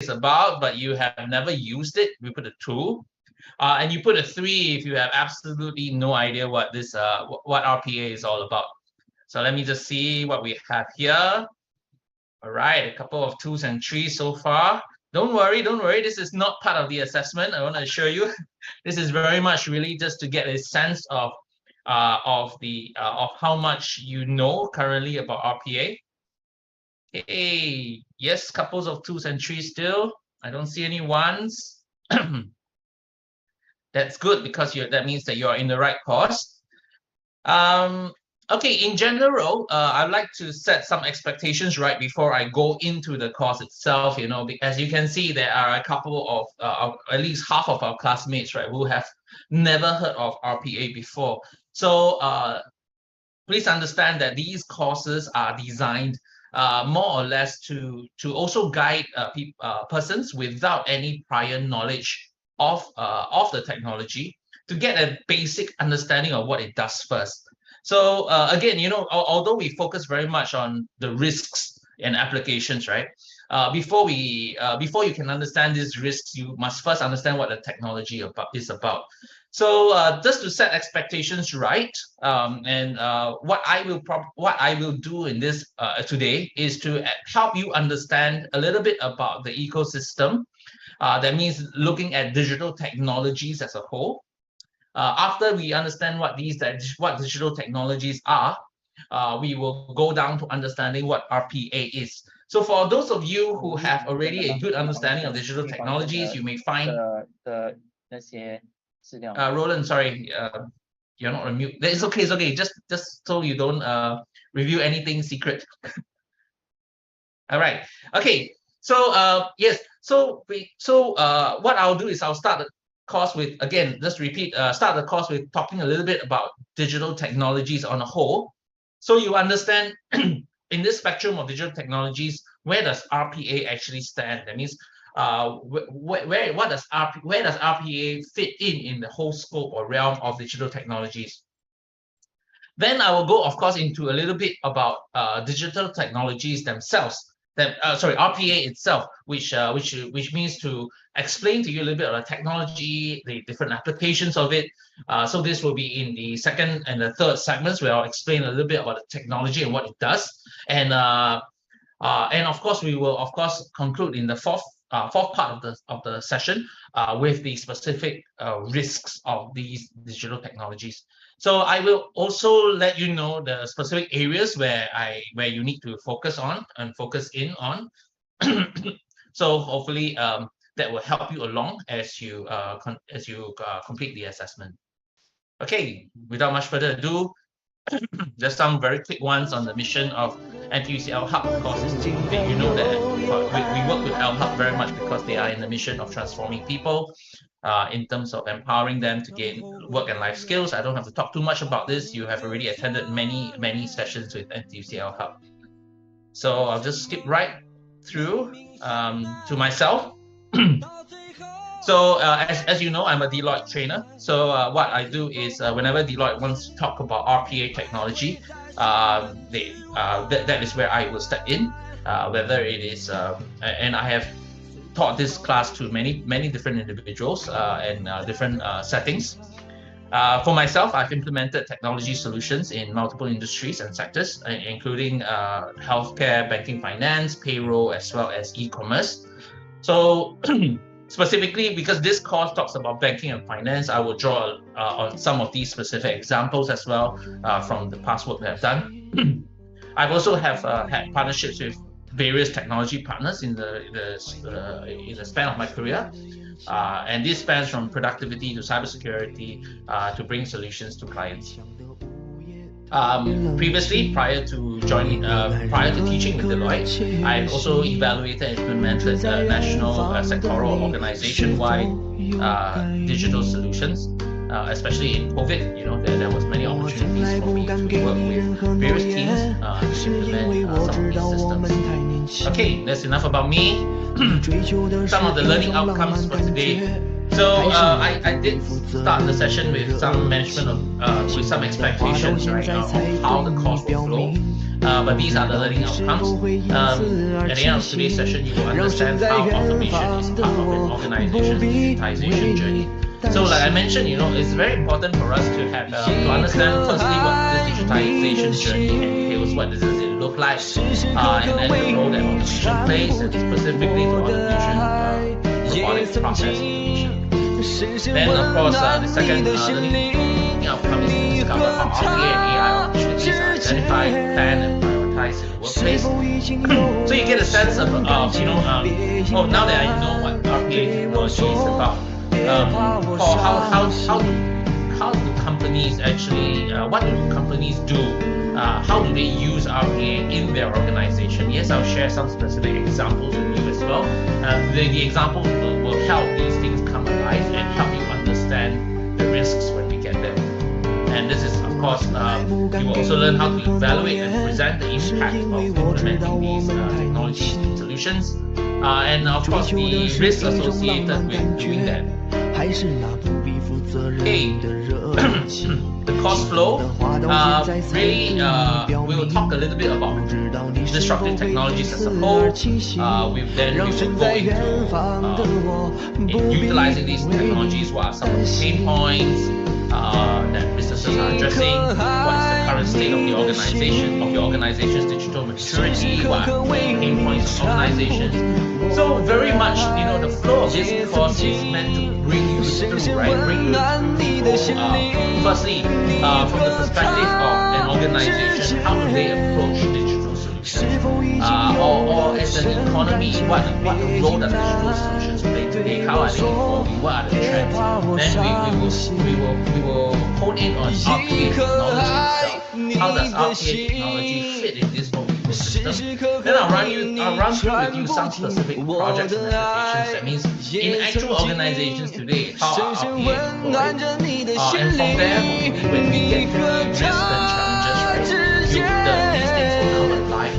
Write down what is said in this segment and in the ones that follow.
is about, but you have never used it, we put a 2. And you put a 3 if you have absolutely no idea what this what RPA is all about. So let me just see what we have here. All right, a couple of 2s and 3s so far. Don't worry, this is not part of the assessment. I want to assure you, this is very much really just to get a sense of how much you know currently about RPA. Hey, yes, couples of 2s and 3s still. I don't see any 1s. That's good because that means that you're in the right course. Okay, in general, I'd like to set some expectations right before I go into the course itself. You know, as you can see, there are a couple of at least half of our classmates, right, who have never heard of RPA before. So please understand that these courses are designed more or less to also guide persons without any prior knowledge of the technology to get a basic understanding of what it does first. So again, you know, although we focus very much on the risks and applications, right? Before you can understand these risks, you must first understand what the technology is about. So just to set expectations right, and what I will do in this today is to help you understand a little bit about the ecosystem. That means looking at digital technologies as a whole. After we understand what digital technologies are, we will go down to understanding what RPA is. So for those of you who have already a good understanding of digital technologies, you may find Roland, sorry, you're not on mute. It's okay, Just so you don't review anything secret. All right. Okay. So yes. So what I'll do is I'll start the course with, again, just repeat. Start the course with talking a little bit about digital technologies on a whole, so you understand in this spectrum of digital technologies, where does RPA actually stand? That means where does RPA fit in the whole scope or realm of digital technologies? Then I will go, of course, into a little bit about digital technologies themselves. RPA itself, which means to explain to you a little bit of the technology, the different applications of it. So this will be in the second and the third segments, where I'll explain a little bit about the technology and what it does. And of course, we will conclude in the fourth part of the session with the specific risks of these digital technologies. So I will also let you know the specific areas where you need to focus on and focus in on. So hopefully that will help you along as you complete the assessment. Okay, without much further ado, just some very quick ones on the mission of NTUC L-Hub. Of course, you know that we work with L-Hub very much because they are in the mission of transforming people in terms of empowering them to gain work and life skills. I don't have to talk too much about this. You have already attended many sessions with NTUC L-Hub. So I'll just skip right through to myself. So as you know, I'm a Deloitte trainer. So what I do is whenever Deloitte wants to talk about RPA technology, that is where I will step in. Whether it is, and I have taught this class to many different individuals and different settings. For myself, I've implemented technology solutions in multiple industries and sectors, including healthcare, banking, finance, payroll, as well as e-commerce. So specifically, because this course talks about banking and finance, I will draw on some of these specific examples as well from the past work that I've done. I've also had partnerships with various technology partners in the span of my career, and this spans from productivity to cybersecurity to bring solutions to clients. Previously, prior to teaching with Deloitte, I've also evaluated and implemented national sectoral organization-wide digital solutions, especially in COVID. You know, there was many opportunities for me to work with various teams to implement some of these systems. Okay, that's enough about me. Some of the learning outcomes for today. So I did start the session with some mention of with some expectations, right, of how the course will flow. but these are the learning outcomes. At the end of today's session, you will understand how automation is part of an organization's digitization journey. So like I mentioned, it's very important for us to have to understand firstly what this digitization journey entails, what does it look like, and then the role that automation plays, and specifically to automation, robotics process automation. Then of course, the second learning outcome is to discover how RPA and AI opportunities are identified, planned, and prioritized in the workplace. So you get a sense of, now that I know what RPA technology is about, how do companies actually, what do companies do? How do they use RPA in their organization? Yes, I'll share some specific examples with you as well. The examples will help these things come alive and help you understand the risks when we get there. And this is, of course, you will also learn how to evaluate and present the impact of implementing these technology solutions. And of course, the risks associated with doing that. Okay, the cost flow. Really, we will talk a little bit about disruptive technologies as a whole. We will go into utilizing these technologies. What are some of the pain points that businesses are addressing? What is the current state of the organization, of your organization's digital maturity? What are the pain points of organizations? So very much, the flow of this course is meant to bring you through, right? Bring you through, firstly, from the perspective of an organization, how do they approach digital solutions? Or as an economy, what role does digital solutions play today? How are they evolving? What are the trends? Then we will hone in on RPA technology itself. How does RPA technology fit in this whole ecosystem? Then I'll run through with you some specific projects and applications. That means in actual organizations today, how are RPA employed? And from there, when we get to the risks and challenges, right, these things will come alive.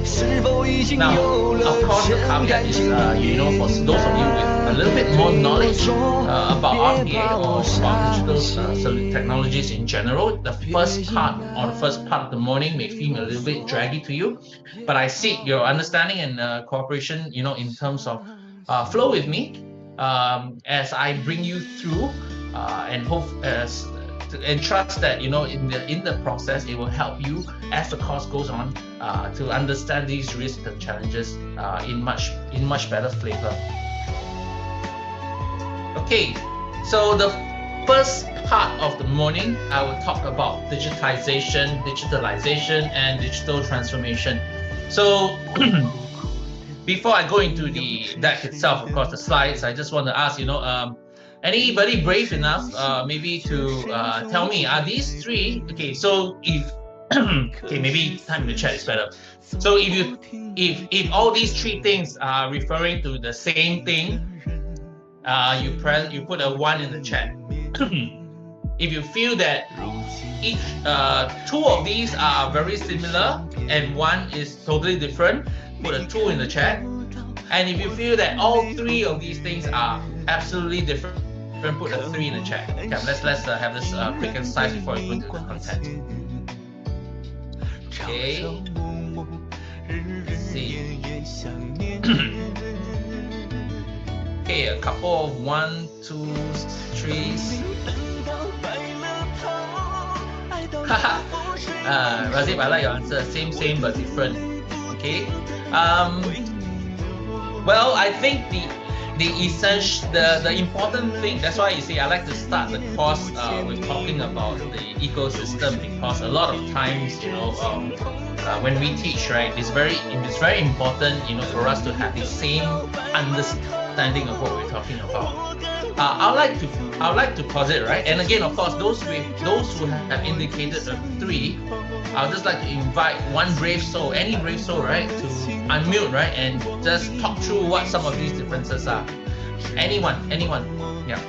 Now, of course, the caveat is, for those of you with a little bit more knowledge about RPA or about digital technologies in general, the first part of the morning may seem a little bit draggy to you, but I seek your understanding and cooperation, in terms of flow with me as I bring you through and hope and trust that in the process it will help you as the course goes on to understand these risks and challenges in much better flavor. Okay, so the first part of the morning I will talk about digitalization, digitalization, and digital transformation. So before I go into the deck itself, of course, the slides, I just want to ask, anybody brave enough maybe to tell me, are these three, okay, so if, okay, maybe time in the chat is better. So if all these three things are referring to the same thing, you put a 1 in the chat. If you feel that each two of these are very similar and one is totally different, put a 2 in the chat. And if you feel that all three of these things are absolutely different, put a 3 in the chat. Okay, let's have this quick and concise before we go into the content. Okay. Let's see. Okay, a couple of 1, 2, 3s. Razib, I like your answer. Same but different. Okay. Well, I think the important thing, that's why you see I like to start the course with talking about the ecosystem, because a lot of times, when we teach, right, it's very important, for us to have the same understanding of what we're talking about. I'd like to posit, right, and again, of course, those who have indicated a 3, I'd just like to invite one brave soul, any brave soul, right, to unmute, right, and just talk through what some of these differences are. Anyone, yeah.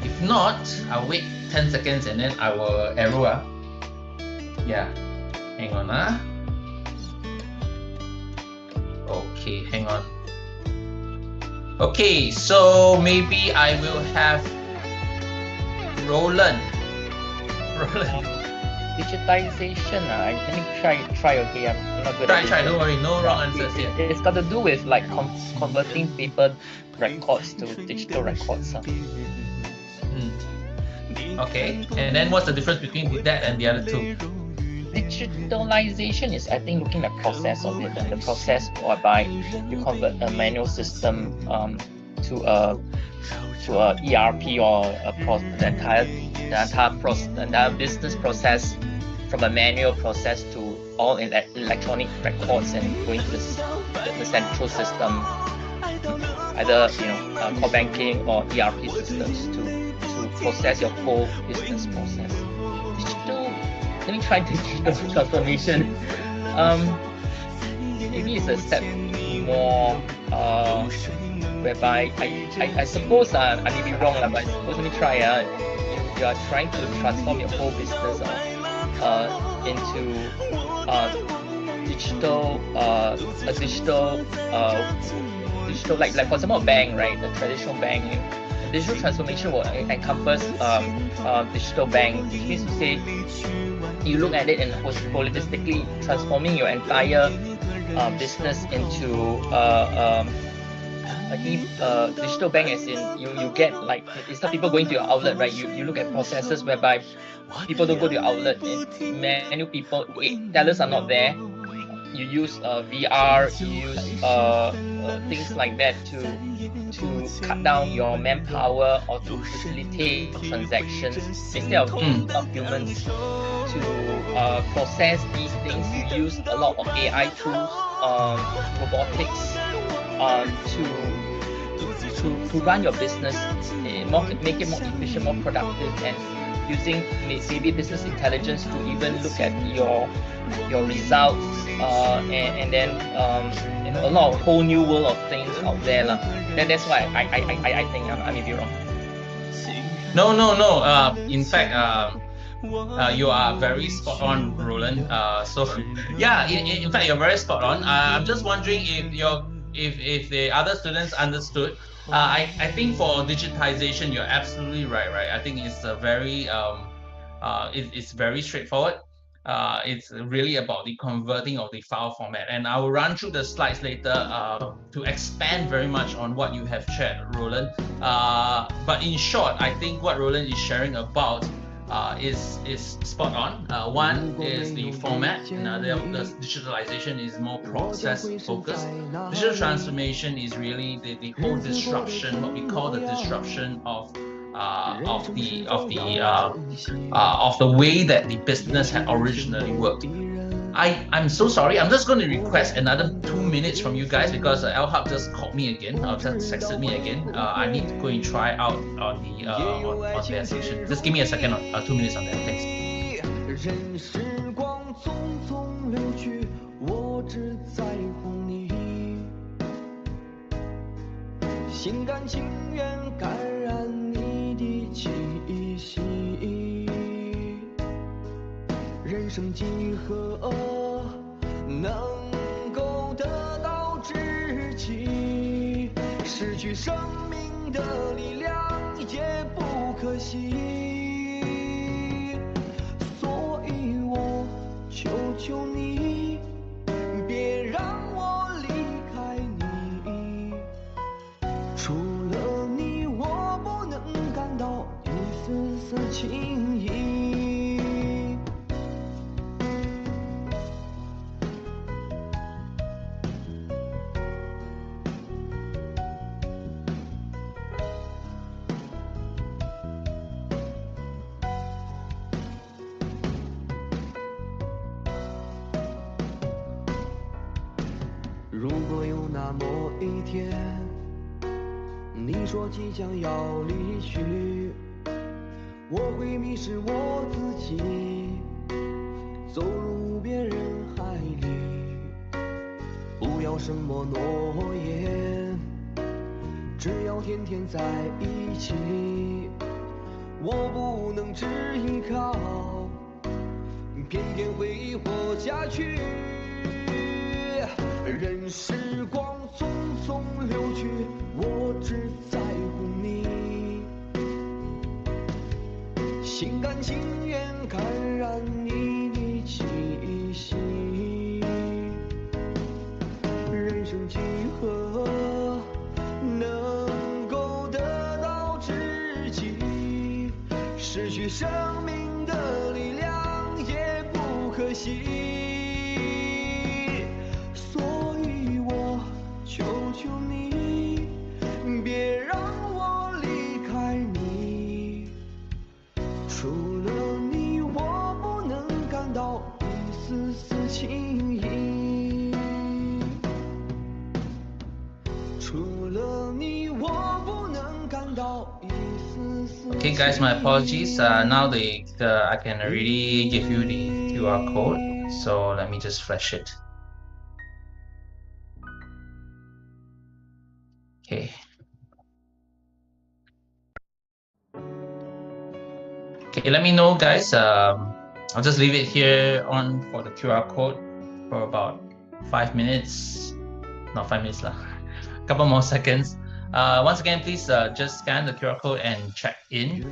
If not, I'll wait 10 seconds and then I will arrow. Yeah, hang on. Okay, hang on. Okay, so maybe I will have Roland. digitization, let me try okay. I'm not good at Try. this. Don't worry. No wrong answers here. It's got to do with like converting paper records to digital records. Okay. And then what's the difference between that and the other two? Digitalization is, I think, looking at the process of it, and the process whereby you convert a manual system to a ERP or the entire business process from a manual process to all electronic records and going to the central system, either core banking or ERP systems to process your whole business process. Let me try digital transformation. Maybe it's a step more whereby I suppose I may be wrong, but I suppose, let me try. You are trying to transform your whole business into digital, like for example, a bank, right? The traditional bank. Digital transformation will encompass digital bank, which means to say you look at it and holistically transforming your entire business into digital bank, as in you get, like, it's not people going to your outlet, right? You look at processes whereby people don't go to your outlet, and many people, tellers are not there. You use VR, you use things like that to cut down your manpower or to facilitate transactions instead of humans to process these things. You use a lot of AI tools, robotics to run your business, make it more efficient, more productive, and using maybe business intelligence to even look at your results, and then a lot of whole new world of things out there. That's why I think I may be wrong. No. In fact, you are very spot on, Roland. So yeah, in fact, you're very spot on. I'm just wondering if the other students understood. I think for digitization, you're absolutely right. I think it's a very it's very straightforward. It's really about the converting of the file format, and I will run through the slides later to expand very much on what you have shared, Roland. But in short, I think what Roland is sharing about is spot on. One is the format, the digitalization is more process focused. Digital transformation is really the whole disruption, what we call the disruption of the way that the business had originally worked. I'm so sorry. I'm just going to request another 2 minutes from you guys because LHub just called me again. Just texted me again. I need to go and try out on the on their section. Just give me a second, 2 minutes on that. Thanks.心甘情愿感染你的气息，人生几何能够得到知己？失去生命的力量也不可惜，所以我求求你，别让我离开你。除了你，我不能感到一丝丝情意。如果有那么一天，你说即将要离去，我会迷失我自己，走入无边人海里。不要什么诺言，只要天天在一起。我不能只依靠，偏偏会活下去。任时光匆匆流去，我只在乎你，心甘情愿感染你。许生命的力量也不可惜，所以我求求你，别让我离开你。除了你，我不能感到一丝丝情意。除了你，我不能感到一丝丝。Okay, guys, my apologies. Now I can already give you the QR code. So let me just flash it. Okay. Okay, let me know, guys. I'll just leave it here on for the QR code for about 5 minutes. Not 5 minutes, lah. Couple more seconds. Once again, please just scan the QR code and check in.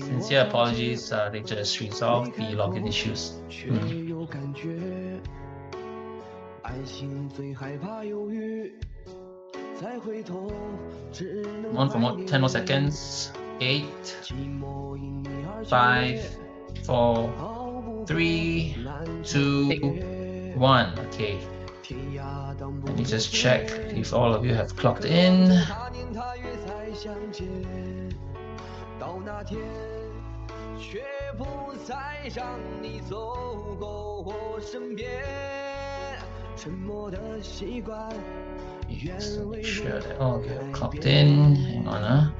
Sincere apologies, they just resolved the login issues. On for more, 10 more seconds. 8, 5, 4, 3, 2, 1. Okay. Let me just check if all of you have clocked in. Just make sure that all of you have clocked in. Hang on.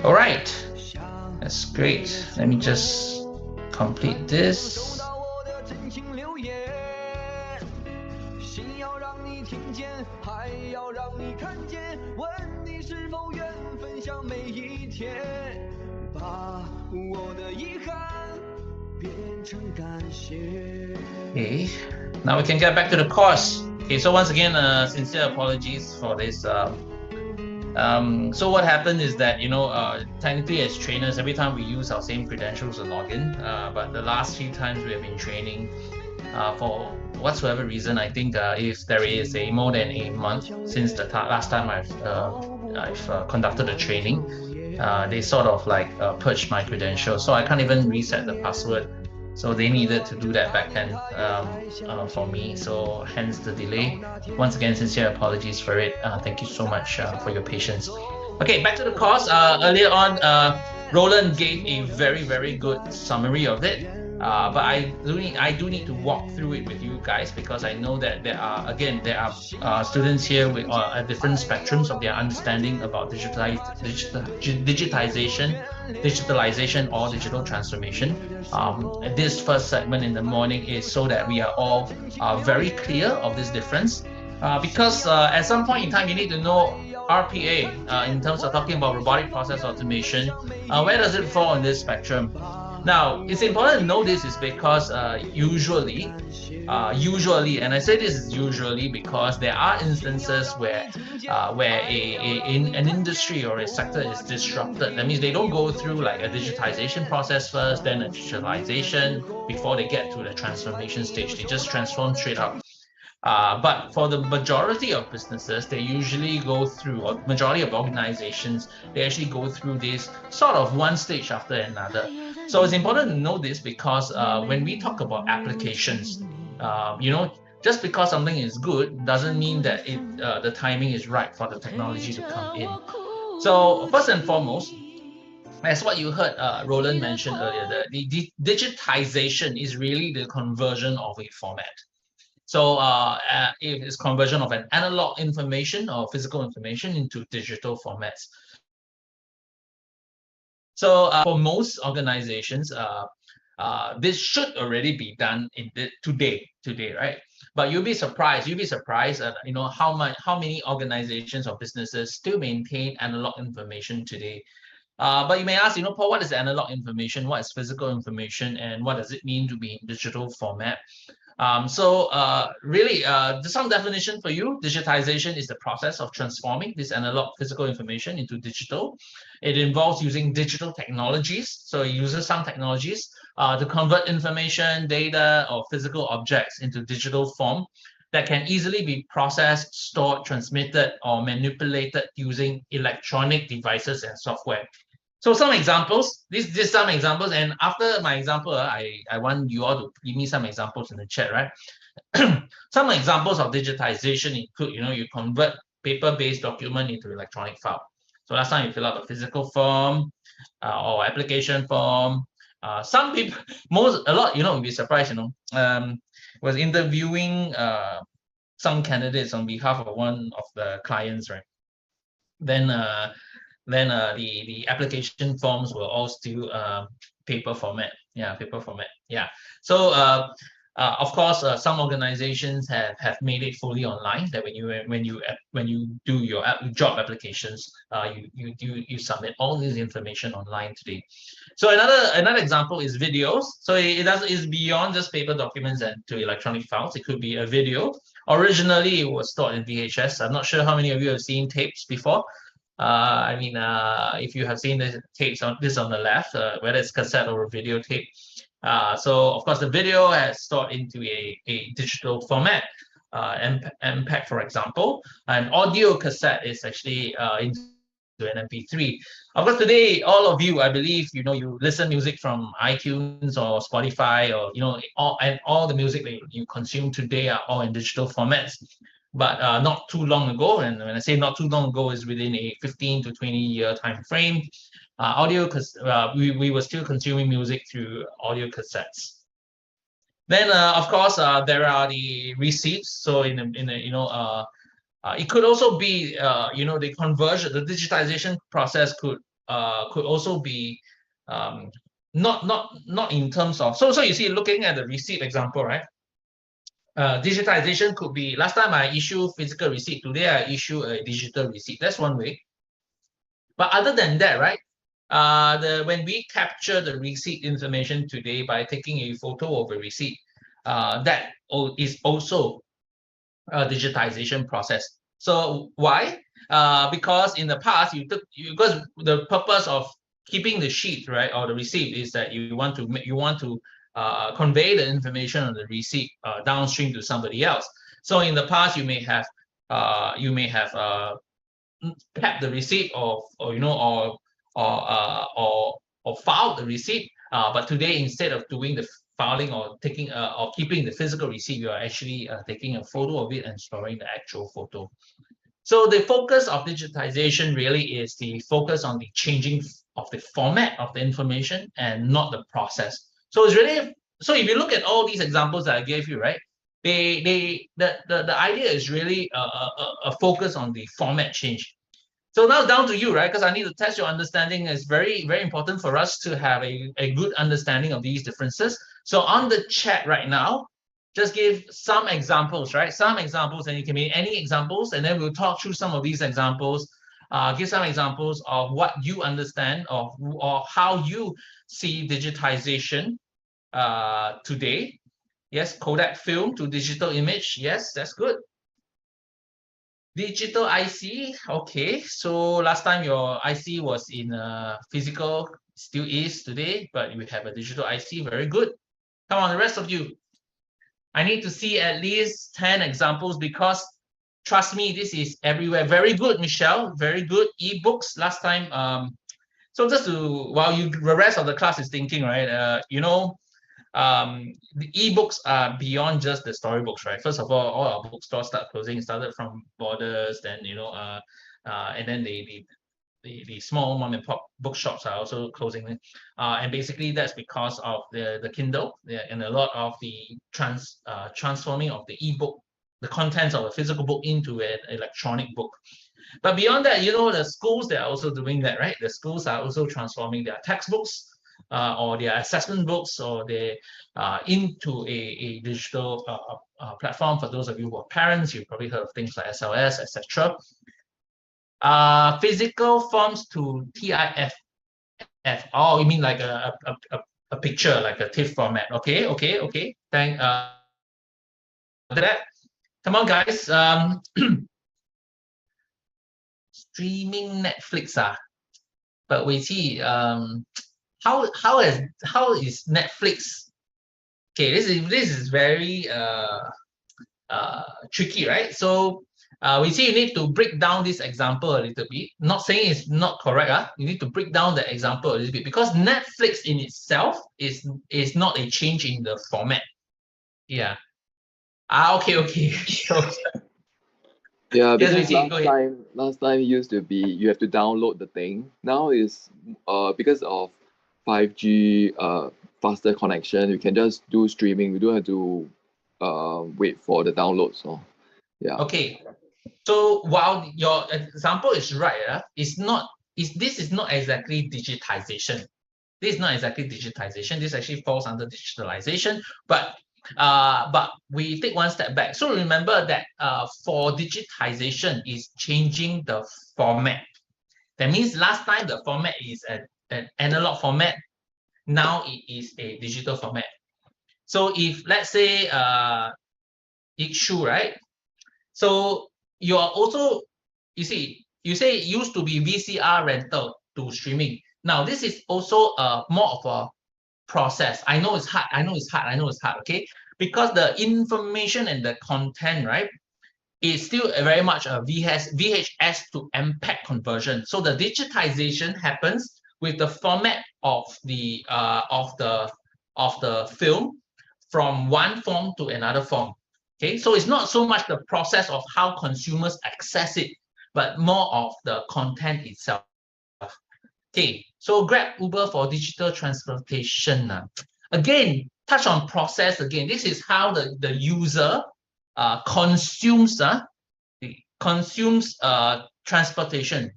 All right, that's great. Let me just complete this. Okay, now we can get back to the course. Okay, so once again, sincere apologies for this. So what happened is that, technically as trainers, every time we use our same credentials to log in, but the last few times we have been training, for whatsoever reason, I think if there is more than a month since the last time I've conducted the training, they sort of like purged my credentials, so I can't even reset the password. So they needed to do that back then for me, so hence the delay. Once again, sincere apologies for it. Thank you so much for your patience. Okay, back to the course. Earlier on, Roland gave a very, very good summary of it. But I do need to walk through it with you guys, because I know that there are students here with at different spectrums of their understanding about digitalization or digital transformation. This first segment in the morning is so that we are all very clear of this difference, because at some point in time you need to know RPA in terms of talking about robotic process automation. Where does it fall on this spectrum? Now, it's important to know this is because usually, and I say this is usually because there are instances where in an industry or a sector is disrupted. That means they don't go through like a digitization process first, then a digitalization before they get to the transformation stage. They just transform straight up. But for the majority of businesses, they usually go through, or majority of organizations, they actually go through this sort of one stage after another. So it's important to know this because when we talk about applications, just because something is good doesn't mean that the timing is right for the technology to come in. So first and foremost, as what you heard Roland mention earlier, the digitization is really the conversion of a format. So it is conversion of an analog information or physical information into digital formats. So for most organizations, this should already be done today, right? But you'll be surprised, how many organizations or businesses still maintain analog information today. But you may ask, Paul, what is analog information? What is physical information? And what does it mean to be in digital format? Really, some definition for you: digitization is the process of transforming this analog physical information into digital. It involves using digital technologies, so it uses some technologies to convert information, data, or physical objects into digital form that can easily be processed, stored, transmitted, or manipulated using electronic devices and software. So some examples, this some examples, and after my example, I want you all to give me some examples in the chat, right? Some examples of digitization include, you convert paper-based document into electronic file. So last time you fill out a physical form or application form. Some people, a lot, you'll be surprised, was interviewing some candidates on behalf of one of the clients, right? Then the application forms were all still paper format. Yeah, paper format. Yeah. So of course, some organizations have made it fully online. That when you do your job applications, you submit all this information online today. So another example is videos. So it's beyond just paper documents and to electronic files. It could be a video. Originally, it was stored in VHS. I'm not sure how many of you have seen tapes before. If you have seen the tapes on the left, whether it's cassette or a videotape. So of course the video has stored into a digital format, MPEG, for example. An audio cassette is actually into an MP3. Of course, today all of you, I believe, you listen music from iTunes or Spotify, or all the music that you consume today are all in digital formats. But not too long ago, and when I say not too long ago, is within a 15 to 20 year time frame, we were still consuming music through audio cassettes. Then, of course, there are the receipts. So it could also be, the conversion, the digitization process could also be not in terms of. So you see, looking at the receipt example, right? Digitization could be, last time I issue physical receipt, today I issue a digital receipt. That's one way. But other than that, right, when we capture the receipt information today by taking a photo of a receipt, that is also a digitization process. So why? Because in the past, because the purpose of keeping the sheet, right, or the receipt is that you want to convey the information on the receipt downstream to somebody else. So in the past, you may have kept the receipt or filed the receipt. But today, instead of doing the filing or taking or keeping the physical receipt, you are actually taking a photo of it and storing the actual photo. So the focus of digitization really is the focus on the changing of the format of the information and not the process. So it's really, so if you look at all these examples that I gave you, right, the idea is really a focus on the format change. So now down to you, right? Because I need to test your understanding. It's very, very important for us to have a good understanding of these differences. So on the chat right now, just give some examples, right? Some examples, and you can make any examples, and then we'll talk through some of these examples. Give some examples of what you understand or how you see digitization today. Yes, Kodak film to digital image. Yes, that's good. Digital IC. Okay, so last time your IC was in physical, still is today, but we have a digital IC. Very good. Come on, the rest of you. I need to see at least 10 examples because trust me, this is everywhere. Very good, Michelle. Very good. Ebooks last time. So just to, while the rest of the class is thinking, right? The ebooks are beyond just the storybooks, right? First of all our bookstores start closing. It started from Borders, then and then the small mom and pop bookshops are also closing, and basically that's because of the Kindle, and a lot of the transforming of the ebook, the contents of a physical book into an electronic book. But beyond that, the schools, they're also doing that, right? The schools are also transforming their textbooks or their assessment books, or they into a digital platform. For those of you who are parents, you've probably heard of things like SLS, etc. Physical forms to TIFF. Oh, you mean like a picture, like a TIFF format? Okay. Thank that. Come on, guys. Streaming Netflix. But we see how is Netflix? Okay, this is very tricky, right? So we see you need to break down this example a little bit. Not saying it's not correct. You need to break down the example a little bit because Netflix in itself is not a change in the format. Yeah. Okay. Yeah, Yes, because Vicky, go ahead. last time it used to be you have to download the thing. Now is because of 5G faster connection, you can just do streaming. We don't have to wait for the download. So yeah. Okay. So while your example is right, this is not exactly digitization. This is not exactly digitization. This actually falls under digitalization, but we take one step back. So remember that for digitization is changing the format. That means last time the format is an analog format. Now it is a digital format. So if let's say it's shoe, right? So you are also, you say it used to be VCR rental to streaming. Now this is also more of a process. I know it's hard, okay? Because the information and the content, right, is still very much a VHS to MPEG conversion. So the digitization happens with the format of the film from one form to another form. Okay, so it's not so much the process of how consumers access it, but more of the content itself. Okay, so Grab, Uber for digital transportation. Again, touch on process again. This is how the user consumes transportation.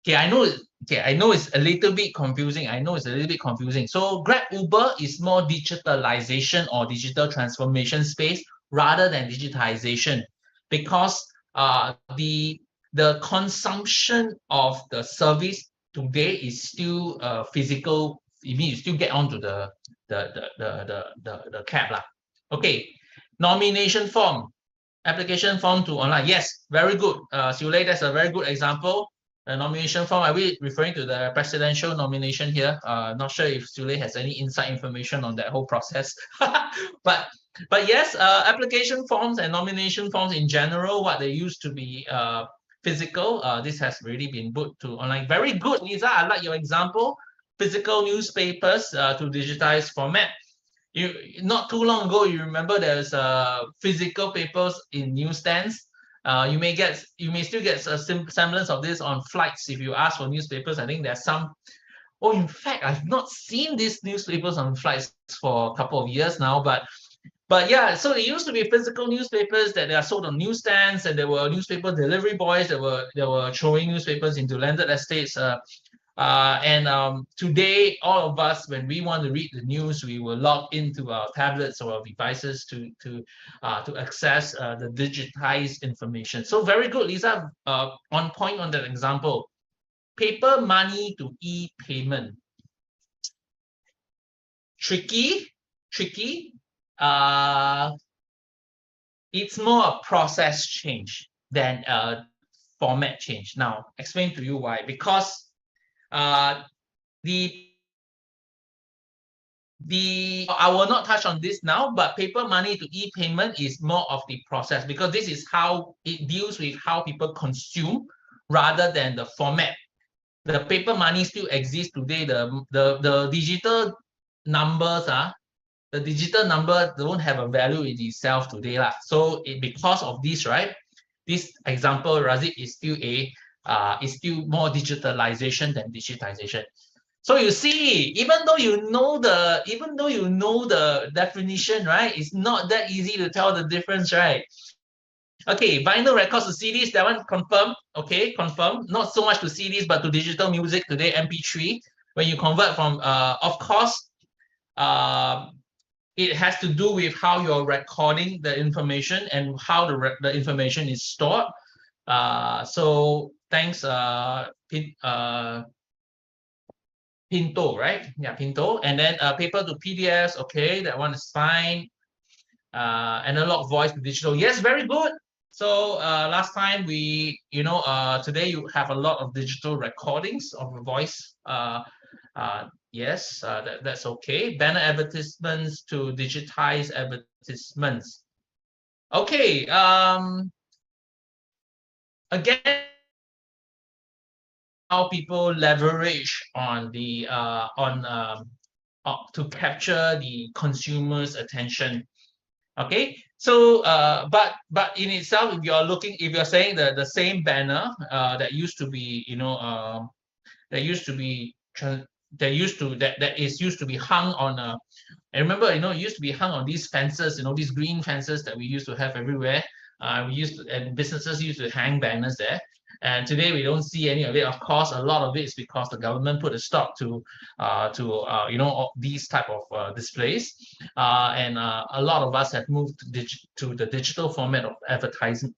Okay, I know it's a little bit confusing. So Grab, Uber is more digitalization or digital transformation space rather than digitization, because the consumption of the service today is still physical. It means you still get onto the cab lah. Okay, nomination form, application form to online. Yes, very good. Sule, that's a very good example. The nomination form. Are we referring to the presidential nomination here? Not sure if Sule has any inside information on that whole process. But yes, application forms and nomination forms in general, what they used to be physical, this has really been put to online. Very good, Lisa. I like your example. Physical newspapers to digitized format. Not too long ago, you remember there's physical papers in newsstands. You may still get a semblance of this on flights if you ask for newspapers. I think there's some. Oh, in fact, I've not seen these newspapers on flights for a couple of years now, but yeah, so it used to be physical newspapers that are sold on newsstands, and there were newspaper delivery boys that were throwing newspapers into landed estates. Today, all of us, when we want to read the news, we will log into our tablets or our devices to access the digitized information. So very good, Lisa. On point on that example. Paper money to e-payment. Tricky. It's more a process change than a format change. Now, explain to you why. Because I will not touch on this now, but paper money to e-payment is more of the process, because this is how it deals with how people consume rather than the format. The paper money still exists today. The digital numbers the digital number don't have a value in itself today lah. So because of this, right? This example, Razik, is still more digitalization than digitization. So you see, even though you know the definition, right? It's not that easy to tell the difference, right? Okay, vinyl records to CDs, that one confirmed. Okay, confirmed. Not so much to CDs, but to digital music today, MP3. When you convert from, of course, it has to do with how you're recording the information and how the information is stored. So thanks, Pinto, right? Yeah, Pinto. And then paper to PDFs. Okay, that one is fine. Analog voice to digital. Yes, very good. So last time today you have a lot of digital recordings of a voice. Yes, that's okay. Banner advertisements to digitize advertisements. Okay. Again, how people leverage on the to capture the consumer's attention. Okay, so but in itself, if you're looking, if you're saying the same banner that used to be, that used to be that is used to be hung on a, I remember, it used to be hung on these fences, these green fences that we used to have everywhere. We used to, and businesses used to hang banners there. And today we don't see any of it. Of course, a lot of it is because the government put a stop to these type of displays. And a lot of us have moved to the digital format of advertising.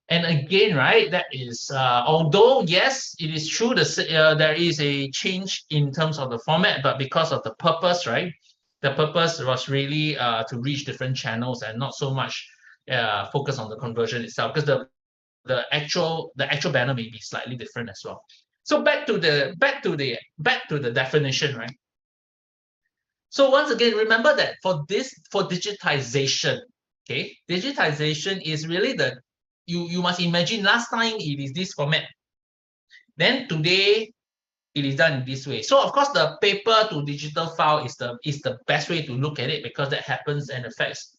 And again, right, that is, although yes, it is true that there is a change in terms of the format, but because of the purpose, right? The purpose was really to reach different channels and not so much focus on the conversion itself, because the actual banner may be slightly different as well. So back to the definition, right? So once again, remember that for digitization, okay, digitization is really you must imagine last time it is this format, then today it is done in this way. So of course the paper to digital file is the best way to look at it, because that happens and affects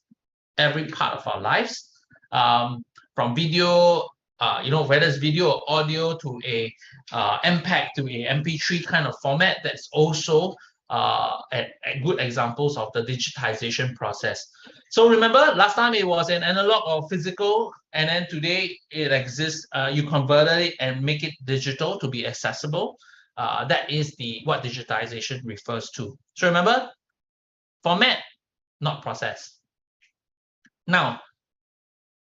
every part of our lives, from video, whether it's video or audio, to a MPEG, to a MP3 kind of format. That's also good examples of the digitization process. So remember, last time it was an analog or physical, and then today it exists. You converted it and make it digital to be accessible. That is what digitization refers to. So remember, format, not process. Now,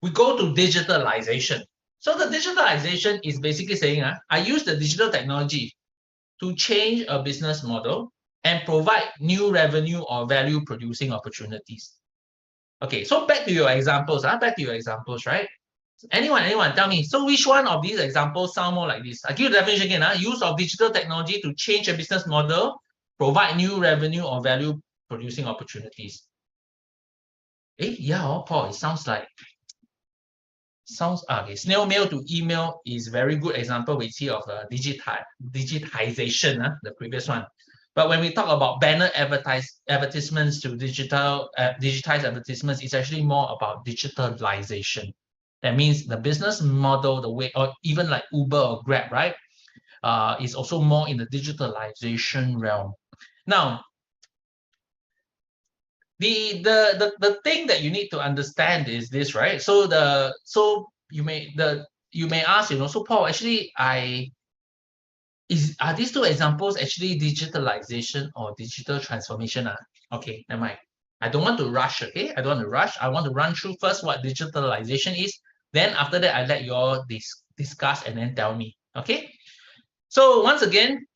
we go to digitalization. So the digitalization is basically saying, I use the digital technology to change a business model and provide new revenue or value producing opportunities. Okay, so back to your examples, right? Anyone, tell me. So which one of these examples sound more like this? I give you the definition again. Use of digital technology to change a business model, provide new revenue or value producing opportunities. Yeah, Paul, it sounds like okay. Snail mail to email is very good example we see of digitization, the previous one. But when we talk about banner advertisements to digitized advertisements, it's actually more about digitalization. That means the business model, the way, or even like Uber or Grab, right, is also more in the digitalization realm. Now, the thing that you need to understand is this, right? So you may ask, so Paul, actually, are these two examples actually digitalization or digital transformation? Okay, never mind. I don't want to rush, okay? I don't want to rush. I want to run through first what digitalization is. Then after that, I let you all discuss and then tell me, okay? So once again,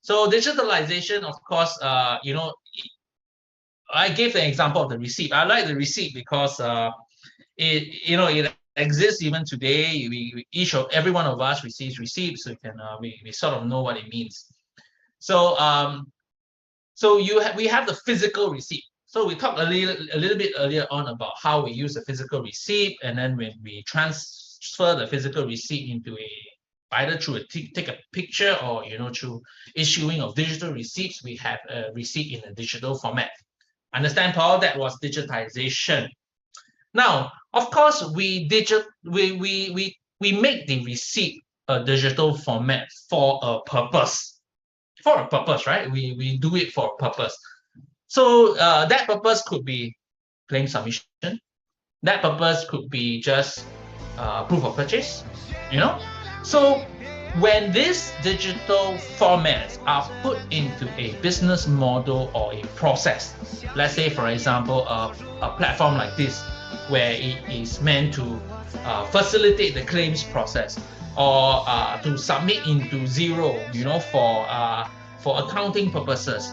so digitalization, of course, I gave the example of the receipt. I like the receipt because it exists even today. Every one of us receives receipts, so we sort of know what it means. So we have the physical receipt. So we talked a little bit earlier on about how we use the physical receipt, and then when we transfer the physical receipt into either through take a picture, or through issuing of digital receipts, we have a receipt in a digital format. Understand, Paul? That was digitization. Now, of course, we make the receipt a digital format for a purpose. For a purpose, right? We do it for a purpose. So that purpose could be claim submission. That purpose could be just proof of purchase. So when these digital formats are put into a business model or a process, let's say, for example, a platform like this, where it is meant to facilitate the claims process, or to submit into Xero, for accounting purposes,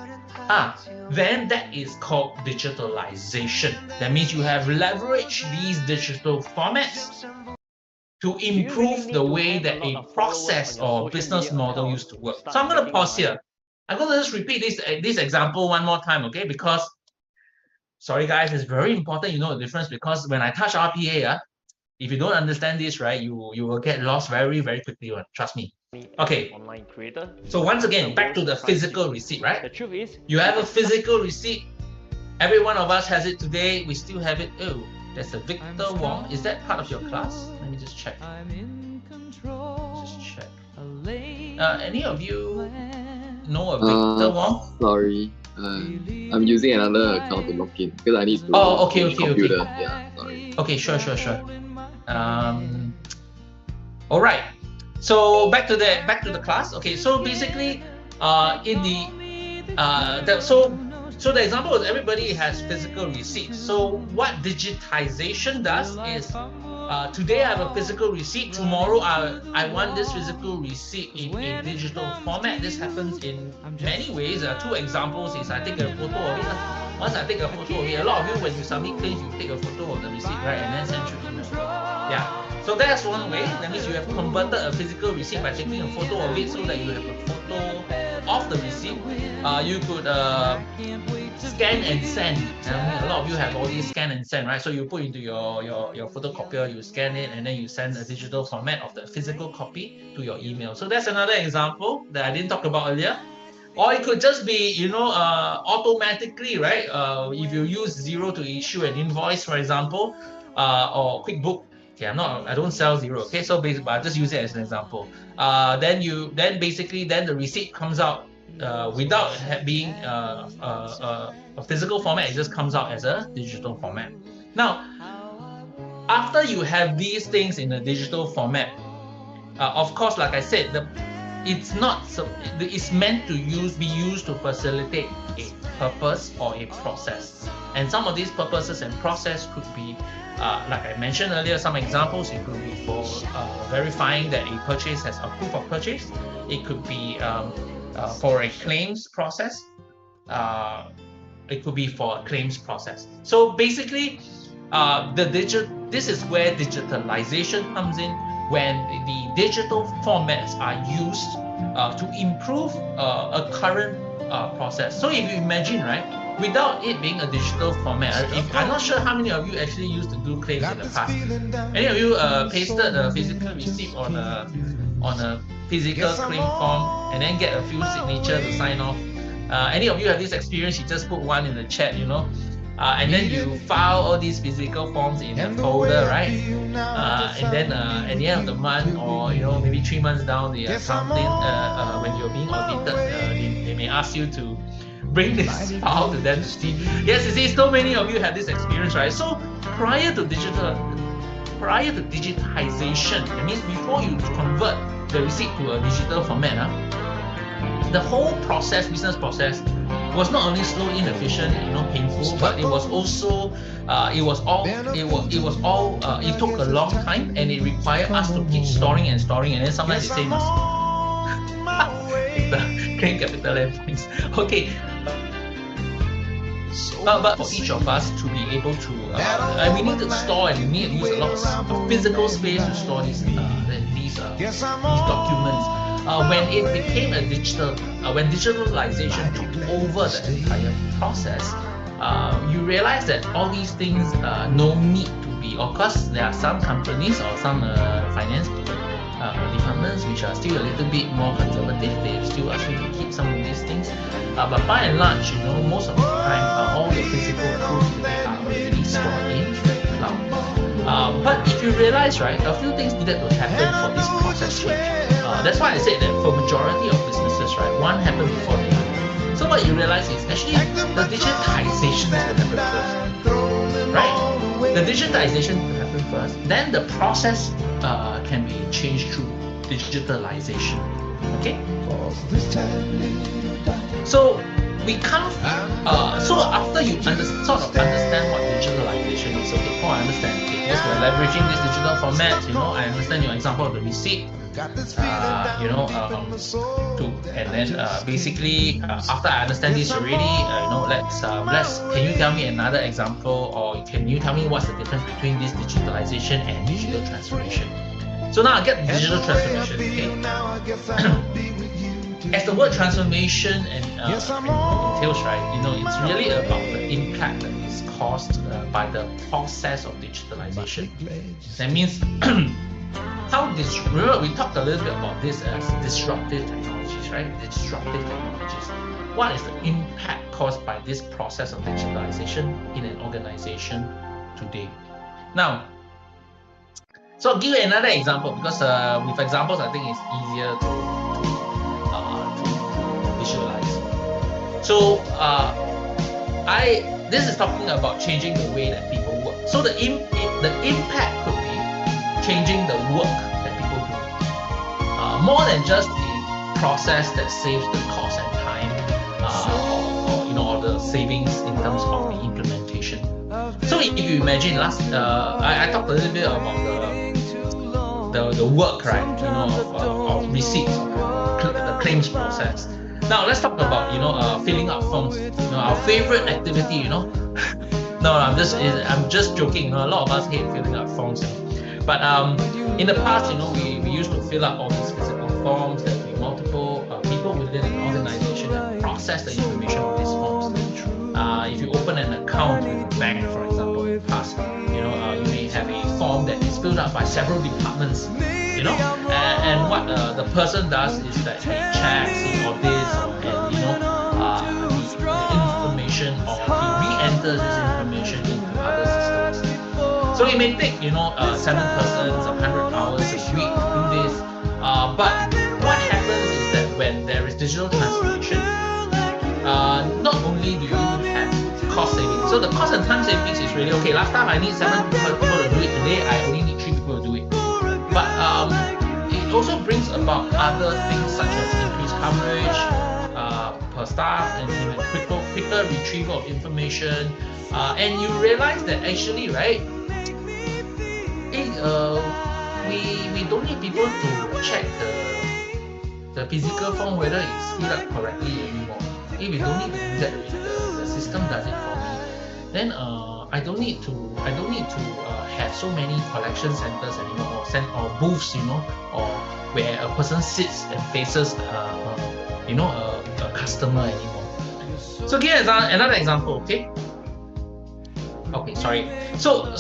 then that is called digitalization. That means you have leveraged these digital formats to improve the way that a process or business model used to work. So I'm going to pause here. I'm going to just repeat this example one more time, okay? Because sorry guys, it's very important you know the difference, because when I touch RPA, if you don't understand this, right, you will get lost very, very quickly, trust me. Okay. Online creator. So once again, back to the physical receipt, right? The truth is, You have a physical receipt. Every one of us has it today. We still have it. Oh, there's a Victor Wong. Is that part of your class? Let me just check. Just check. Any of you know a Victor Wong? Sorry. I'm using another account to log in because I need to. Oh, okay, change okay, computer. okay. Yeah, sorry. Okay, sure. All right. So back to the class. Okay, so basically, in the so the example is everybody has physical receipts. So what digitization does is, today I have a physical receipt. Tomorrow I want this physical receipt in a digital format. This happens in many ways. Two examples is I take a photo of it. Once I take a photo of it, a lot of you when you submit claims, you take a photo of the receipt, right, and then send to email. Yeah. So that's one way. That means you have converted a physical receipt by taking a photo of it, so that you have a photo of the receipt. You could scan and send. A lot of you have all these scan and send, right? So you put into your photocopier, you scan it, and then you send a digital format of the physical copy to your email. So that's another example that I didn't talk about earlier. Or it could just be, automatically, right? If you use Xero to issue an invoice, for example, or QuickBook. Okay, I don't sell Xero. Okay, so basically, but I just use it as an example. Then the receipt comes out without being a physical format. It just comes out as a digital format. Now, after you have these things in a digital format, of course, like I said, it's meant to be used to facilitate a purpose or a process. And some of these purposes and process could be, like I mentioned earlier, some examples. It could be for verifying that a purchase has a proof of purchase. It could be for a claims process. It could be for a claims process. So basically, this is where digitalization comes in, when the digital formats are used to improve a current process. So if you imagine, right, without it being a digital format, I'm not sure how many of you actually used to do claims in the past. Any of you pasted a physical receipt on a physical claim form and then get a few signatures to sign off? Any of you have this experience? You just put one in the chat, and then you file all these physical forms in a folder, right? And then at the end of the month, or maybe 3 months down the accounting, when you're being audited, they may ask you to bring this file to them to see. Yes, you see, so many of you have this experience, right? So prior to digitization, that means before you convert the receipt to a digital format, the whole business process, was not only slow, inefficient, painful, but it was also, it took a long time, and it required us to keep storing, and then sometimes they say must claim capital and points. Okay. But for each of us to be able to, we need to store, and we need to use a lot of physical space to store these documents. When it became a when digitalization took over the entire process, you realize that all these things no need to be. Of course, there are some companies or some finance departments which are still a little bit more conservative. They still ask you to keep some of these things. But by and large, most of the time, all the physical proofs are already stored in the cloud. But if you realize, right, a few things needed to happen for this process change. That's why I said that for majority of businesses, right, one happened before the other. So what you realize is actually the digitization has to happen first, right? The digitization will happen first, then the process can be changed through digitalization. Okay. So we come. So after you sort of understand what digitalization is, okay, I understand. Okay, yes, we're leveraging this digital format. I understand your example of the receipt. Basically after I understand this already, can you tell me another example, or can you tell me what's the difference between this digitalization and digital transformation? So now I get digital transformation. Okay. as the word transformation and entails, right? You know, it's really about the impact that is caused by the process of digitalization. That means how this. Remember, we talked a little bit about this as disruptive technologies, right? Disruptive technologies. What is the impact caused by this process of digitalization in an organization today? Now, so I'll give you another example because with examples, I think it's easier to visualize. So this is talking about changing the way that people work. So the impact could be changing the work that people do, more than just a process that saves the cost and time, or the savings in terms of the implementation. So if you imagine I talked a little bit about the work, right? You know, of receipts, the claims process. Now let's talk about filling out forms. You know, our favorite activity. You know, no, I'm just joking. You know, a lot of us hate filling out forms. But in the past, you know, we used to fill out all these physical forms. There would be multiple people within an organization that process the information of these forms. If you open an account with a bank, for example, in the past, you know, you may have a form that is filled out by several departments, you know, and what the person does is that he checks or this, and you know, the information, or he re-enters this information into other systems. So it may take, you know, 7 persons, 100 hours a week to do this. But what happens is that when there is digital transformation, not only do you have cost savings. So the cost and time savings is really okay. Last time I need 7 people to do it. Today I only need 3 people to do it. But it also brings about other things such as increased coverage per staff and quicker retrieval of information. And you realize that actually, right, we don't need people to check the physical form whether it's filled out correctly anymore. If we don't need to do that, the system does it for me. Then I don't need to have so many collection centers anymore, or booths, you know, or where a person sits and faces a customer anymore. So here's another example, okay? Okay, sorry. So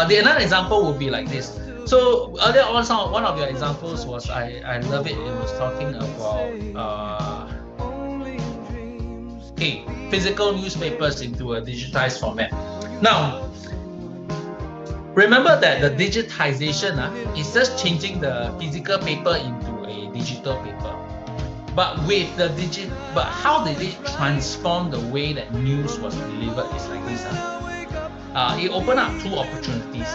the another example would be like this. So earlier on, one of your examples was I love it. It was talking about physical newspapers into a digitized format. Now, remember that the digitization is just changing the physical paper into a digital paper. But but how did it transform the way that news was delivered? Is like this. It opened up 2 opportunities.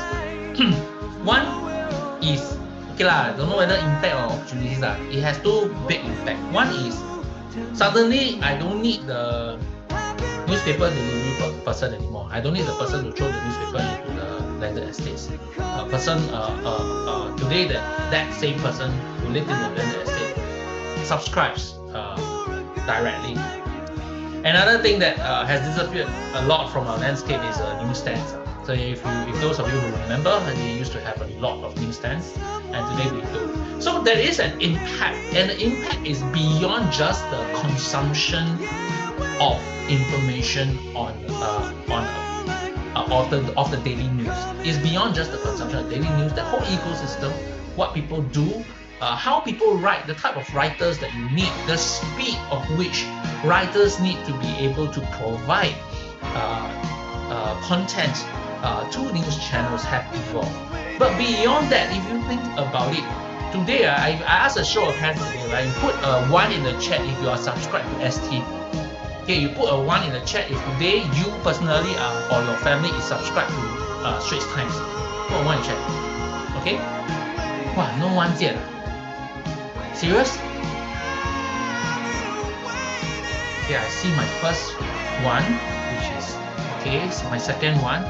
One is, I don't know whether impact or opportunities. It has 2 big impact. One is, suddenly I don't need the newspaper delivery person anymore. I don't need the person to throw the newspaper into the landed estates. Today that same person who lived in the landed estate subscribes directly. Another thing that has disappeared a lot from our landscape is newsstands. So if those of you who remember, we used to have a lot of newsstands, and today we don't. So there is an impact, and the impact is beyond just the consumption of information of the daily news. It's beyond just the consumption of daily news. The whole ecosystem, what people do, how people write, the type of writers that you need, the speed of which writers need to be able to provide content to news channels have evolved. But beyond that, if you think about it, today I asked a show of hands today, right? You put a 1 in the chat if you are subscribed to ST. Okay, you put a 1 in the chat if today you personally or your family is subscribed to Straits Times. Put a 1 in chat. Okay? Wow, no 1 yet. Serious? Okay, I see my first 1, which is okay. So my second 1.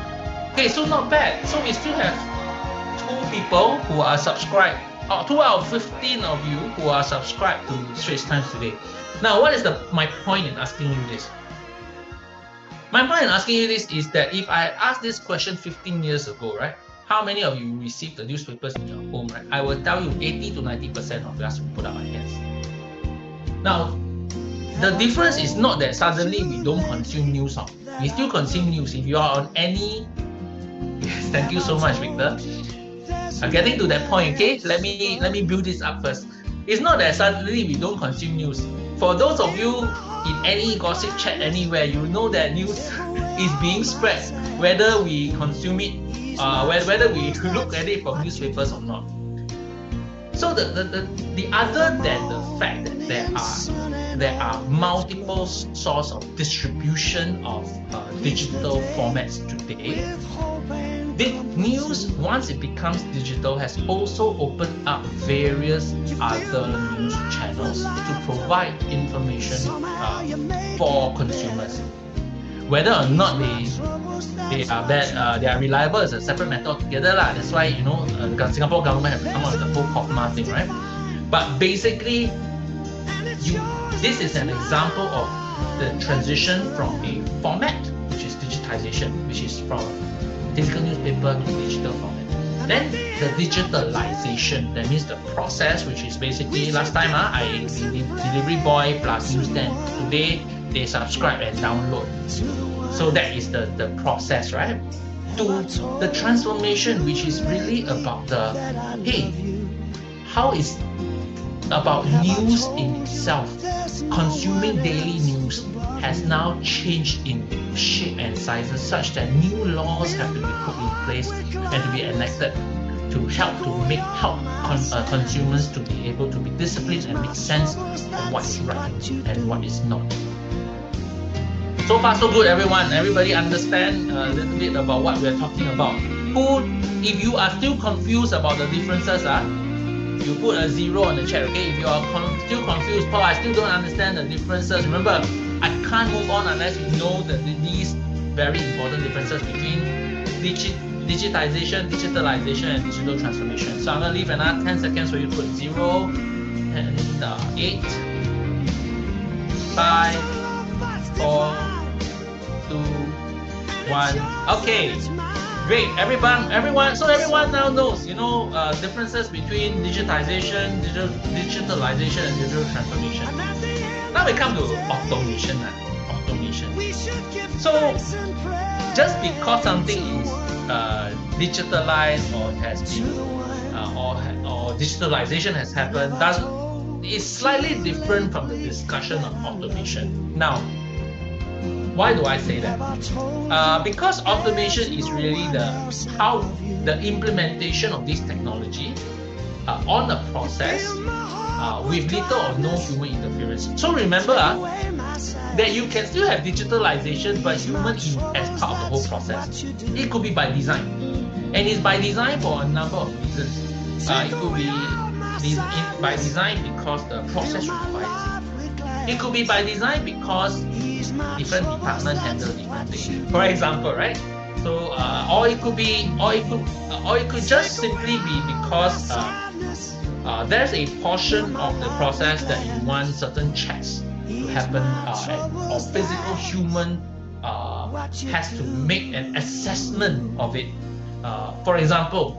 Okay, so not bad. So we still have 2 people who are subscribed. 2 out of 15 of you who are subscribed to Straits Times today. Now, what is my point in asking you this? My point in asking you this is that if I asked this question 15 years ago, right? How many of you received the newspapers in your home, right? I will tell you 80 to 90% of us will put up our hands. Now, the difference is not that suddenly we don't consume news. We still consume news. If you are on any, yes, thank you so much, Victor. Getting to that point, okay, let me build this up first. It's not that suddenly we don't consume news. For those of you in any gossip chat anywhere, you know that news is being spread, whether we consume it, whether we look at it from newspapers or not. So the other than the fact that there are multiple sources of distribution of digital formats today, the news, once it becomes digital, has also opened up various other news channels to provide information for consumers. Whether or not they are reliable is a separate matter altogether lah. That's why the Singapore government have come up with the whole COPMA thing, right? But basically, this is an example of the transition from a format, which is digitization, which is from physical newspaper to digital format. Then the digitalization, that means the process, which is basically last time delivery boy plus newsstand. Today they subscribe and download. So that is the process, right? To the transformation, which is really about how is about news in itself. Consuming daily news has now changed in shape and sizes such that new laws have to be put in place and to be enacted to help consumers to be able to be disciplined and make sense of what is right and what is not. So far so good, everyone. Everybody understand a little bit about what we're talking about. If you are still confused about the differences, you put a 0 on the chat, okay? If you are still confused, Paul, I still don't understand the differences. Remember, I can't move on unless you know these very important differences between digitization, digitalization, and digital transformation. So I'm going to leave another 10 seconds for you to put 0 and 8, 5, 4, 2, 1. Okay. Great, everyone. So everyone now knows, differences between digitization, digitalization, and digital transformation. Now we come to automation. So just because something is digitalized or has been or digitalization has happened, is slightly different from the discussion of automation. Now, why do I say that? Because automation is really the implementation of this technology on a process with little or no human interference. So remember that you can still have digitalization, but human as part of the whole process. It could be by design, and it's by design for a number of reasons. It could be by design because the process requires it. It could be by design because different departments handle different things. For example, right? So, or it could just simply be because there's a portion of the process that you want certain checks to happen, or physical human has to make an assessment of it. For example,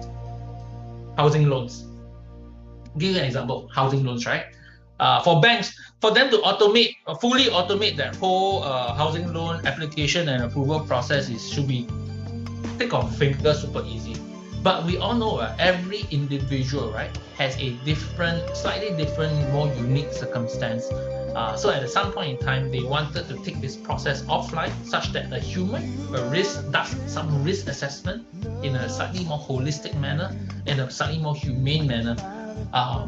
housing loans. Give you an example, housing loans, right? For banks, for them to fully automate that whole housing loan application and approval process should be stick of finger super easy. But we all know every individual, right, has a slightly different, more unique circumstance. So at some point in time, they wanted to take this process offline, such that a human does some risk assessment in a slightly more holistic manner, in a slightly more humane manner.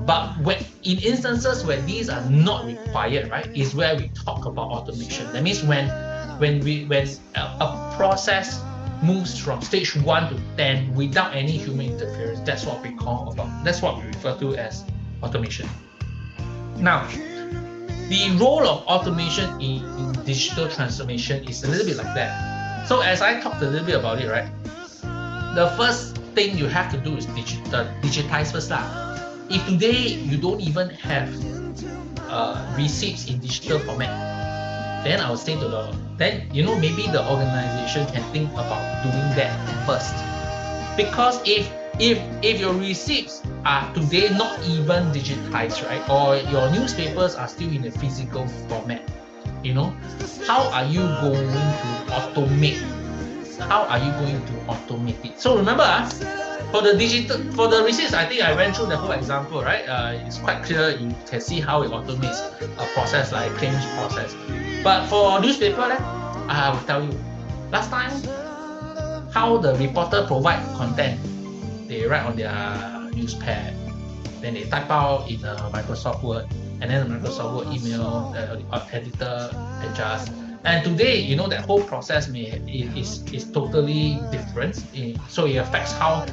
But in instances where these are not required, right, is where we talk about automation. That means when a process moves from stage 1 to 10 without any human interference, that's what we refer to as automation. Now, the role of automation in digital transformation is a little bit like that. So as I talked a little bit about it, right, the first thing you have to do is digitize first lah. If today you don't even have receipts in digital format, then I would say maybe the organization can think about doing that first. Because if if your receipts are today not even digitized, right, or your newspapers are still in a physical format, you know, how are you going to automate? How are you going to automate it? So remember, for the receipts, I think I went through the whole example, right? It's quite clear. You can see how it automates a process like claims process. But for newspaper, I will tell you, last time, how the reporter provide content. They write on their newspad, then they type out in Microsoft Word, and then the Microsoft Word email, the editor adjusts. And today, you know, that whole process is totally different. So it affects how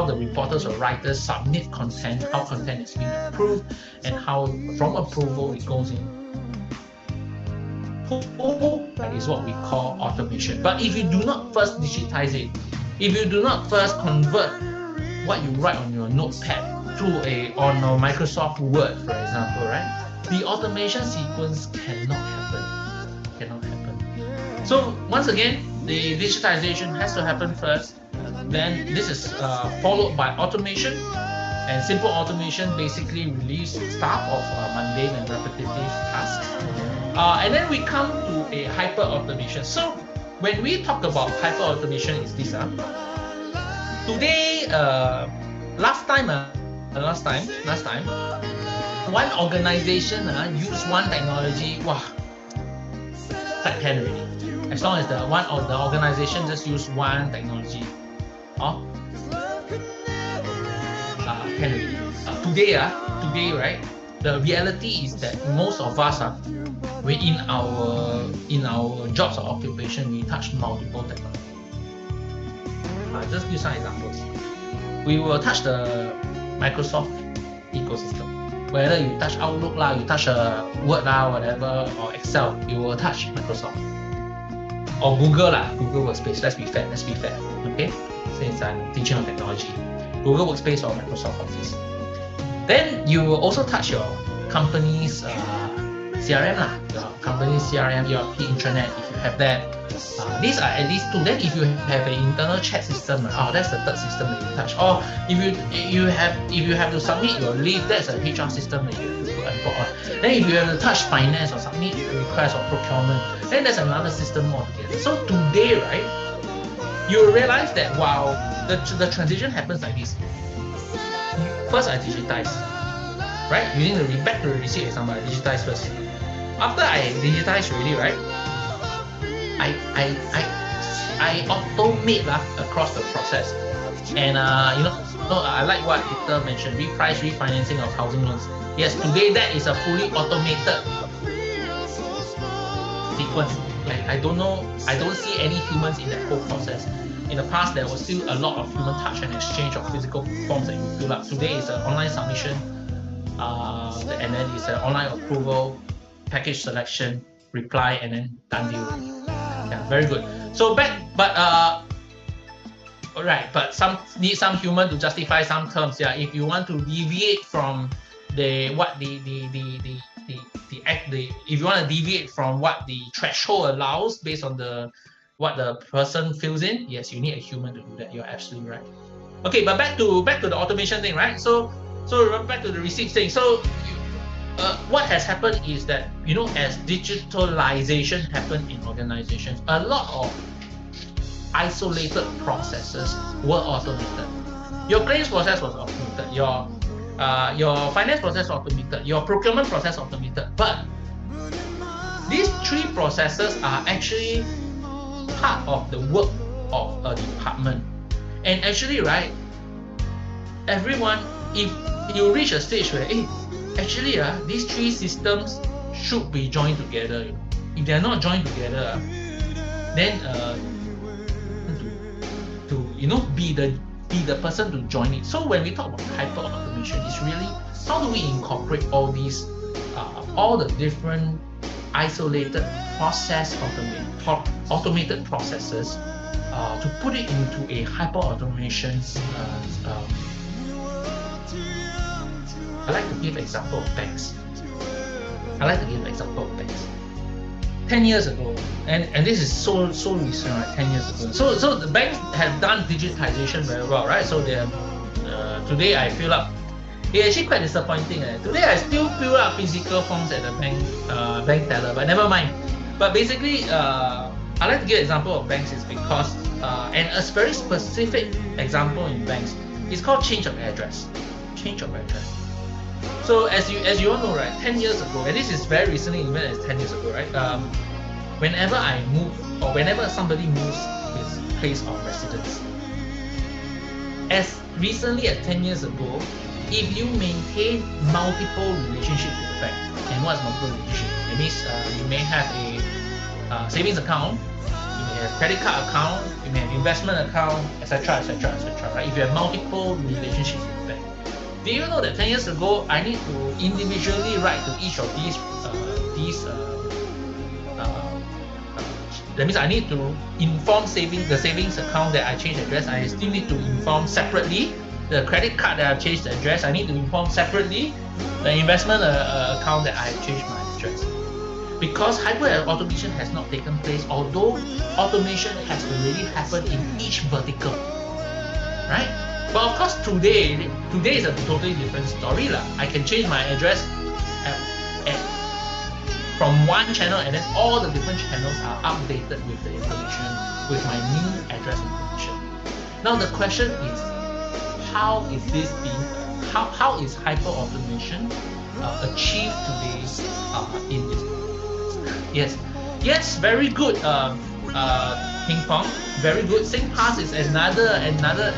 the reporters or writers submit content, how content is being approved, and how from approval it goes in. That is what we call automation. But if you do not first digitize it, if you do not first convert what you write on your notepad on a Microsoft Word, for example, right? The automation sequence cannot happen. So once again, the digitization has to happen first. Then this is followed by automation, and simple automation basically relieves staff of mundane and repetitive tasks. And then we come to a hyper automation. So when we talk about hyper automation, is this today, last time, one organization use one technology, wow, quite can already. As long as the one of the organization just use one technology, can already. Today, right? The reality is that most of us we in our jobs or occupation, we touch multiple technologies. Just give some examples. We will touch the Microsoft ecosystem. Whether you touch Outlook you touch Word whatever, or Excel, you will touch Microsoft. Or Google Google Workspace. Let's be fair. Okay, since I'm teaching on technology, Google Workspace or Microsoft Office. Then you will also touch your company's CRM your company's CRM, ERP, intranet, if you have that. These are at least two. Then if you have an internal chat system, that's the third system that you touch. Or if you have to submit your leave, that's a HR system that you have to put on. Then if you have to touch finance or submit request or procurement, then there's another system altogether. So today, right, you will realize that while the transition happens like this. First, I digitize, right? Using the back to the receipt example, I digitize first. After I digitize already, right? I automate across the process. And I like what Victor mentioned, refinancing of housing loans. Yes, today that is a fully automated sequence. I don't see any humans in that whole process. In the past, there was still a lot of human touch and exchange of physical forms that you fill up. Today is an online submission, and then it's an online approval, package selection, reply, and then done deal. Yeah, very good. So but some need some human to justify some terms. Yeah, if you want to deviate from if you want to deviate from what the threshold allows based on what the person fills in, yes, you need a human to do that. You're absolutely right. Okay, but back to the automation thing, right? So remember back to the receipts thing. So what has happened is that, as digitalization happened in organizations, a lot of isolated processes were automated. Your claims process was automated. Your finance process automated. Your procurement process automated. But these three processes are actually part of the work of a department. And actually, right, everyone, if you reach a stage where, actually, these three systems should be joined together. If they are not joined together, then be the person to join it. So when we talk about hyper automation, it's really how do we incorporate all these, all the different isolated automated processes to put it into a hyper automation. I like to give example of banks. 10 years ago, and this is so recent, right? 10 years ago. So the banks have done digitization very well, right? So they have, today I fill up. It's actually quite disappointing. Today I still fill up physical forms at the bank teller, but never mind. But basically, I like to give an example of banks is because, and a very specific example in banks is called change of address. Change of address. So as you all know, right, 10 years ago, and this is very recently, even as 10 years ago, right? Whenever I move, or whenever somebody moves his place of residence, as recently as 10 years ago, if you maintain multiple relationships with the bank, and what's multiple relationship? It means you may have a savings account, you may have credit card account, you may have investment account, etc., right? If you have multiple relationships with the bank. Do you know that 10 years ago, I need to individually write to each of these that means I need to inform the savings account that I changed address. I still need to inform separately the credit card that I've changed the address. I need to inform separately the investment account that I've changed my address. Because hyper-automation has not taken place, although automation has already happened in each vertical, right? But of course, today is a totally different story lah. I can change my address from one channel, and then all the different channels are updated with the information, with my new address information. Now the question is, how is this being? How is hyper automation achieved today in this? Yes, very good. Ping pong, very good. SingPass is another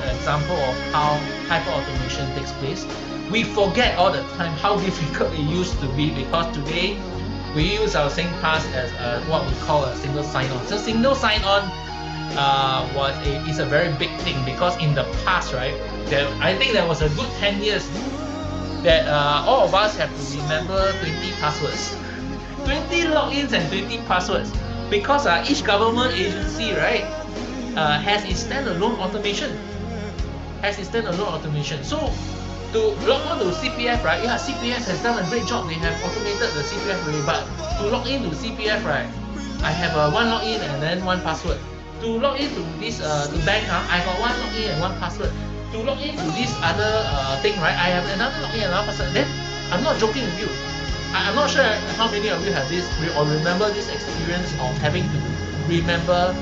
example of how hyper automation takes place. We forget all the time how difficult it used to be, because today we use our SingPass as what we call a single sign-on. So single sign-on is a very big thing, because in the past, right, I think there was a good 10 years that all of us have to remember 20 passwords, 20 logins and 20 passwords, because each government agency, right, has its standalone automation. So to log on to CPF, right? Yeah, CPF has done a great job. They have automated the CPF way, but to log into CPF, right, I have one login and then one password. To log into this to bank, I got one login and one password. To log into this other thing, right, I have another login and another password. Then I'm not joking with you. I'm not sure how many of you have this or remember this experience of having to remember.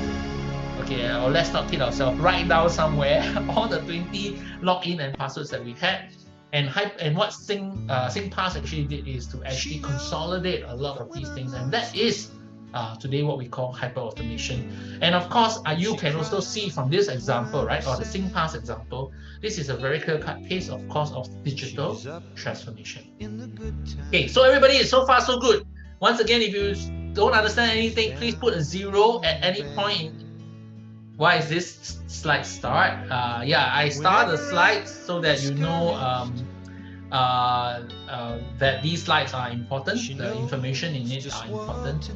Okay, or let's not kid ourselves. Write down somewhere all the 20 login and passwords that we had. And what SingPass actually did is to actually consolidate a lot of these things, and that is today what we call hyper automation. And of course, you can also see from this example, right, or the SingPass example, this is a very clear-cut case, of course, of digital transformation. Okay, so everybody, so far so good. Once again, if you don't understand anything, please put a 0 at any point. Why is this slide start? Yeah, I start the slides so that you know that these slides are important. The information in it are important.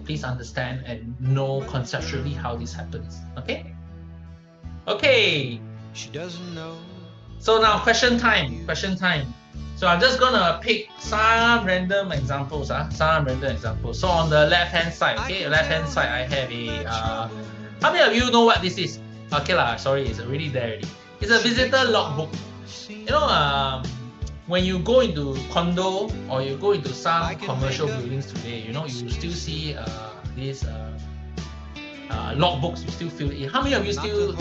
Please understand and know conceptually how this happens. Okay. Okay. So now question time. So I'm just gonna pick some random examples. So on the left-hand side, okay, I have a. How many of you know what this is? Okay lah, sorry, it's already there already. It's a visitor logbook. You know, when you go into condo or you go into some commercial buildings today, you know, you still see these logbooks. You still feel it. How many of you still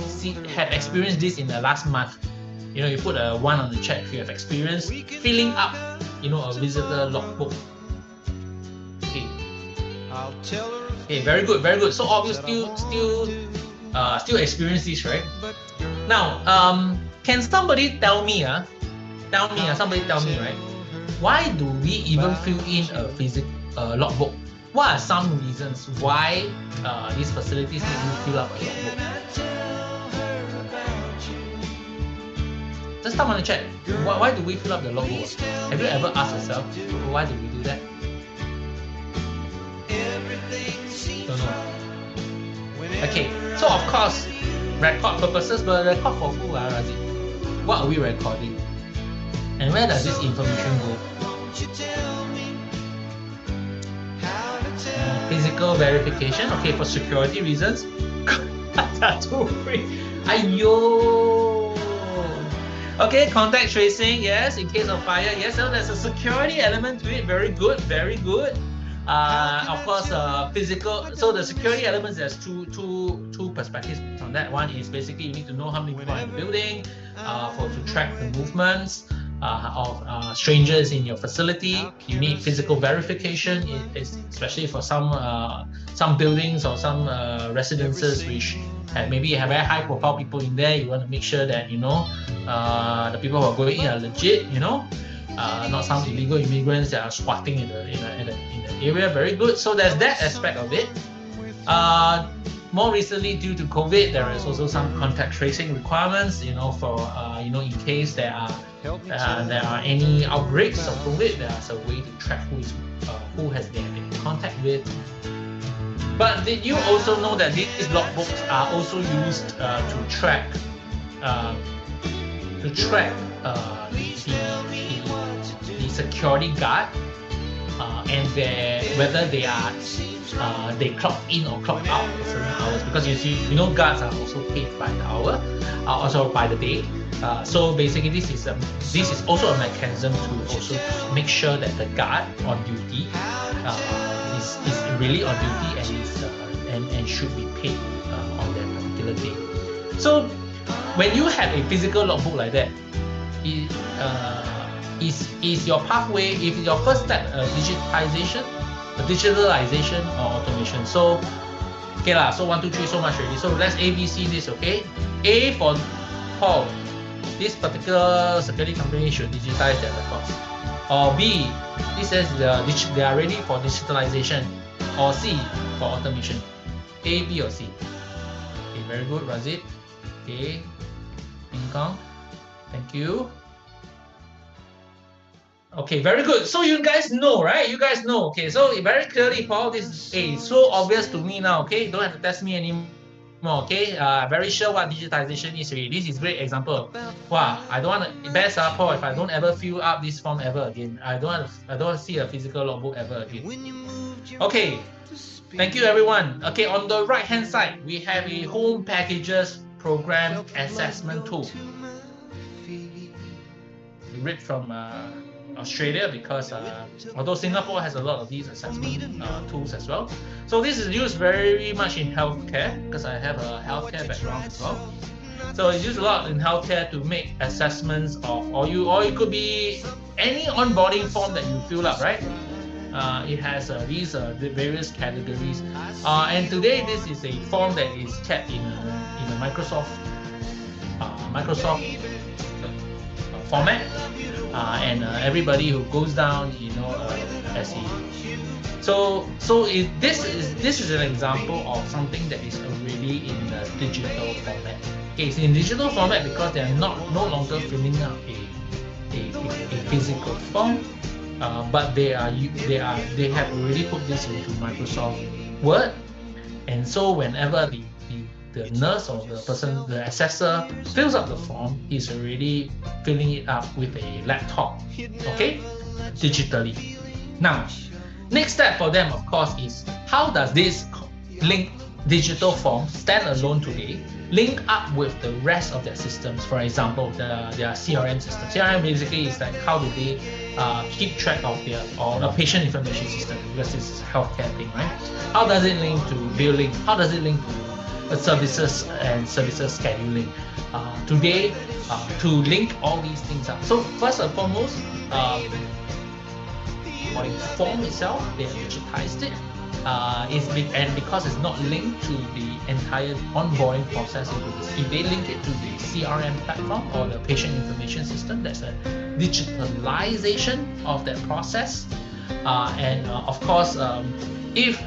have experienced this in the last month? You know, you put a 1 on the chat if you have experience filling up, you know, a visitor logbook. Okay. Okay, very good. So all of you still experience this, right? Now, can somebody tell me, right? Why do we even fill in a physical logbook? What are some reasons why these facilities need to fill up a logbook? Just type on the chat. Why do we fill up the logbook? Have you ever asked yourself, why do we do that? Don't know. Okay, so of course, record purposes, but record for who, Razi? What are we recording? And where does this information go? physical verification. Okay, for security reasons. Tattoo free. Ayo. Okay, contact tracing, yes, in case of fire, yes. So there's a security element to it. Very good, very good. Of course, physical. So the security elements, there's two perspectives on that. One is basically you need to know how many people are in the building, to track the movements of strangers in your facility. You need physical verification, especially for some buildings or some residences which maybe have very high profile people in there. You want to make sure that the people who are going in are legit, not some illegal immigrants that are squatting in the area. Very good. So there's that aspect of it. More recently, due to COVID, there is also some contact tracing requirements, for in case there are any outbreaks of COVID, there's a way to track who has been in contact with. But did you also know that these logbooks are also used to track the security guard and whether they clock in or clock out at certain hours, because guards are also paid by the hour, also by the day. So basically, this is also a mechanism to also make sure that the guard on duty is really on duty and should be paid on that particular day. So when you have a physical logbook like that, is your pathway, if your first step digitalization or automation. So okay lah, so 1, 2, 3 so much already. So let's ABC this, okay? A for Paul, this particular security company should digitize their records. Or B, this says they are ready for digitalization. Or C, for automation. A, B or C. Okay, very good, Razid. Okay, Ding Kong, thank you. Okay, very good. So you guys know, right? You guys know. Okay, so very clearly, Paul, this is A. So obvious to me now. Okay, don't have to test me anymore. Okay, very sure what digitization is already. This is great example. Wow, I don't want to best Paul if I don't ever fill up this form ever again. I don't want to see a physical logbook ever again. Okay, thank you everyone. Okay, on the right hand side, we have a home packages program assessment tool. We read from Australia, because although Singapore has a lot of these assessment tools as well. So this is used very much in healthcare, because I have a healthcare background as well. So it's used a lot in healthcare to make assessments of, or it could be any onboarding form that you fill up, right? It has these various categories. And today this is a form that is kept in a Microsoft format. And everybody who goes down, as he. So this is an example of something that is already in the digital format. Okay, it's in digital format because they are no longer filling up a physical form, but they have already put this into Microsoft Word, and so whenever the nurse or the assessor fills up the form, he's already filling it up with a laptop, okay, digitally. Now, next step for them, of course, is how does this link digital form stand alone today, link up with the rest of their systems? For example, their CRM system. CRM basically is like how do they keep track of the patient information system, because this is a healthcare thing, right? How does it link to billing? How does it link to services and services scheduling? Today, to link all these things up. So first and foremost, for the form itself, they have digitized it. And because it's not linked to the entire onboarding process, if they link it to the CRM platform or the patient information system, that's a digitalization of that process. And of course, if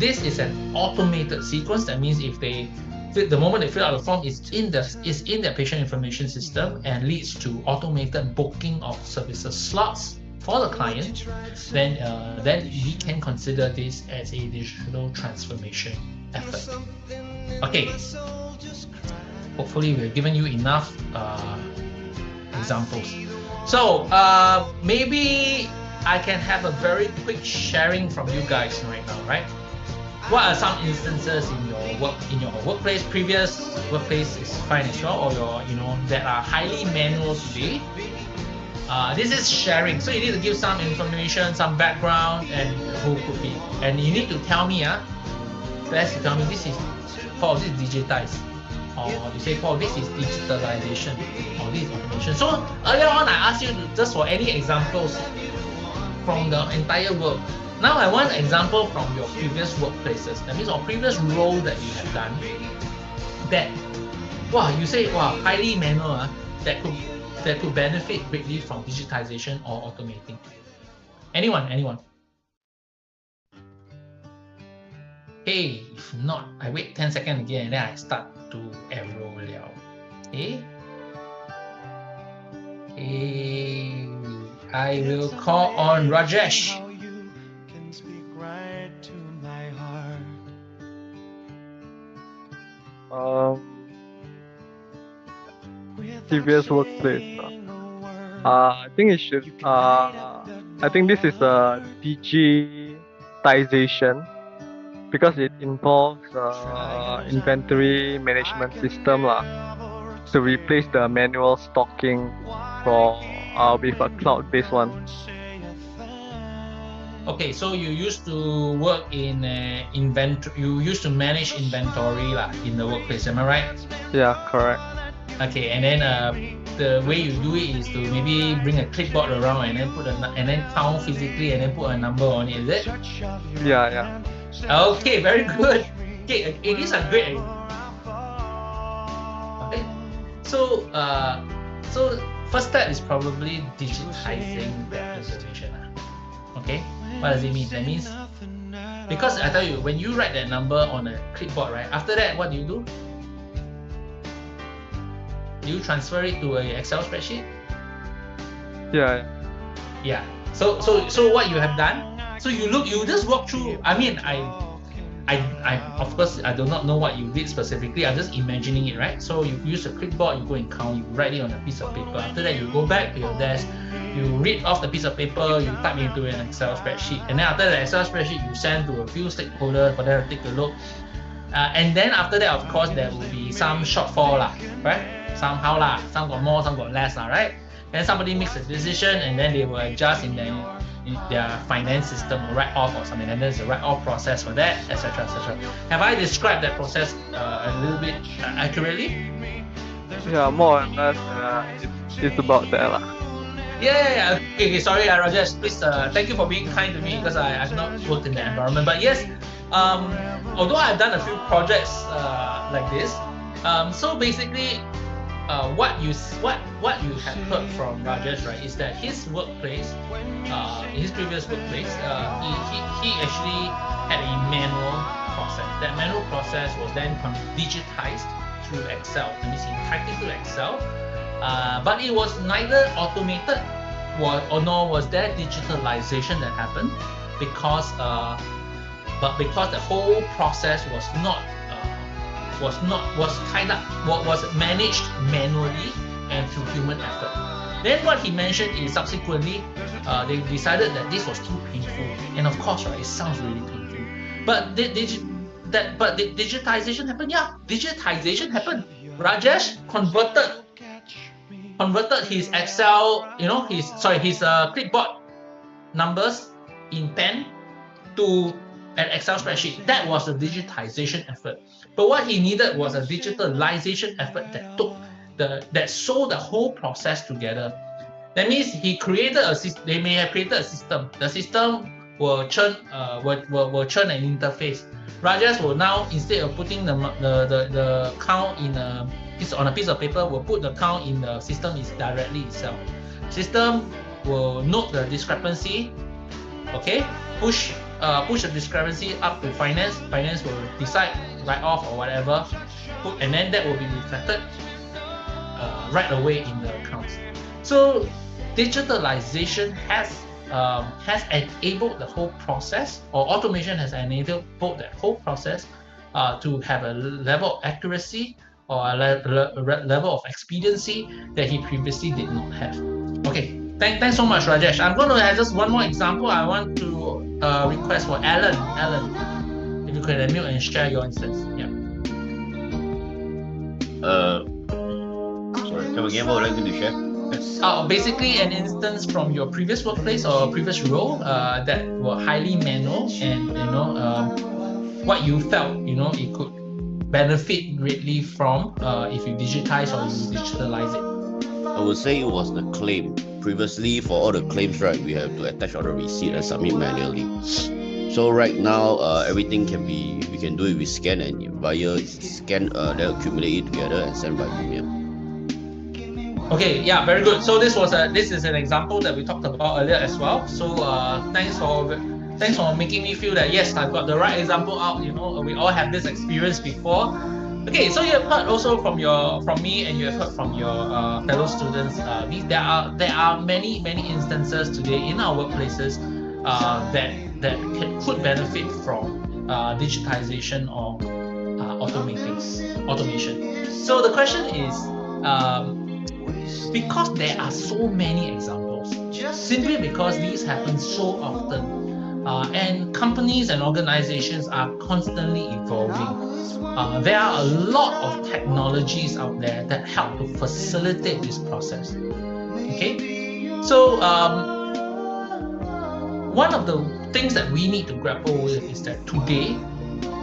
this is an automated sequence, that means the moment they fill out the form, is in their patient information system and leads to automated booking of services slots for the client, then we can consider this as a digital transformation effort. Okay, hopefully we've given you enough examples. So maybe I can have a very quick sharing from you guys right now, right? What are some instances in your workplace, previous workplace is fine as well, or that are highly manual today? This is sharing, so you need to give some information, some background, and who could be, and you need to tell me, best to tell me this is Paul, this is digitized, or you say Paul, this is digitalization, or this is automation. So earlier on, I asked you just for any examples from the entire world. Now I want an example from your previous workplaces. That means, or previous role that you have done. That, you say, highly manual, that could benefit greatly from digitization or automating. Anyone? Hey, if not, I wait 10 seconds again and then I start to enroll liao. Hey, I will call on Rajesh. Previous workplace. I think it should. I think this is a digitization because it involves inventory management system to replace the manual stocking with a cloud-based one. Okay, so you used to work in inventory. You used to manage inventory in the workplace. Am I right? Yeah, correct. Okay, and then the way you do it is to maybe bring a clipboard around and then count physically and then put a number on it. Is it? Yeah. Okay, very good. Okay, these are great. Okay, so first step is probably digitizing the information. Okay, what does it mean? That means, because I tell you, when you write that number on a clipboard, right? After that, what do you do? You transfer it to an Excel spreadsheet? Yeah. So what you have done? So you just walk through. I mean, I of course I do not know what you did specifically. I'm just imagining it, right? So you use a clipboard, you go and count, you write it on a piece of paper. After that, you go back to your desk, you read off the piece of paper, you type into an Excel spreadsheet, and then after the Excel spreadsheet, you send to a few stakeholders for them to take a look. And then after that, of course, there will be some shortfall, right? Somehow, some got more, some got less, right? Then somebody makes a decision, and then they will adjust in their finance system, write off or something, and there's a write off process for that, etc., etc. Have I described that process a little bit accurately? Yeah, more or less, it's about that. Yeah. Okay, sorry, Rajesh. Please, thank you for being kind to me because I've not worked in that environment. But yes, although I've done a few projects like this, so basically, what you have heard from Rajesh, right, is that his workplace, his previous workplace, he actually had a manual process. That manual process was then digitized through Excel. That means he typed it through Excel, but it was neither automated nor was there digitalization that happened because the whole process was managed manually and through human effort. Then what he mentioned is subsequently they decided that this was too painful, and of course, right, it sounds really painful. But the digitization happened. Yeah, digitization happened. Rajesh converted his Excel, his clipboard numbers in pen to an Excel spreadsheet. That was a digitization effort. But what he needed was a digitalization effort that sewed the whole process together. That means he created they may have created a system. The system will churn an interface. Rajesh will now, instead of putting the count on a piece of paper, will put the count in the system directly itself. System will note the discrepancy. Okay, push the discrepancy up to finance. Finance will decide write off or whatever, and then that will be reflected right away in the accounts. So digitalization has enabled the whole process, or automation has enabled that whole process to have a level of accuracy or a level of expediency that he previously did not have. Okay, Thanks so much, Rajesh. I'm going to have just one more example. I want to request for Alan. Alan, if you could unmute and share your instance. Yeah. Sorry, come again, what would you like to share? Basically, an instance from your previous workplace or previous role that were highly manual, and what you felt it could benefit greatly from if you digitize or you digitalize it. I would say it was the claim. Previously, for all the claims, right, we have to attach all the receipt and submit manually. So right now, everything we can do it with scan, and via scan, then accumulate it together and send by email. Okay, yeah, very good. So this is an example that we talked about earlier as well. So thanks for making me feel that yes, I've got the right example out. We all have this experience before. Okay, so you have heard also from me, and you have heard from your fellow students. There are many instances today in our workplaces that could benefit from digitization or automation. So the question is, because there are so many examples, simply because these happen so often, and companies and organizations are constantly evolving. There are a lot of technologies out there that help to facilitate this process. Okay, so one of the things that we need to grapple with is that today,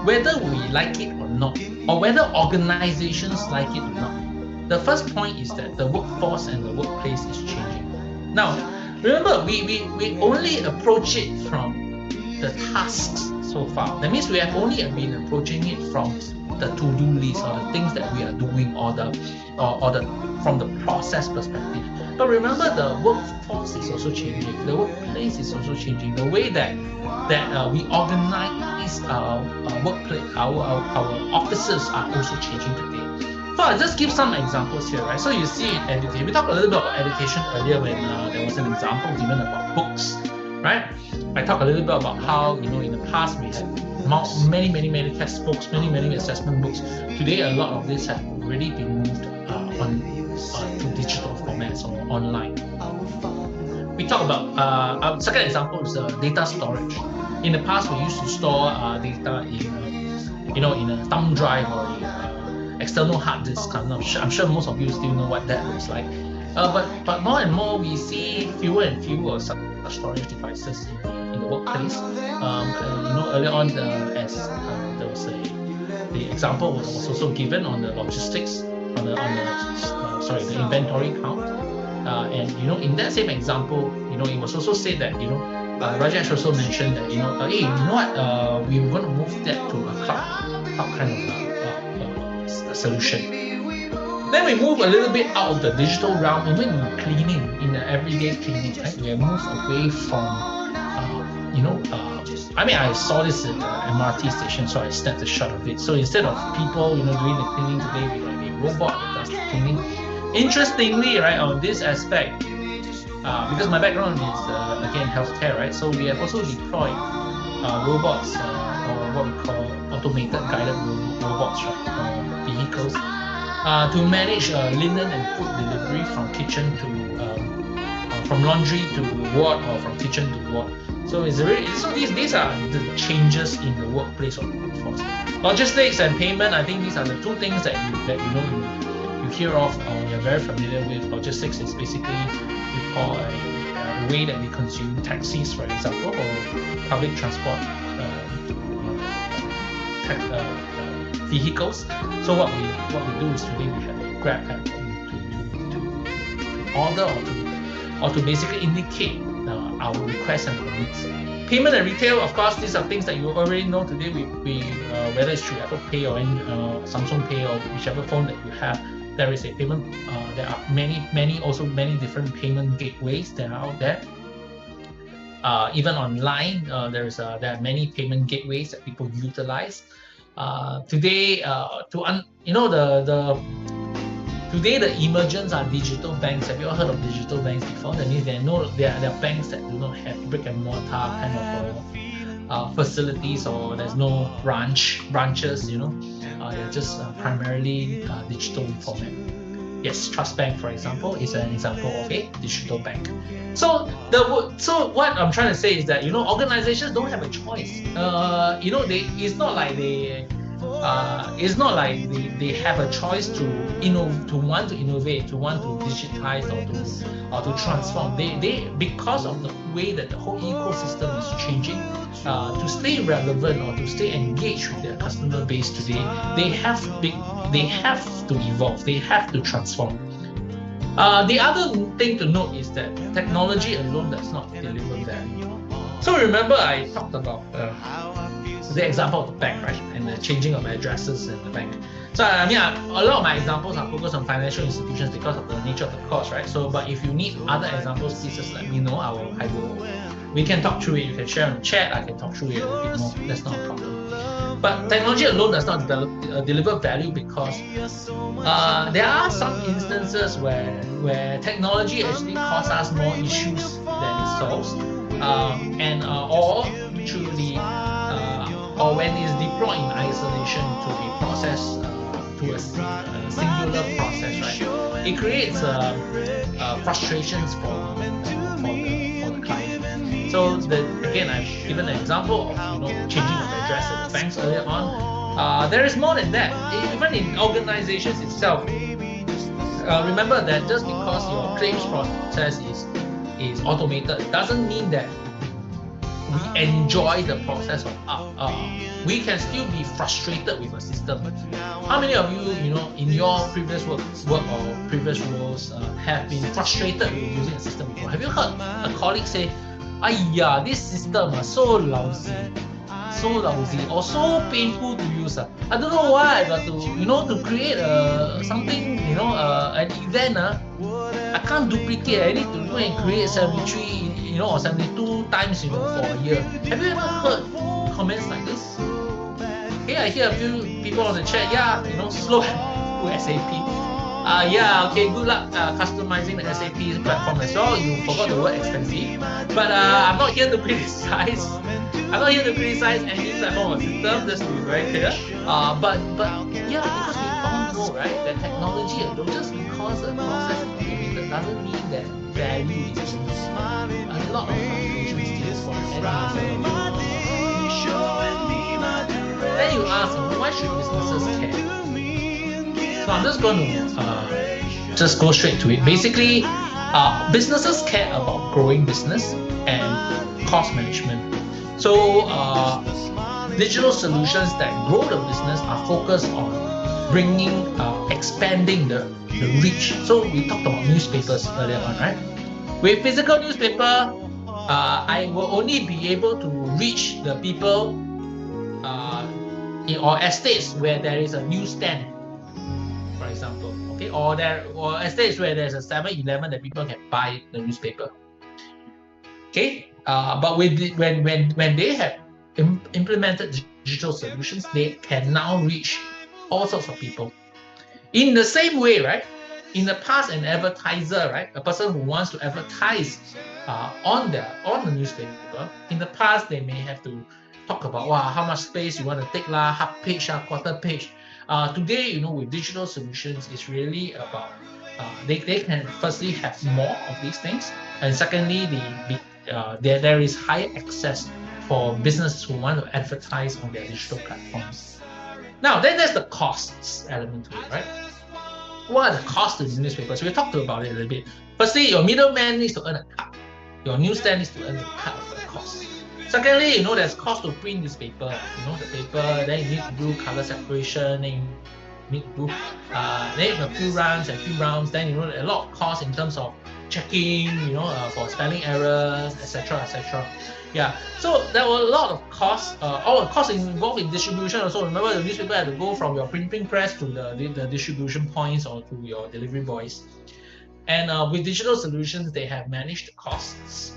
whether we like it or not, or whether organizations like it or not, the first point is that the workforce and the workplace is changing. Now, remember, we only approach it from the tasks so far. That means we have only been approaching it from the to-do list or the things that we are doing, or from the process perspective. But remember, the workforce is also changing. The workplace is also changing. The way that we organize our workplace, our offices are also changing today. So I'll just give some examples here, right? So you see in education, we talked a little bit about education earlier when there was an example given about books, right? I talked a little bit about how in the past we had many textbooks, many assessment books. Today, a lot of this have already been moved to digital formats or online. We talk about our second example is data storage. In the past, we used to store data in a thumb drive or external hard disk. I'm sure most of you still know what that looks like. But more and more, we see fewer and fewer such storage devices in the workplace. Earlier on, as there was the example was also given on the logistics, on the inventory count, and in that same example, it was also said that Rajesh also mentioned that hey, what, we were going to move that to a cloud kind of solution. Then we move a little bit out of the digital realm, even in cleaning, in the everyday cleaning, right? We have moved away from, I saw this at the MRT station, so I snapped a shot of it. So instead of people, doing the cleaning today, we have a robot that does the cleaning. Interestingly, right, on this aspect, because my background is, again, healthcare, right? So we have also deployed robots, or what we call automated guided robots, right, vehicles, to manage linen and food delivery from kitchen to from laundry to ward, or from kitchen to ward. So these are the changes in the workplace or the workforce. Logistics and payment, I think these are the two things that you hear of or you're very familiar with. Logistics is basically we call a way that we consume taxis, for example, or public transport vehicles. So what we do is today we have a Grab app to order or to basically indicate our requests and our needs. Payment and retail, of course, these are things that you already know today. We whether it's through Apple Pay or Samsung Pay or whichever phone that you have, there is a payment. There are many different payment gateways that are out there. Even online, there are many payment gateways that people utilize. Today, today the emergence are digital banks. Have you ever heard of digital banks before? That means there are banks that do not have brick and mortar kind of facilities, or there's no branches. They're just primarily digital format. Yes, Trust Bank, for example, is an example of a digital bank. So what I'm trying to say is that organizations don't have a choice. It's not like they have a choice to want to innovate, to want to digitize or to transform. They because of the way that the whole ecosystem is changing, to stay relevant or to stay engaged with their customer base today, they have to evolve. They have to transform. The other thing to note is that technology alone does not deliver value. So remember, I talked about the example of the bank, right, and the changing of addresses in the bank. So I mean, a lot of my examples are focused on financial institutions because of the nature of the course, right? So, but if you need other examples, please just let me know. We can talk through it. You can share on the chat. I can talk through it a little bit more. That's not a problem. But technology alone does not deliver value because there are some instances where technology actually causes us more issues than it solves, or when it's deployed in isolation to a process, to a singular process, right? It creates frustrations for the client. So again, I've given an example of changing of address at the banks earlier on. There is more than that. Even in organizations itself, remember that just because your claims process is automated doesn't mean that we enjoy the process of we can still be frustrated with a system. How many of you, in your previous work or previous roles have been frustrated with using a system before? Have you heard a colleague say, "Aiya, this system is so lousy or so painful to use. I don't know why I got to create something, an event. I can't duplicate. I need to go and create 73, or 72 times, for a year." Have you ever heard comments like this? Okay, I hear a few people on the chat. Yeah, slow with SAP. Okay, good luck customizing the SAP platform as well. You forgot the word expensive. But I'm not here to criticize. I'm not here to criticize any platform or system, just to be very clear. But yeah, because we all know, right, that technology alone, just because a process is automated, doesn't mean that value is used. A lot of frustrations still for Then you ask, why should businesses care? So I'm just going to just go straight to it. Basically, businesses care about growing business and cost management. So digital solutions that grow the business are focused on expanding the reach. So we talked about newspapers earlier on, right? With physical newspaper, I will only be able to reach the people or estates where there is a newsstand, for example, okay, or estates where there's a 7-Eleven that people can buy the newspaper. Okay, but when they have implemented digital solutions, they can now reach all sorts of people. In the same way, right? In the past, an advertiser, right, a person who wants to advertise on the newspaper, in the past they may have to talk about how much space you want to take half page, quarter page. Today, with digital solutions, it's really about they can firstly have more of these things, and secondly, there is high access for businesses who want to advertise on their digital platforms. Now, then there's the costs element to it, right? What are the costs of the newspapers? We talked about it a little bit. Firstly, your middleman needs to earn a cut. Your newsstand needs to earn a cut of the cost. Secondly, there's cost to print newspaper. The paper, then you need to do color separation, then you need to do a few runs and few rounds. Then a lot of cost in terms of checking, for spelling errors, etc., etc. Yeah. So there were a lot of costs. All the costs involved in distribution also. Remember, the newspaper had to go from your printing press to the distribution points or to your delivery boys. And with digital solutions, they have managed the costs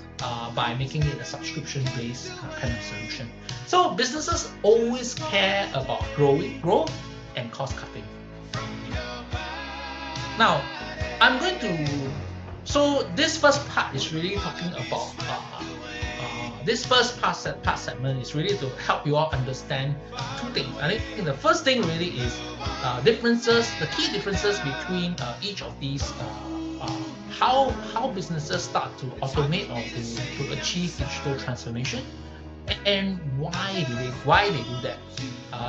by making it a subscription-based kind of solution. So businesses always care about growth and cost cutting. Now, so this first part is really talking about this first part segment is really to help you all understand two things. I think the first thing really is differences, the key differences between each of these, how businesses start to automate or to achieve digital transformation, and why they do that.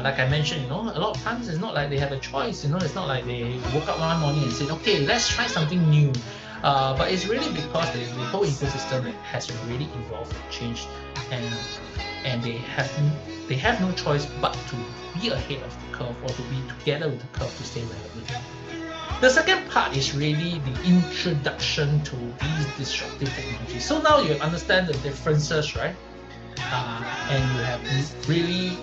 Like I mentioned, a lot of times it's not like they have a choice. It's not like they woke up one morning and said, okay, let's try something new. But it's really because the whole ecosystem has already evolved and changed, and they have no choice but to be ahead of the curve or to be together with the curve to stay relevant. The second part is really the introduction to these disruptive technologies. So now you understand the differences, right? And you have really,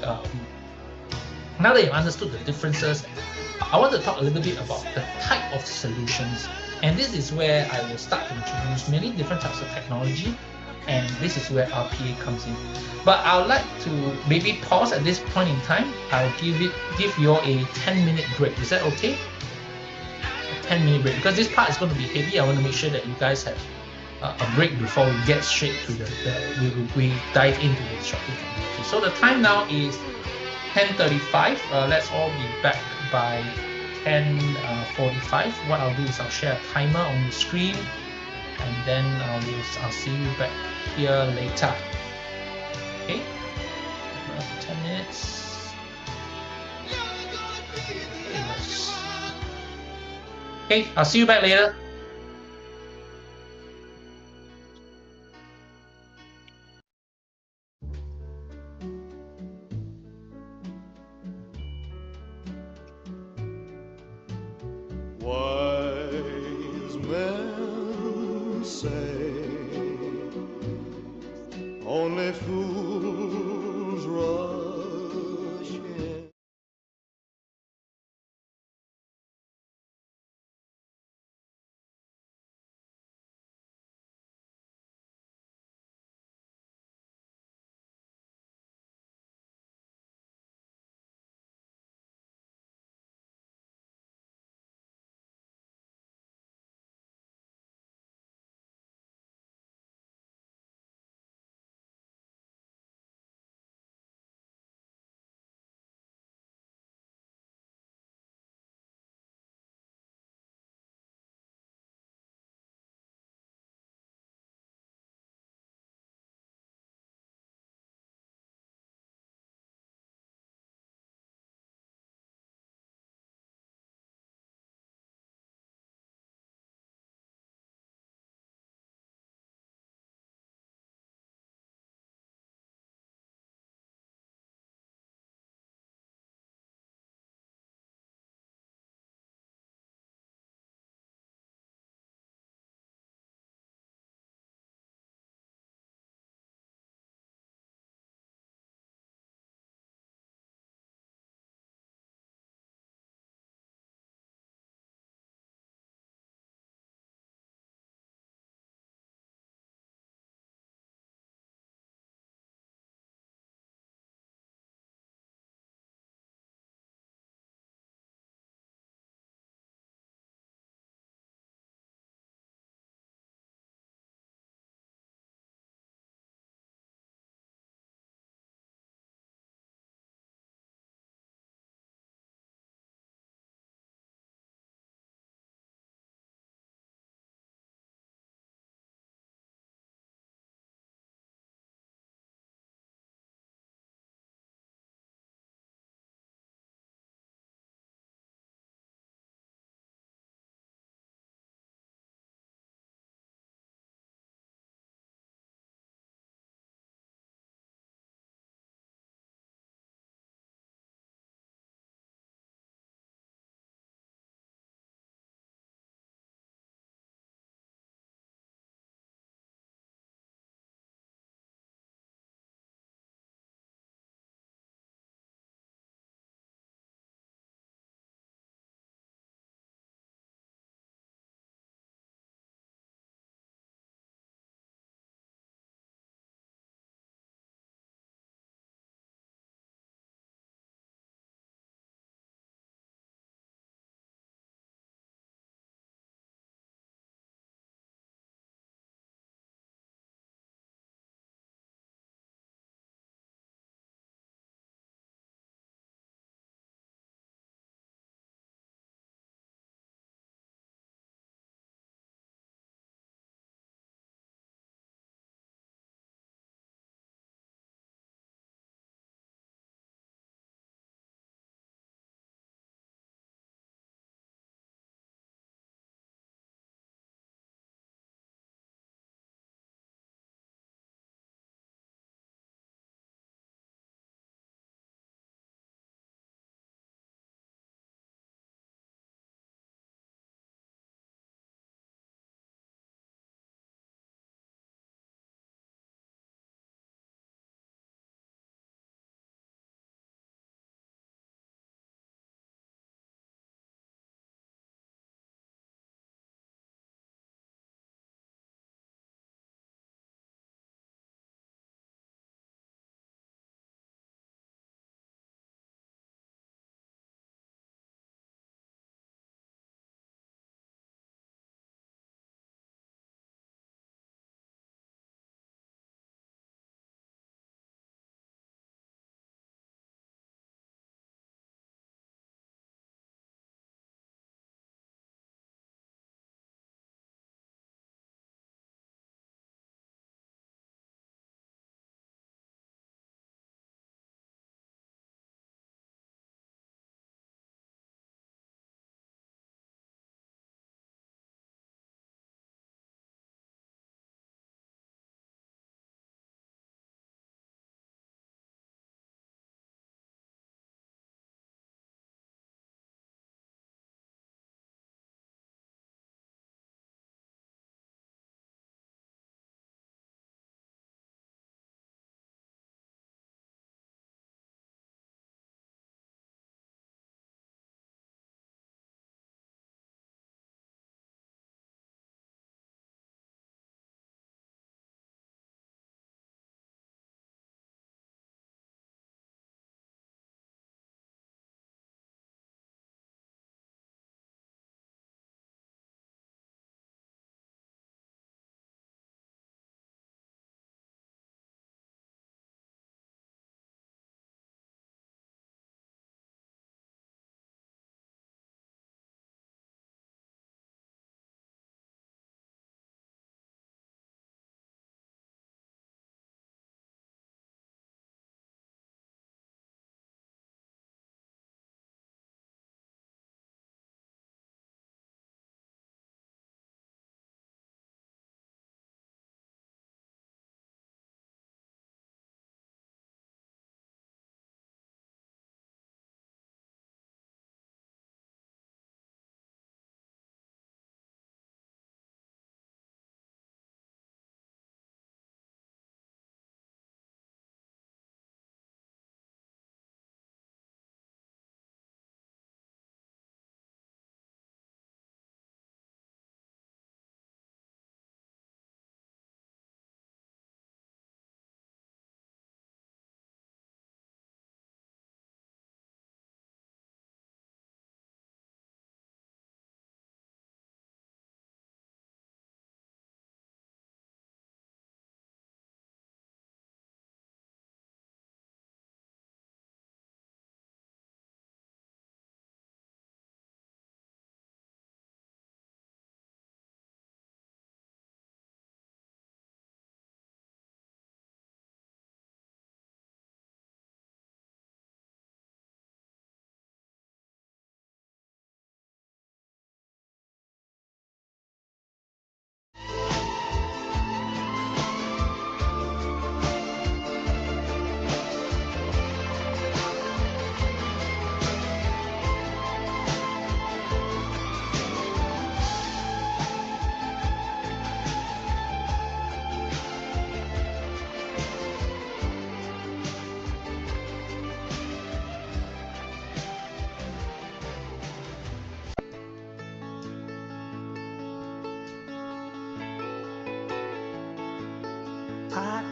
now that you've understood the differences, I want to talk a little bit about the type of solutions. And this is where I will start to introduce many different types of technology. And this is where RPA comes in. But I would like to maybe pause at this point in time. I'll give you all a 10-minute break. Is that okay? A 10-minute break. Because this part is going to be heavy. I want to make sure that you guys have a break before we get straight to we dive into the disruptive technology. So the time now is 10:35. Let's all be back by 10:45. What I'll do is I'll share a timer on the screen, and then I'll see you back here later. Okay, 10 minutes. Okay, I'll see you back later. Wise men say only fools rush in.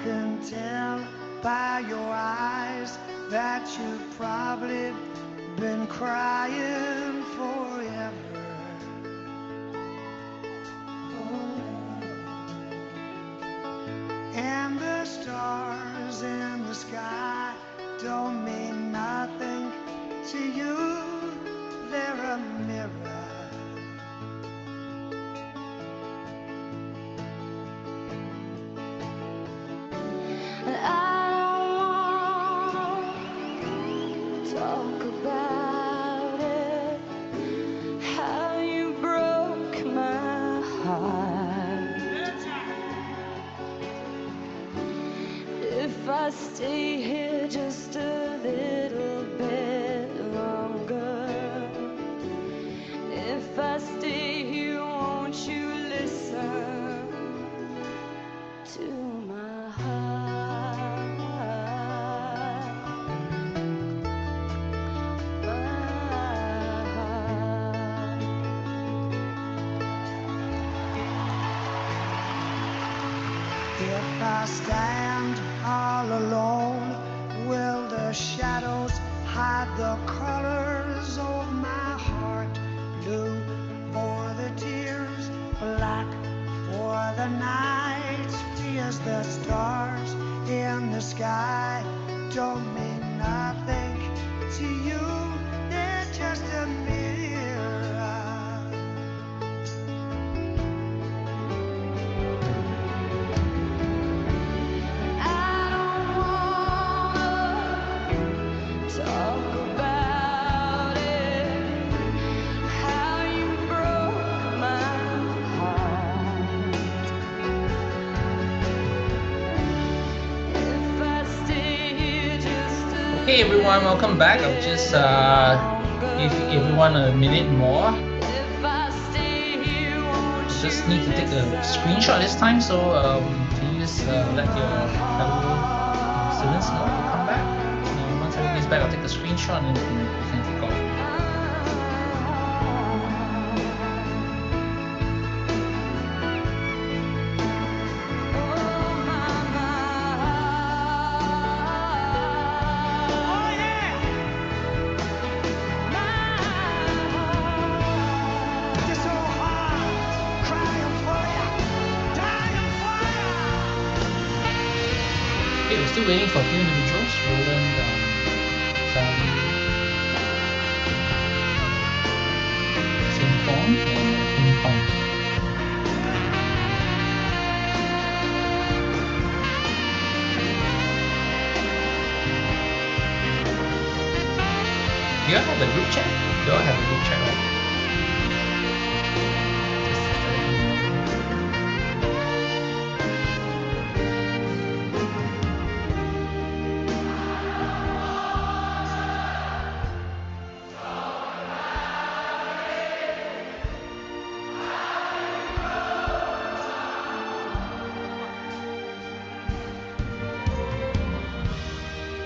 can tell by your eyes that you've probably been crying forever. And the stars in the sky don't mean nothing to you. They're a mirror. And I don't wanna talk about it, how you broke my heart. If I stay here just a little bit longer, if I stay here, won't you listen to my heart? My heart. If I stand all alone, will the shadows hide the colors of my heart? Blue for the tears, black for the night. Fears the stars in the sky don't mean nothing to you. They're just a mirror. I don't wanna talk about it, how you broke my heart. If I stay here just a Okay, everyone, welcome back. I'll just give everyone a minute more. if I stay here, won't you Just need to take a screenshot this time, so please let your fellow students know to come back. Once everybody's back, I'll take a screenshot and we can take off. This old heart crying for ya, dying for ya. Okay, we're still waiting for a few individuals. Roland, Sally, Sin Fong, and Ping Pong. Do you all have a group chat? You all have a group chat, right?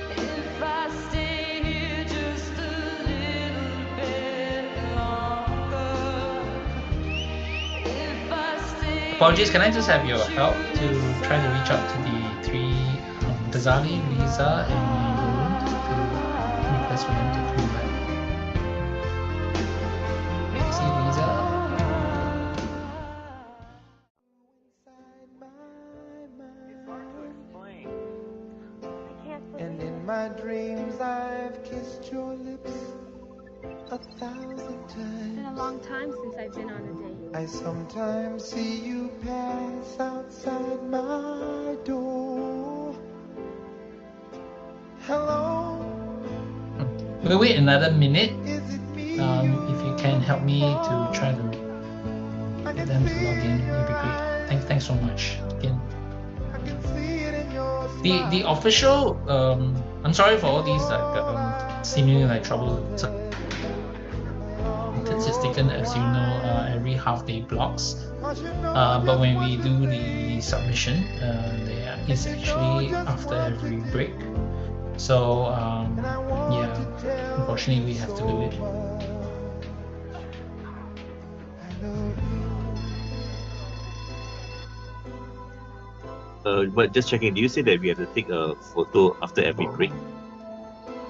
if I stay here just a little bit longer, if I stay Apologies, can I just have your help to try to reach out to the three, Ghazali, Lisa, and Roland to request for them to come back. See Lisa. And in my dreams I've kissed your lips 1,000 It's been a times. long time since I've been on a date. I sometimes see you pass outside my door. Hello, We'll wait another minute. is it me? If you can help me to try to I get can them to see log it in, in it'd your be great. eyes. Thanks so much. Again, I can see it in your the smile. official. I'm sorry for all these seemingly like trouble. It's taken, as you know, every half-day blocks. But when we do the submission, there is actually after every break. So yeah, unfortunately we have to do it. But just checking, do you say that we have to take a photo after every break?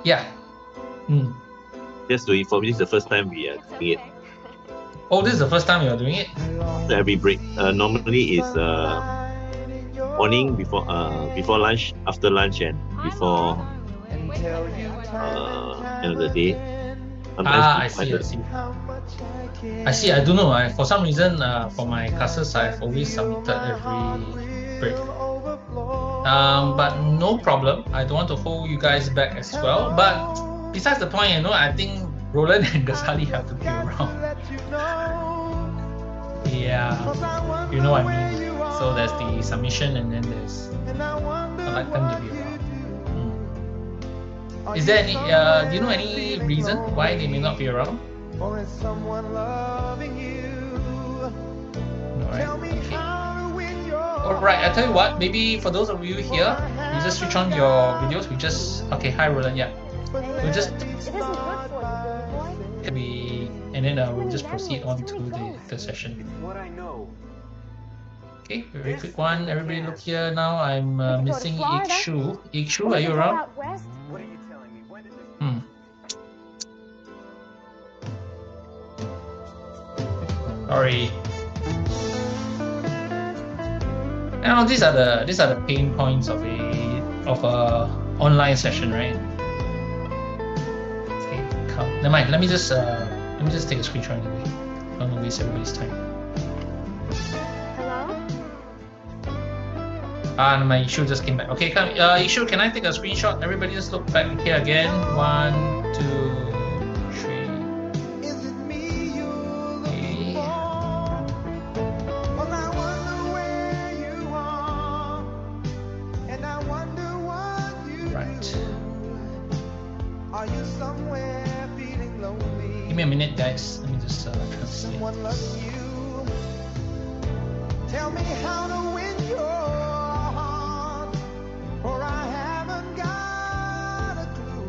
Yeah. Mm. Just to inform you, this is the first time we are doing it. Oh, this is the first time you're doing it? After every break. Normally is morning, before lunch, after lunch, and before end of the day. I see. I see. I don't know. For some reason, for my classes, I've always submitted every break. But no problem. I don't want to hold you guys back as well. But besides the point, I think Roland and Ghazali have to be around. Yeah, you know what I mean. So there's the submission, and then there's I'd like them to be around. Is there any? Do you know any reason why they may not be around? Alright. Okay. Alright. I tell you what. Maybe for those of you here, you just switch on your videos. Okay. Hi, Roland. Yeah. We just and then we'll just proceed on to the session. Okay, very quick one. Everybody look here now. I'm missing Ik Shu. Ik Shu, are you around? Sorry. Now these are the pain points of a online session, right? Okay, come. Never mind. Let me just take a screenshot anyway. Don't want to waste everybody's time. My issue just came back. Okay, come. Issue, can I take a screenshot? Everybody just look back here again. 1, 2, 3. Okay. Right. Give me a minute, guys. Let me just translate this. Tell me how to win your heart, for I haven't got a clue.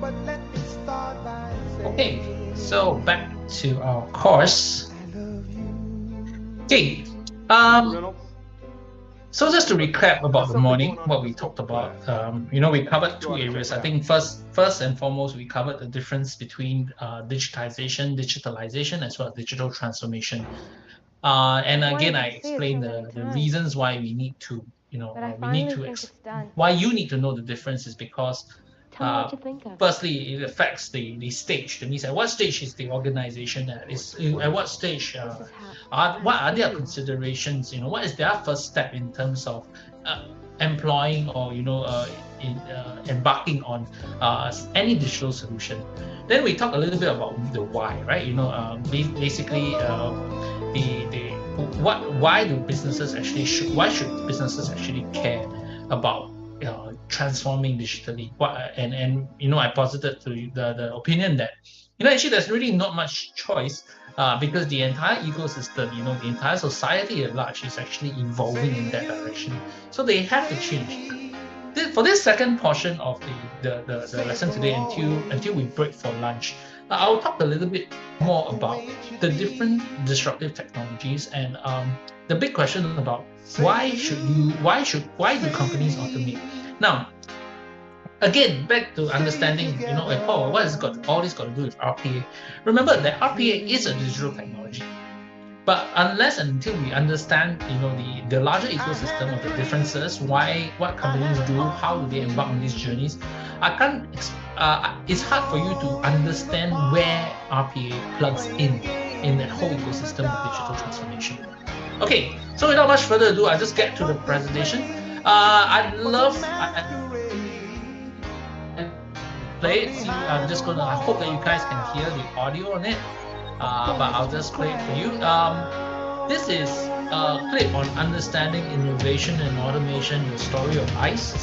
But let me start by saying, okay, so back to our course. Okay, so just to recap about the morning, what we talked about, we covered two areas. I think first and foremost, we covered the difference between digitalization, as well as digital transformation. And again, I explained the reasons why we need to, why you need to know the difference is because firstly, it affects the stage. That means at what stage is the organization at? At what stage? What are their considerations? What is their first step in terms of employing or embarking on any digital solution? Then we talk a little bit about the why, right? Basically, why should businesses actually care about transforming digitally? I posited to the opinion that actually there's really not much choice because the entire ecosystem, the entire society at large is actually evolving in that direction. So they have to change. For this second portion of the lesson today, until we break for lunch, I'll talk a little bit more about the different disruptive technologies and the big question about why do companies automate? Now, again, back to understanding, what has all this got to do with RPA? Remember that RPA is a digital technology. But unless and until we understand, the larger ecosystem of the differences, what companies do, how do they embark on these journeys, it's hard for you to understand where RPA plugs in that whole ecosystem of digital transformation. Okay, so without much further ado, I'll just get to the presentation. I play it. I hope that you guys can hear the audio on it. But I'll just play it for you. This is a clip on understanding innovation and automation, the story of ICE.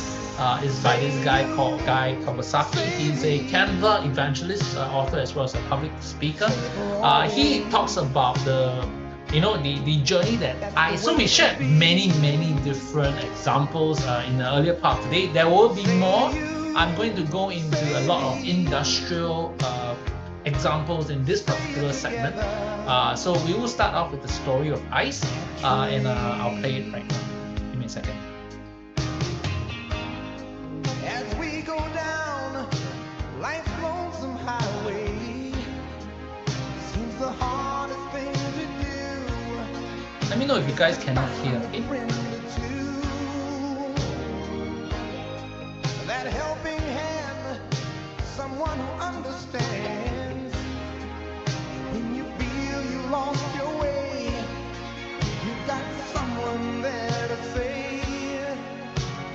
Is by this guy called Guy Kawasaki. He's a Canva evangelist, author, as well as a public speaker. He talks about the journey that ICE. So we shared many different examples in the earlier part today. There will be more. I'm going to go into a lot of industrial examples in this particular segment. So we will start off with the story of ICE, and I'll play it right now. second. As we go down life's lonesome highway, seems the hardest thing to do. Let me know if you guys cannot hear. Okay? That helping hand, someone who understands. When you feel you lost your way, you got someone there to say,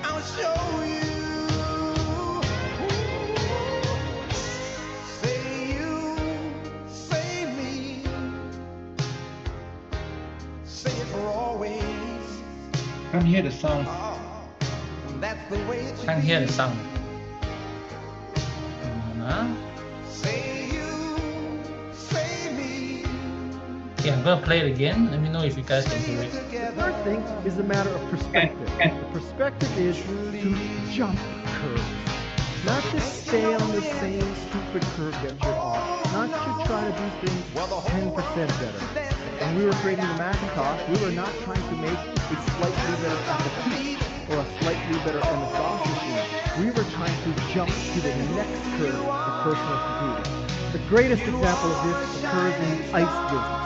I'll show you. Say you, say me, say it for always. Can't hear the sound. That's the way it should Can't hear the be. sound. Say you, say me. Okay, I'm gonna play it again. Let me know if you guys can hear it. The third thing is a matter of perspective. The perspective is to jump curves. Not to stay on the same stupid curve that you're on. Not to try to do things 10% better. When we were creating the Macintosh, we were not trying to make a slightly better applique or a slightly better MS-DOS machine. We were trying to jump to the next curve of personal computing. The greatest example of this occurs in the ICE business.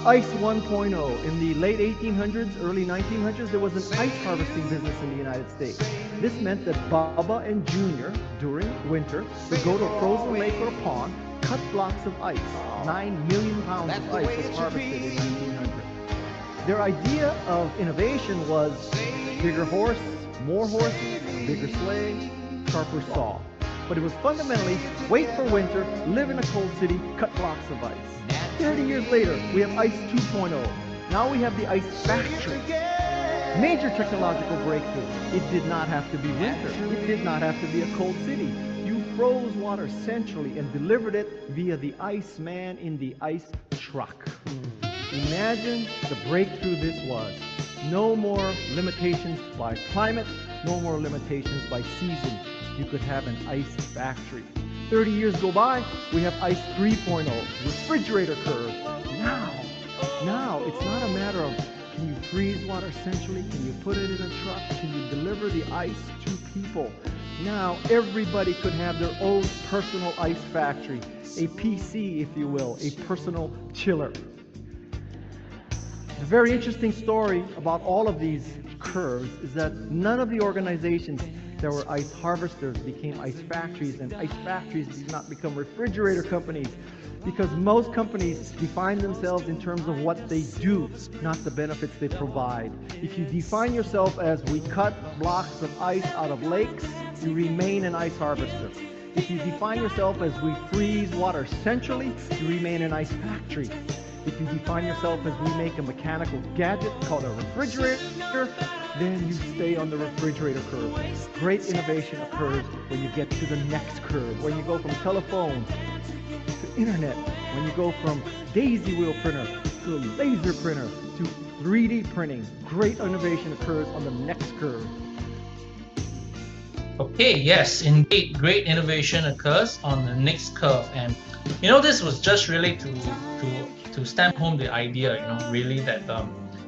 ICE 1.0. In the late 1800s, early 1900s, there was an ice harvesting business in the United States. This meant that Baba and Junior, during winter, would go to a frozen lake or a pond, cut blocks of ice. 9 million pounds of ice was harvested in 1900. Their idea of innovation was bigger horse, more horses, bigger sleigh, sharper saw. But it was fundamentally wait for winter, live in a cold city, cut blocks of ice. 30 years later, we have ICE 2.0. Now we have the ice factory. Major technological breakthrough. It did not have to be winter. It did not have to be a cold city. You froze water centrally and delivered it via the Iceman in the ice truck. Imagine the breakthrough this was. No more limitations by climate, no more limitations by season. You could have an ice factory. 30 years go by, we have ICE 3.0, refrigerator curve. Now, it's not a matter of can you freeze water centrally, can you put it in a truck, can you deliver the ice to people. Now, everybody could have their own personal ice factory, a PC, if you will, a personal chiller. The very interesting story about all of these curves is that none of the organizations that were ice harvesters became ice factories, and ice factories did not become refrigerator companies, because most companies define themselves in terms of what they do, not the benefits they provide. If you define yourself as we cut blocks of ice out of lakes, you remain an ice harvester. If you define yourself as we freeze water centrally, you remain an ice factory. If you define yourself as we make a mechanical gadget called a refrigerator, then you stay on the refrigerator curve. Great innovation occurs when you get to the next curve, when you go from telephones to internet, when you go from daisy wheel printer to a laser printer to 3D printing. Great innovation occurs on the next curve. Okay, yes, indeed, great innovation occurs on the next curve, and this was just really to stamp home the idea, really that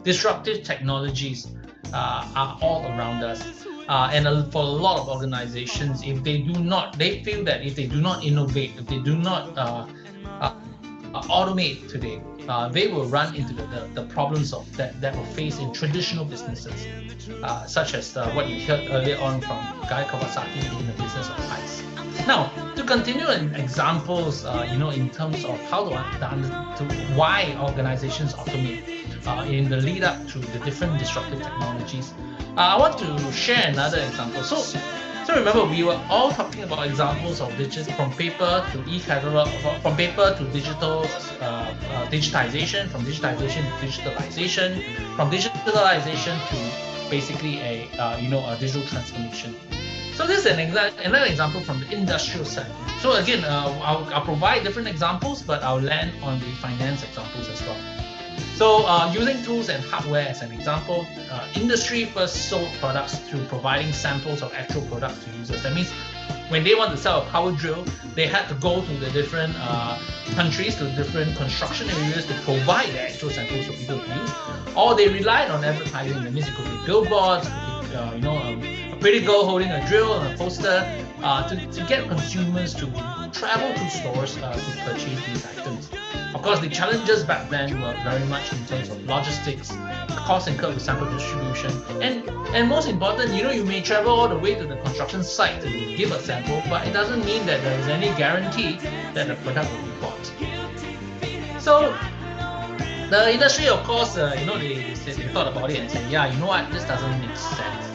disruptive technologies are all around us, and for a lot of organizations, if they feel that if they do not innovate, if they do not automate today, they will run into the problems of that will face in traditional businesses, such as what you heard earlier on from Guy Kawasaki in the business of ice. Now, to continue in examples, in terms of how to why organizations automate in the lead up to the different disruptive technologies, I want to share another example. So remember, we were all talking about examples of from paper to e-catalog, from paper to digital digitization, from digitization to digitalization, from digitalization to basically a digital transformation. So this is another example from the industrial side. So again, I'll provide different examples, but I'll land on the finance examples as well. So using tools and hardware as an example, industry first sold products through providing samples of actual products to users. That means when they want to sell a power drill, they had to go to the different countries, to different construction areas to provide the actual samples for people to use, or they relied on advertising. That means it could be billboards, could be, a pretty girl holding a drill and a poster to get consumers to travel to stores to purchase these items. Of course, the challenges back then were very much in terms of logistics, costs incurred with sample distribution, and most important, you may travel all the way to the construction site to give a sample, but it doesn't mean that there is any guarantee that the product will be bought. So the industry, of course, they thought about it and said, yeah, you know what, this doesn't make sense.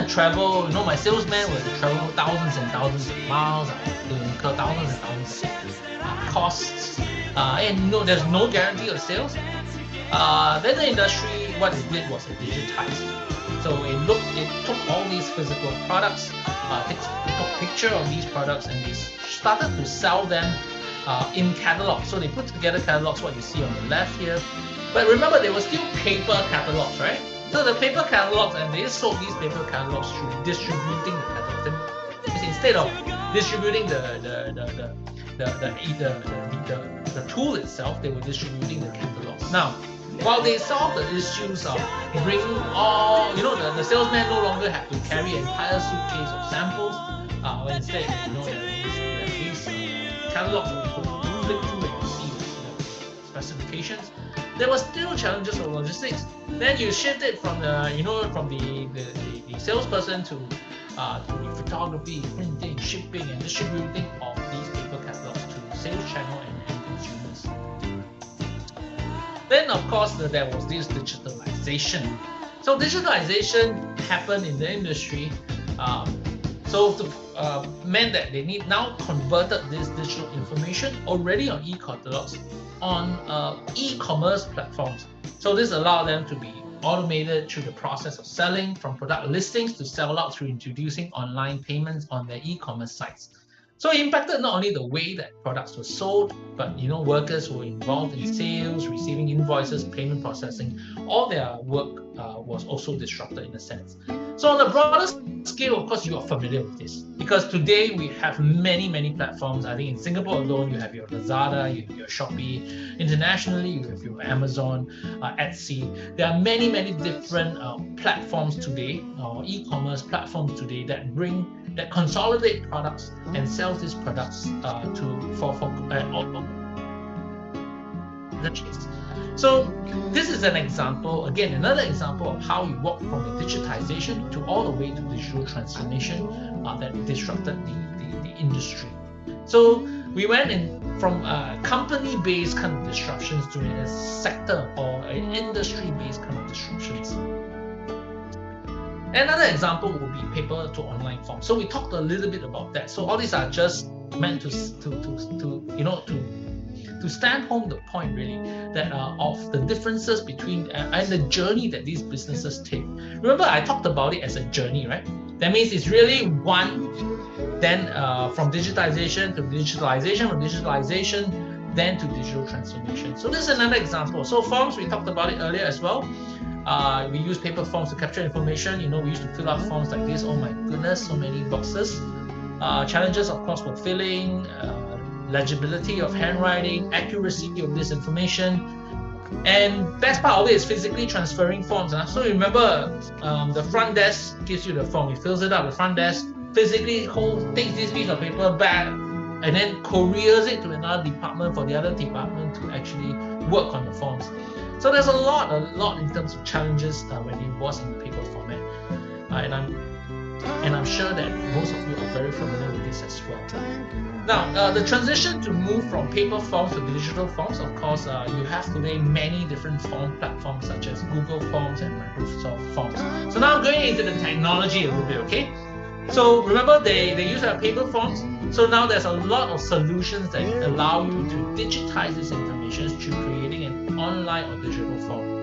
Travel, my salesman will travel thousands and thousands of miles, to incur thousands and thousands of costs, and there's no guarantee of sales. Then the industry, what it did was it digitized. So it took all these physical products, it took a picture of these products, and they started to sell them in catalogs. So they put together catalogs, what you see on the left here. But remember, they were still paper catalogs, right? So the paper catalogs, and they sold these paper catalogs through distributing the catalogs. Instead of distributing the tool itself, they were distributing the catalogs. Now, while they solved the issues of bringing all, the salesman no longer had to carry an entire suitcase of samples, when instead, these catalogs that we could flip through and see the specifications, there were still challenges of logistics. Then you shift it from the salesperson to the photography, printing, shipping, and distributing of these paper catalogs to sales channel and consumers. Then, of course, there was this digitalization. So digitalization happened in the industry. Meant that they now converted this digital information already on e-catalogs on e-commerce platforms. So this allowed them to be automated through the process of selling, from product listings to sell out through introducing online payments on their e-commerce sites. So it impacted not only the way that products were sold, but workers who were involved in sales, receiving invoices, payment processing, all their work was also disrupted in a sense. So on a broader scale, of course, you are familiar with this, because today we have many, many platforms. I think in Singapore alone, you have your Lazada, you have your Shopee. Internationally, you have your Amazon, Etsy. There are many, many different platforms today, or e-commerce platforms today, that consolidate products and sells these products for purchase. So this is an example, again, another example of how you walk from the digitization to all the way to digital transformation that disrupted the industry. So we went in from company-based kind of disruptions to a sector or an industry-based kind of disruptions. Another example would be paper to online forms. So we talked a little bit about that. So all these are just meant to stand home the point, really, that of the differences between and the journey that these businesses take. Remember, I talked about it as a journey, right? That means it's really one, then from digitization to digitalization, from digitalization, then to digital transformation. So this is another example. So forms, we talked about it earlier as well. We use paper forms to capture information. We used to fill out forms like this. Oh my goodness, so many boxes. Challenges, of course, were filling, legibility of handwriting, accuracy of this information, and best part of it is physically transferring forms. So remember, the front desk gives you the form, he fills it up. The front desk physically takes this piece of paper back and then couriers it to another department for the other department to actually work on the forms. So there's a lot in terms of challenges when it was in the paper format, and I'm sure that most of you are very familiar with this as well. Now, the transition to move from paper forms to digital forms, of course, you have today many different form platforms such as Google Forms and Microsoft Forms. So now I'm going into the technology a little bit, okay? So remember, they use our paper forms. So now there's a lot of solutions that allow you to digitize this information through creating an online or digital form.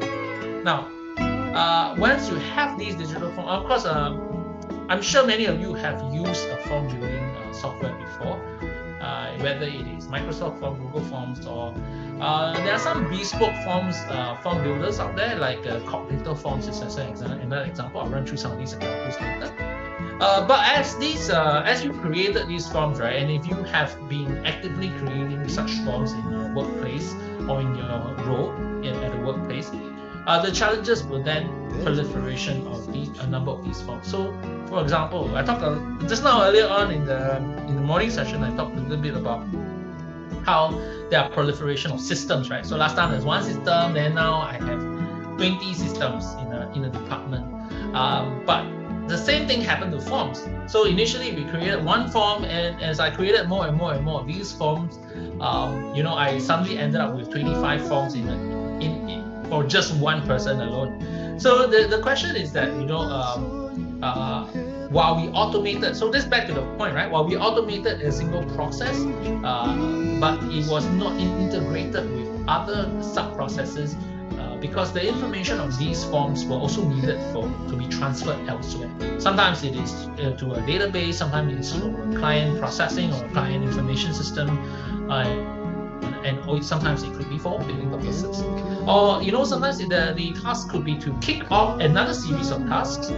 Now, once you have these digital forms, of course, I'm sure many of you have used a form building software before, whether it is Microsoft Forms, Google Forms, or there are some bespoke forms, form builders out there, like Cognitor Forms is another example. I'll run through some of these examples later. But as you created these forms, right, and if you have been actively creating such forms in your workplace or in your role at the workplace, the challenges will then proliferation of a number of these forms. So, for example, I talked just now earlier on in the morning session, I talked a little bit about how there are proliferation of systems, right? So last time there's one system, then now I have 20 systems in a department. But the same thing happened to forms. So initially we created one form, and as I created more and more and more of these forms, I suddenly ended up with 25 forms for just one person alone. So the question is that, while we automated, so this back to the point, right? While we automated a single process, but it was not integrated with other sub-processes, because the information of these forms were also needed to be transferred elsewhere. Sometimes it is to a database, sometimes it is to a client processing or a client information system, and sometimes it could be for billing purposes. Or sometimes the task could be to kick off another series of tasks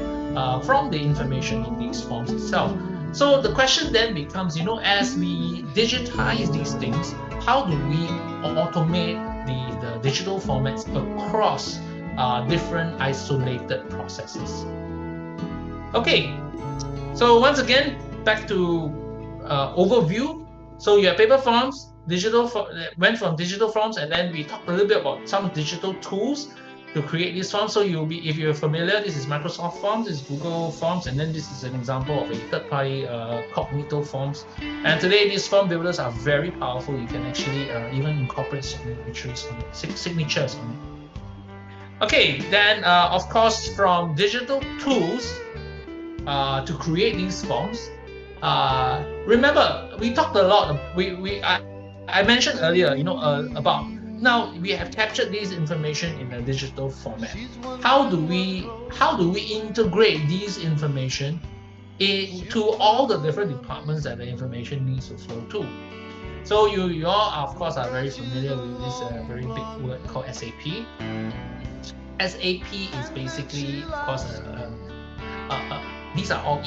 from the information in these forms itself. So the question then becomes, as we digitize these things, how do we automate the digital formats across different isolated processes? Okay, so once again, back to overview. So you have paper forms, went from digital forms, and then we talked a little bit about some digital tools to create these forms. So if you're familiar, this is Microsoft Forms, this is Google Forms, and then this is an example of a third-party Cognito Forms. And today, these form builders are very powerful. You can actually even incorporate signatures on it. Okay, then of course, from digital tools to create these forms. Remember, we talked a lot. I mentioned earlier, about now we have captured this information in a digital format. How do we integrate these information into all the different departments that the information needs to flow to? So you all, of course, are very familiar with this very big word called SAP. SAP is basically, of course, these are all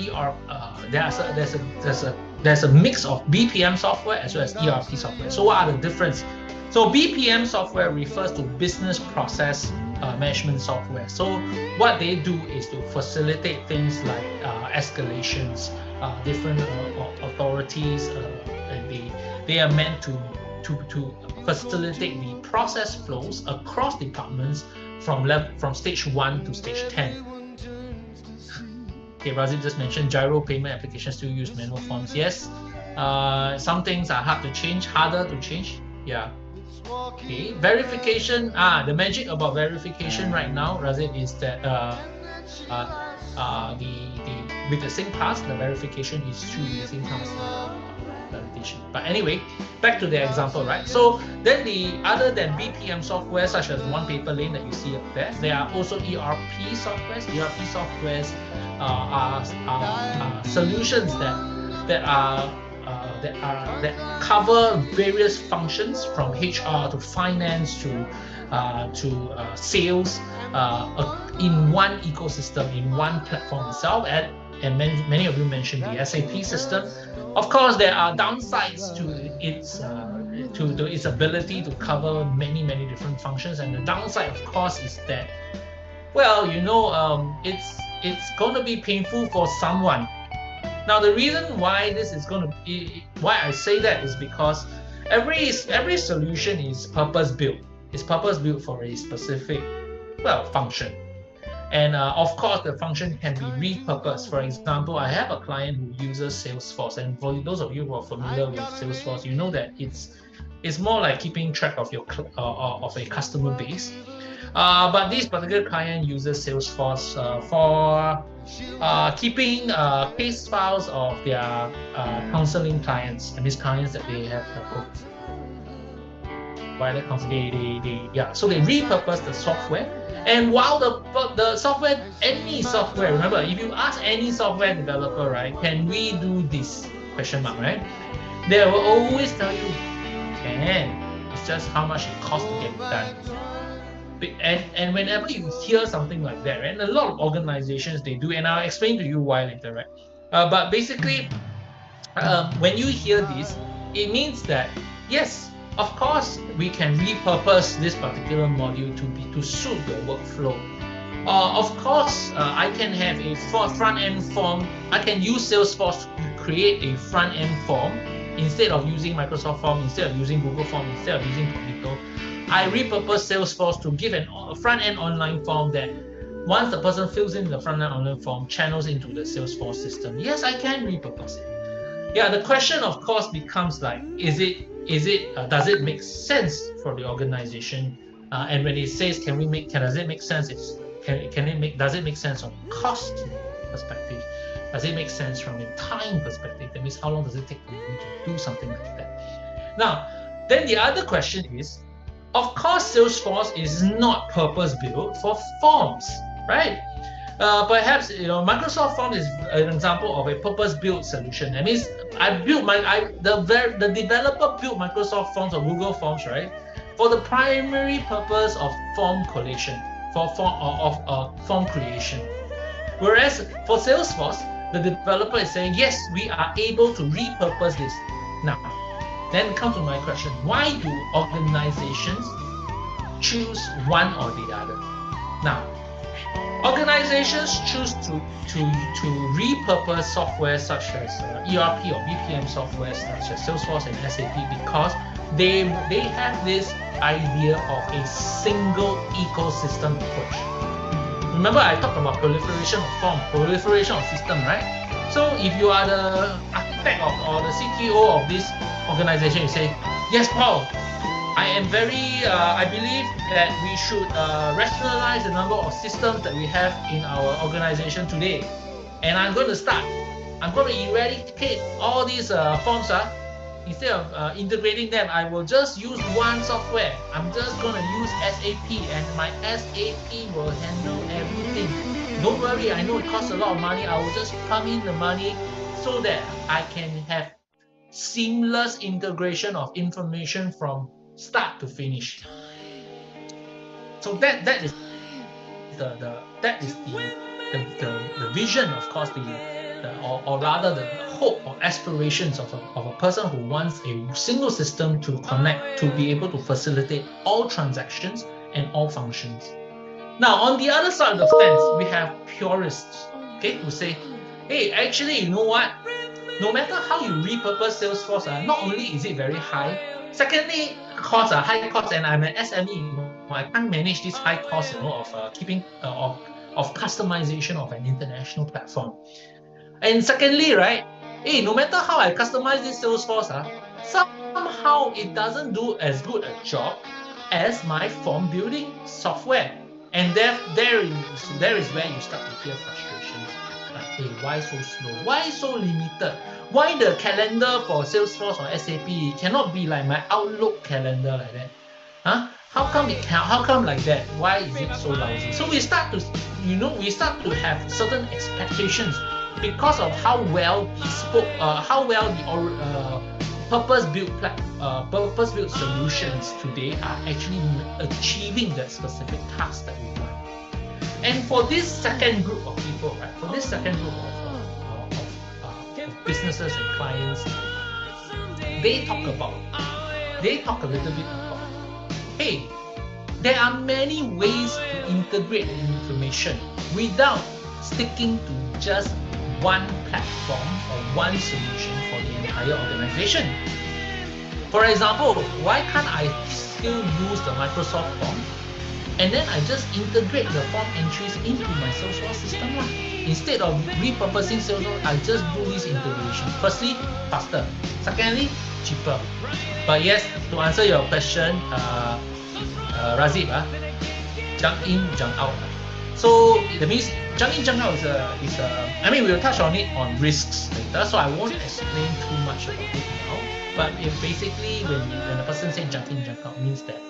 there's a mix of BPM software as well as ERP software. So what are the difference? So BPM software refers to business process management software. So what they do is to facilitate things like escalations, different authorities. They are meant to facilitate the process flows across departments from stage 1 to stage 10. Okay, Razif just mentioned gyro payment applications still use manual forms. Yes, some things are harder to change. Yeah. Okay, verification. The magic about verification right now, Razif, is that with the SingPass, the verification is through the SingPass validation. But anyway, back to the example, right? So then other than BPM software such as One Paper Lane that you see up there, there are also ERP softwares. ERP softwares are solutions that cover various functions from HR to finance to sales in one ecosystem, in one platform itself. And many of you mentioned the SAP system. Of course, there are downsides to its ability to cover many different functions. And the downside, of course, is that, well, it's going to be painful for someone. Now, the reason why this is going to be, why I say that is because every solution is purpose built. It's purpose built for a specific, function. And of course, the function can be repurposed. For example, I have a client who uses Salesforce, and for those of you who are familiar with Salesforce, you know that it's more like keeping track of your of a customer base. But this particular client uses Salesforce for keeping case files of their counseling clients, and these clients that they have so they repurpose the software. And while the software, any software, remember, if you ask any software developer, right, can we do this? Question mark, right? They will always tell you, can. It's just how much it costs to get it done. And whenever you hear something like that, right, and a lot of organizations, they do, and I'll explain to you why later, right? But basically, when you hear this, it means that yes, of course, we can repurpose this particular module to suit your workflow. Of course, I can have a front-end form. I can use Salesforce to create a front-end form instead of using Microsoft Form, instead of using Google Form, instead of using Cogito. I repurpose Salesforce to give a front-end online form that once the person fills in the front-end online form, channels into the Salesforce system. Yes, I can repurpose it. Yeah, the question of course becomes like, does it make sense for the organization? And when it says, does it make sense? Does it make sense from cost perspective? Does it make sense from a time perspective? That means how long does it take for you to do something like that? Now, then the other question is, of course, Salesforce is not purpose-built for forms, right? Perhaps Microsoft Forms is an example of a purpose-built solution. That means the developer built Microsoft Forms or Google Forms, right, for the primary purpose of form collation, form creation. Whereas for Salesforce, the developer is saying, yes, we are able to repurpose this. Now, then come to my question: why do organizations choose one or the other? Now, organizations choose to repurpose software such as ERP or BPM software such as Salesforce and SAP because they have this idea of a single ecosystem approach. Remember, I talked about proliferation of form, proliferation of system, right? So if you are the architect or the CTO of this organization, you say, yes, Paul, I believe that we should rationalize the number of systems that we have in our organization today. And I'm going to eradicate all these forms. Instead of integrating them, I will just use one software. I'm just going to use SAP, and my SAP will handle everything. Don't worry, I know it costs a lot of money. I will just pump in the money so that I can have seamless integration of information from start to finish. So that is the vision, of course, or rather the hope or aspirations of a person who wants a single system to connect, to be able to facilitate all transactions and all functions. Now, on the other side of the fence, we have purists, okay, who say, hey, actually, you know what? No matter how you repurpose Salesforce, not only is it very high, secondly, costs are high costs, and I'm an SME, I can't manage this high cost, of keeping of customization of an international platform. And secondly, right, hey, no matter how I customize this Salesforce, somehow it doesn't do as good a job as my form building software. And there is where you start to hear frustrations. Like, hey, why so slow? Why so limited? Why the calendar for Salesforce or SAP cannot be like my Outlook calendar like that? Huh? How come like that? Why is it so lousy? So we start to have certain expectations because of how well the purpose-built solutions today are actually achieving that specific task that we want. And for this second group of people, right? For this second group of businesses and clients, they talk a little bit about, hey, there are many ways to integrate information without sticking to just one platform or one solution for the entire organization. For example, why can't I still use the Microsoft form and then I just integrate the form entries into my Salesforce system? Instead of repurposing Salesforce, I just do this integration. Firstly, faster. Secondly, cheaper. But yes, to answer your question, Razib, jump in, jump out. So that means jump in, jump out is a we will touch on it on risks later, so I won't explain too much about it now. But basically, when the person says jump in, jump out, means that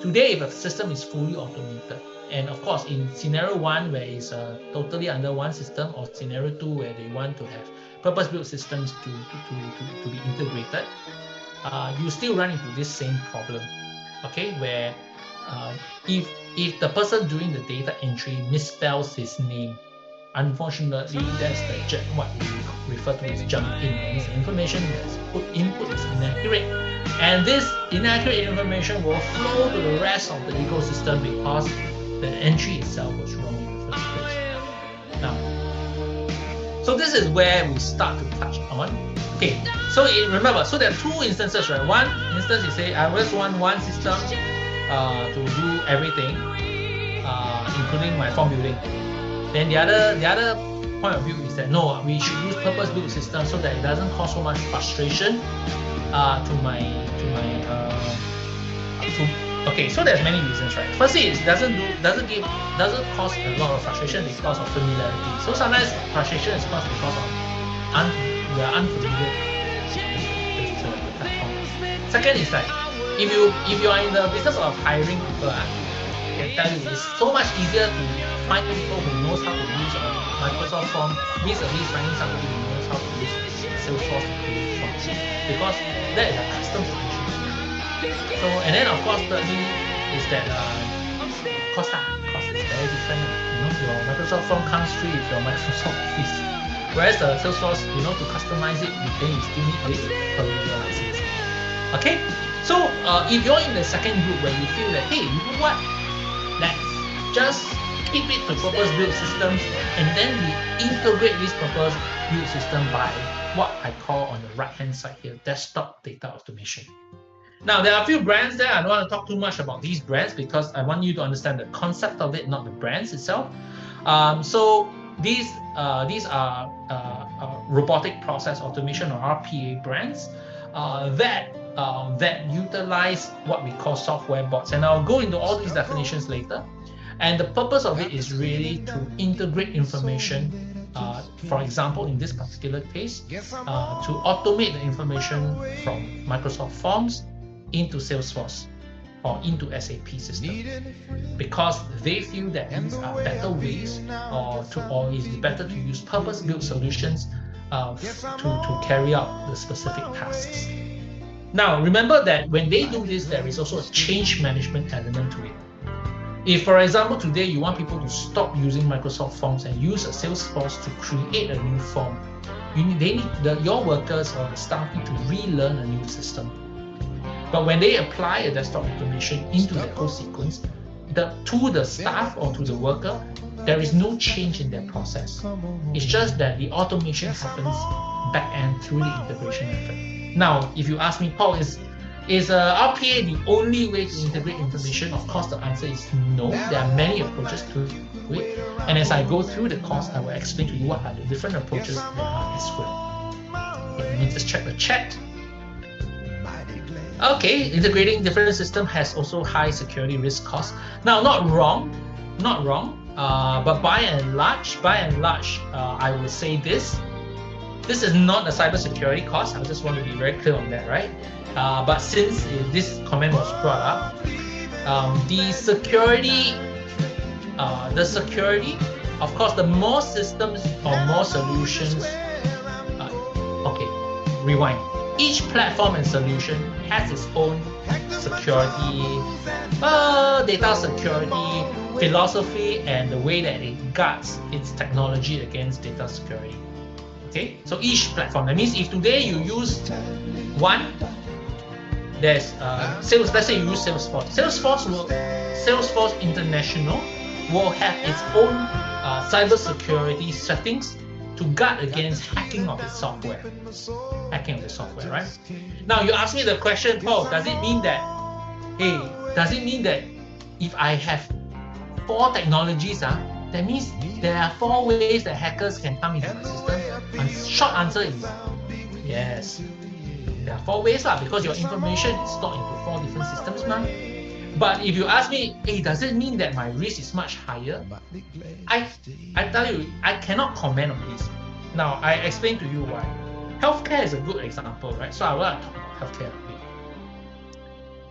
today, if a system is fully automated, and of course, in scenario 1 where it's totally under one system, or scenario 2 where they want to have purpose-built systems to be integrated, you still run into this same problem, okay, where if the person doing the data entry misspells his name, unfortunately, that's what we refer to as jump in. Means the information that's input is inaccurate, and this inaccurate information will flow to the rest of the ecosystem because the entry itself was wrong in the first place. Now, so this is where we start to touch on. Okay, so remember, so there are two instances, right? One instance you say I just want one system to do everything, including my form building. Then the other point of view is that no, we should use purpose-built systems so that it doesn't cause so much frustration okay, so there's many reasons, right? Firstly, it doesn't cause a lot of frustration because of familiarity. So sometimes frustration is caused because of we are unfamiliar with the platform. Second is that if you are in the business of hiring people, I can tell you it's so much easier to find people who knows how to use Microsoft Form vis-a-vis finding somebody who knows how to use Salesforce to create forms, because that is a custom solution. So, and then of course thirdly is that cost is very different. Your Microsoft Form comes free with your Microsoft Office, whereas the Salesforce, to customize it, then you still need this per user license. Okay, so if you're in the second group where you feel that, hey, you know what, let's just keep it to purpose-built systems, and then we integrate this purpose-built system by what I call on the right-hand side here, desktop data automation. Now, there are a few brands there. I don't want to talk too much about these brands because I want you to understand the concept of it, not the brands itself. So these are robotic process automation, or RPA brands that utilize what we call software bots. And I'll go into all these definitions later. And the purpose of it is really to integrate information. For example, in this particular case, to automate the information from Microsoft Forms into Salesforce or into SAP system, because they feel that these are better ways, or is better to use purpose-built solutions to carry out the specific tasks. Now, remember that when they do this, there is also a change management element to it. If, for example, today you want people to stop using Microsoft Forms and use a Salesforce to create a new form, your workers or the staff need to relearn a new system. But when they apply a desktop automation into that whole sequence, to the staff or to the worker, there is no change in their process. It's just that the automation happens back end through the integration method. Now, if you ask me, Paul, is RPA the only way to integrate information? Of course, the answer is no. There are many approaches to it. And as I go through the course, I will explain to you what are the different approaches that are as well. Okay, let me just check the chat. Okay, integrating different systems has also high security risk costs. Now, not wrong, but by and large, I would say this is not a cybersecurity cost. I just want to be very clear on that, right? But since this comment was brought up, the security, of course, the more systems or more solutions, okay, rewind. Each platform and solution has its own security, data security, philosophy, and the way that it guards its technology against data security. Okay, so each platform. That means if today you use one, there's let's say you use Salesforce. Salesforce International will have its own cybersecurity settings to guard against hacking of the software, right? Now you ask me the question, Paul, does it mean that if I have 4 technologies, that means there are 4 ways that hackers can come into my system? And short answer is yes. There are 4 ways because your information is stored into 4 different systems, But if you ask me, hey, does it mean that my risk is much higher? I tell you, I cannot comment on this. Now, I explain to you why. Healthcare is a good example, right? So I want to talk about healthcare a bit.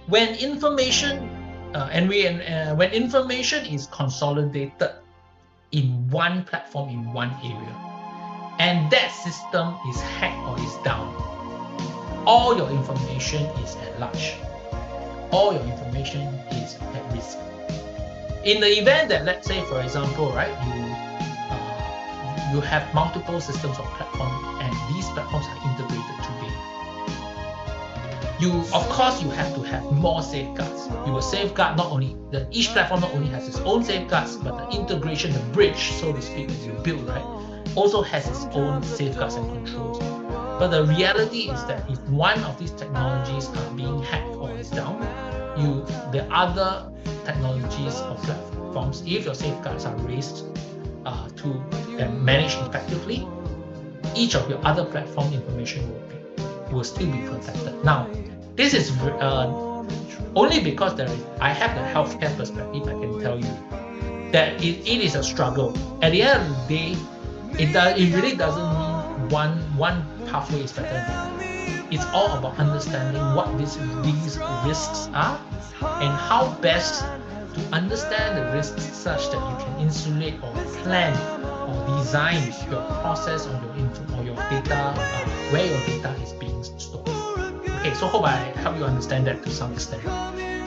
When information when information is consolidated in one platform, in one area, and that system is hacked or is down, all your information is at large. All your information is at risk. In the event that, let's say, for example, right, you have multiple systems or platforms, and these platforms are integrated today. Of course, you have to have more safeguards. You will safeguard not only each platform not only has its own safeguards, but the integration, the bridge, so to speak, that you build, right, also has its own safeguards and controls. But the reality is that if one of these technologies are being hacked or is down, the other technologies or platforms, if your safeguards are raised to and managed effectively, each of your other platform information will still be protected. Now, this is only because I have the healthcare perspective. I can tell you that it is a struggle. At the end of the day, it really doesn't mean one pathway is better than the other. It's all about understanding what these risks are and how best to understand the risks such that you can insulate or plan or design your process or your data, where your data is being stored. Okay, so hope I help you understand that to some extent.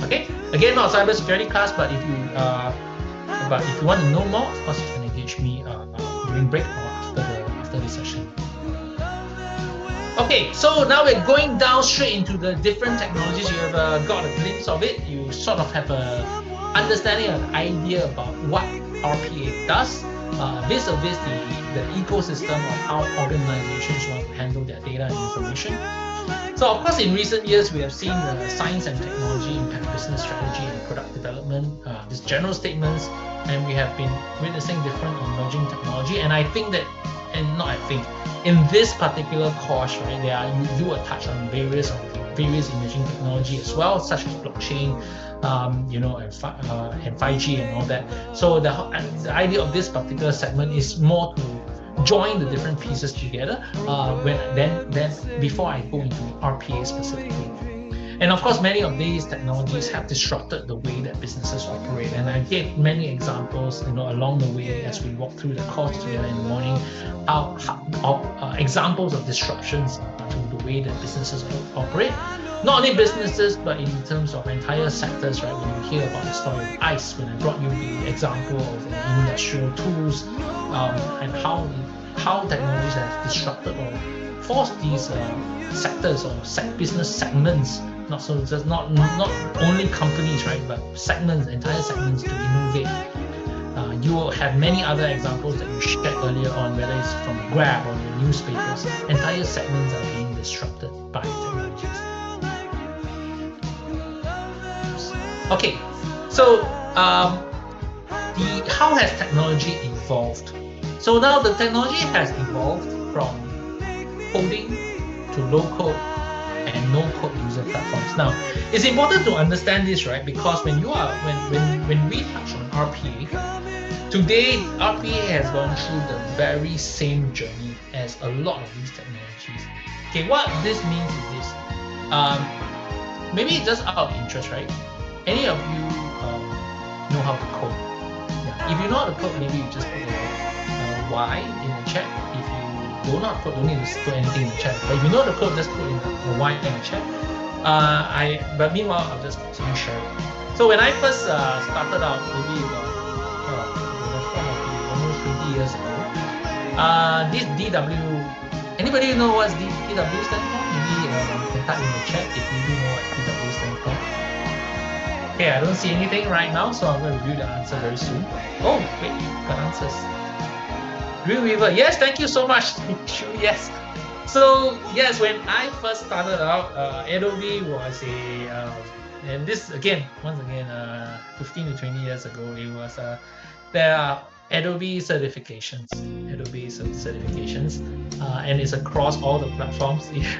Okay, again, not a cybersecurity class, but if you want to know more, of course you can engage me during break or after the session. Okay, so now we're going down straight into the different technologies. You have got a glimpse of it. You sort of have a understanding, an idea about what RPA does vis-a-vis the ecosystem of how organizations want to handle their data and information. So of course, in recent years, we have seen the science and technology impact business strategy and product development, these general statements, and we have been witnessing different emerging technology. And I think that, in this particular course, right, you will touch on various emerging technology as well, such as blockchain, and 5G and all that. So the idea of this particular segment is more to join the different pieces together. Before I go into RPA specifically. And of course, many of these technologies have disrupted the way that businesses operate. And I gave many examples, along the way as we walk through the course together in the morning, examples of disruptions to the way that businesses operate. Not only businesses, but in terms of entire sectors, right? When you hear about the story of ICE, when I brought you the example of industrial tools, and how technologies have disrupted or forced these sectors or business segments, not only companies, right, but entire segments to innovate. You will have many other examples that you shared earlier on, whether it's from Grab or the newspapers. Entire segments are being disrupted by technologies. Okay, so how has technology evolved? So now the technology has evolved from coding to low-code and no-code user platforms. Now, it's important to understand this, right? Because when we touch on RPA, today RPA has gone through the very same journey as a lot of these technologies. Okay, what this means is this. Maybe just out of interest, right? Any of you know how to code? Yeah. If you know how to code, maybe you just put Y in the chat. If you don't know how to code, don't need to put anything in the chat. But if you know the code, just put in the Y in the chat. But meanwhile, I'll just continue sharing. So when I first started out, maybe almost 20 years ago, this DW. Anybody know what DW stands for? Maybe you can type in the chat if you do know what DW stands for. Okay, I don't see anything right now, so I'm going to review the answer very soon. Oh, wait, got answers. Dreamweaver, yes, thank you so much. Yes. So, yes, when I first started out, Adobe was and this again, once again, 15 to 20 years ago, it was, there are Adobe certifications, and it's across all the platforms. Yes.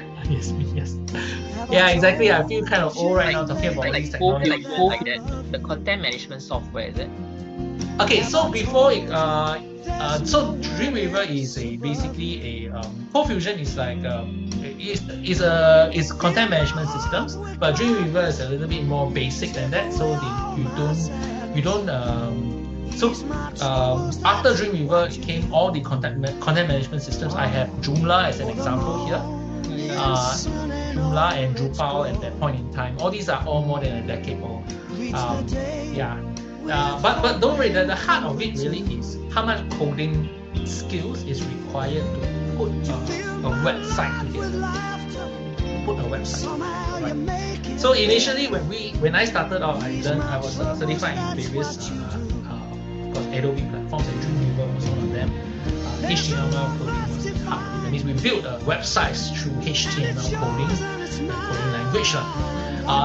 Yeah, exactly. I feel kind of old right now talking about these technologies. Like that, the content management software, is it? Okay, so before it, so Dreamweaver is basically a CodeFusion is like is content management systems, but Dreamweaver is a little bit more basic than that. So after Dreamweaver came all the content management systems. I have Joomla as an example here. Joomla and Drupal at that point in time. All these are all more than a decade old. But don't worry, the heart of it really is how much coding skills is required to put a website together. Put a website. Right? So initially, when I started out, I was certified in various Adobe platforms, and Dreamweaver was one of them. HTML coding was part. That means we built websites through HTML coding language.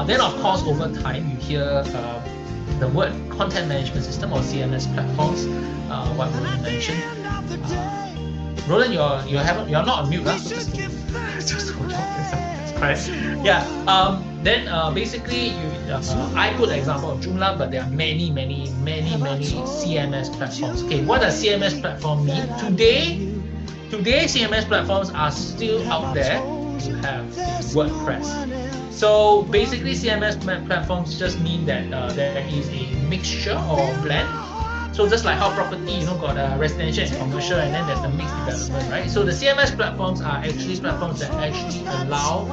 Then of course, over time, you hear the word content management system or CMS platforms. What Roland mentioned. Roland, you're not on mute, so just hold on. That's correct. Yeah. Then basically, I put the example of Joomla, but there are many CMS platforms. Okay, what does CMS platform mean? Today CMS platforms are still out there. You have WordPress. So basically, CMS platforms just mean that there is a mixture or blend. So just like how property, got residential and commercial, and then there's the mixed development, right? So the CMS platforms are actually platforms that actually allow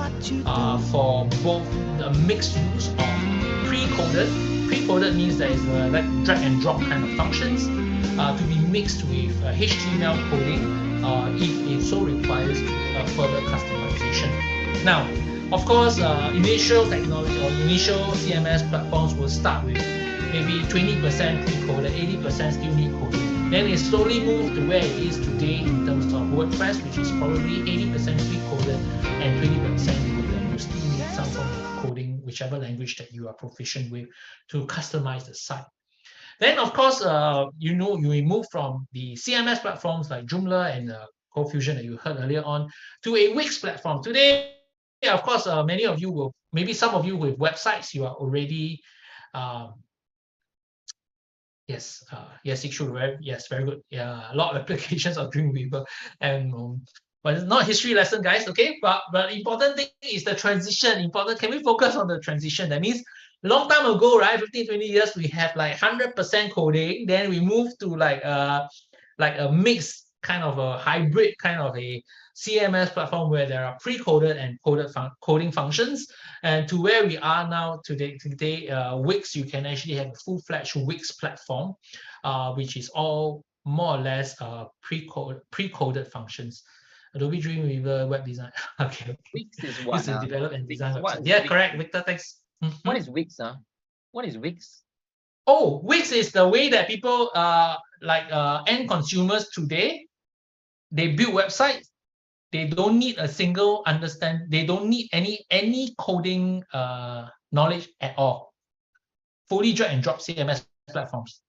for both the mixed use of pre-coded. Pre-coded means there is like drag and drop kind of functions to be mixed with HTML coding if it so requires further customization. Now, of course, initial technology or initial CMS platforms will start with maybe 20% pre-coded, 80% still need coding. Then it slowly moved to where it is today in terms of WordPress, which is probably 80% pre-coded and 20% coded. You still need some form of coding, whichever language that you are proficient with, to customize the site. Then, of course, you move from the CMS platforms like Joomla and CodeFusion that you heard earlier on to a Wix platform. Today, of course, many of you will, maybe some of you with websites, you are already yes, very good. Yeah, a lot of applications of Dreamweaver, and but it's not history lesson, guys. Okay, but important thing is the transition. Can we focus on the transition? That means long time ago, right, 15, 20 years, we have like 100% coding. Then we move to like a mixed kind of a hybrid kind of a CMS platform where there are pre-coded and coded coding functions, and to where we are now today, Wix, you can actually have a full-fledged Wix platform, which is all more or less pre-coded functions. Adobe Dreamweaver web design. Okay. Wix is what? This is develop and design. Yeah, Wix? Correct, Victor. Thanks. What is Wix? What is Wix? Oh, Wix is the way that people end consumers today, they build websites. They don't need a single they don't need any coding knowledge at all. Fully drag and drop CMS platforms.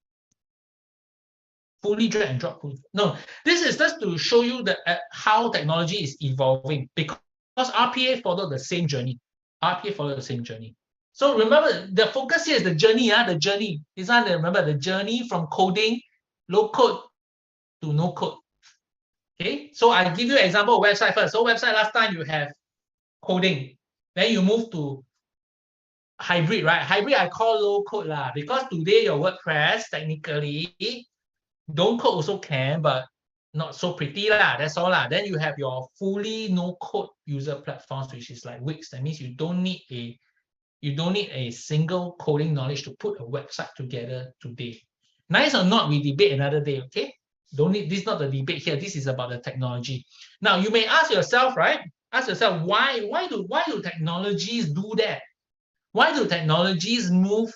Fully drag and drop. No, this is just to show you that how technology is evolving, because RPA followed the same journey. So remember, the focus here is the journey. The journey. Remember the journey from coding, low code to no code. Okay, so I give you an example of website first. So website last time you have coding, then you move to hybrid, right? Hybrid I call low code because today your WordPress technically don't code also can, but not so pretty That's all Then you have your fully no code user platforms, which is like Wix. That means you don't need a single coding knowledge to put a website together today. Nice or not, we debate another day. Okay. This is not the debate here. This is about the technology. Now you may ask yourself, right? Ask yourself, why do technologies do that? Why do technologies move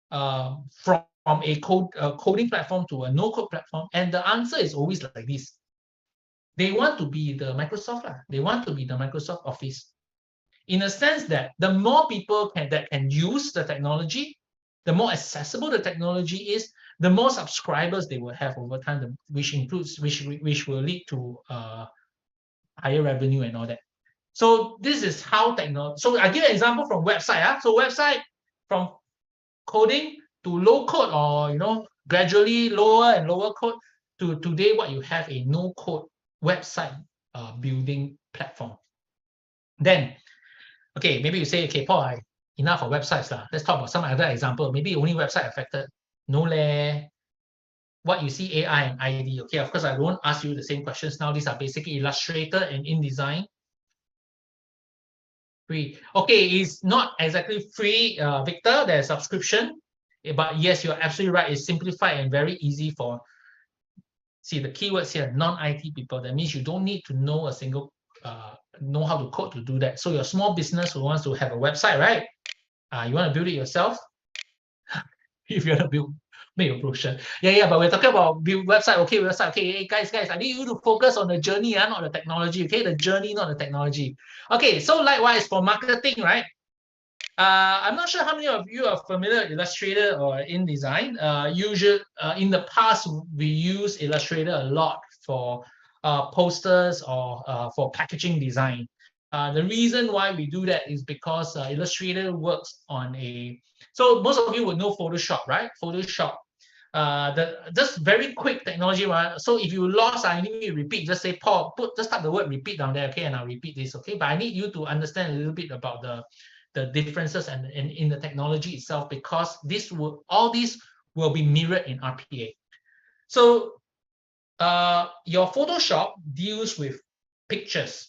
from a coding platform to a no-code platform? And the answer is always like this. They want to be the Microsoft. They want to be the Microsoft Office. In a sense that the more people that can use the technology, the more accessible the technology is, the more subscribers they will have over time, which will lead to higher revenue and all that. So this is how technology. So I give an example from website. So website from coding to low code, or gradually lower and lower code, to today what you have a no code website building platform. Then, okay, maybe you say, okay, Paul, enough of websites Let's talk about some other example. Maybe only website affected. No what you see AI and ID. Okay, of course I won't ask you the same questions now. These are basically Illustrator and InDesign. Free. Okay, it's not exactly free, Victor. There's subscription, but yes, you're absolutely right. It's simplified and very easy for See the keywords here, non-IT people. That means you don't need to know a single, know how to code to do that. So your small business who wants to have a website, right? You want to build it yourself? If you want to build, make a brochure. Yeah, but we're talking about build website. Okay, website. Okay, hey, guys, I need you to focus on the journey, not the technology. Okay, the journey, not the technology. Okay, so likewise for marketing, right? I'm not sure how many of you are familiar with Illustrator or InDesign. Usually, in the past, we use Illustrator a lot for posters or for packaging design. The reason why we do that is because Illustrator works on a. So most of you would know Photoshop, right? Photoshop. Just very quick technology, right? So if you lost, I need you to repeat. Just say, Paul, just type the word repeat down there, okay? And I'll repeat this, okay? But I need you to understand a little bit about the differences and in the technology itself, because all these will be mirrored in RPA. So your Photoshop deals with pictures.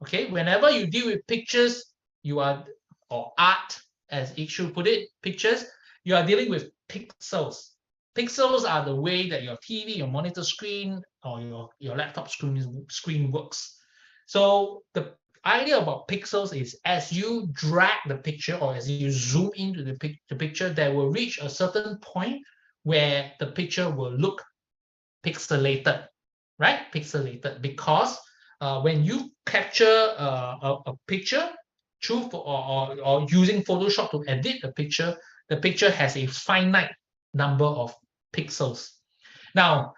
Okay, whenever you deal with pictures, or art, as Ikshu put it, pictures, you are dealing with pixels. Pixels are the way that your TV, your monitor screen, or your laptop screen works. So the idea about pixels is as you drag the picture or as you zoom into the picture, there will reach a certain point where the picture will look pixelated, right? Pixelated, because when you capture a picture through or using Photoshop to edit the picture has a finite number of pixels. Now,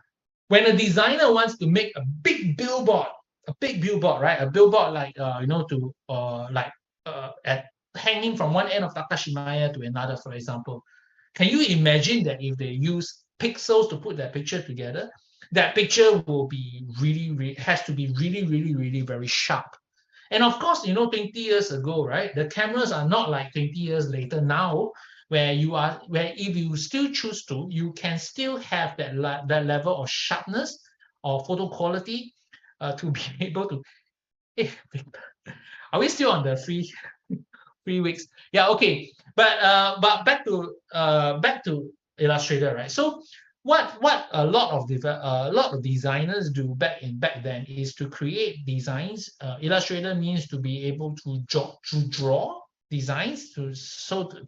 when a designer wants to make a big billboard, right? A billboard like hanging from one end of Takashimaya to another, for example. Can you imagine that if they use pixels to put that picture together, that picture will be has to be really very sharp. And of course, 20 years ago, right? The cameras are not like 20 years later now, where if you still choose to, you can still have that level of sharpness or photo quality to be able to. Hey, are we still on the free weeks? Yeah, okay. But back to Illustrator, right? So what a lot of designers do back then is to create designs. Illustrator means to be able to draw designs, to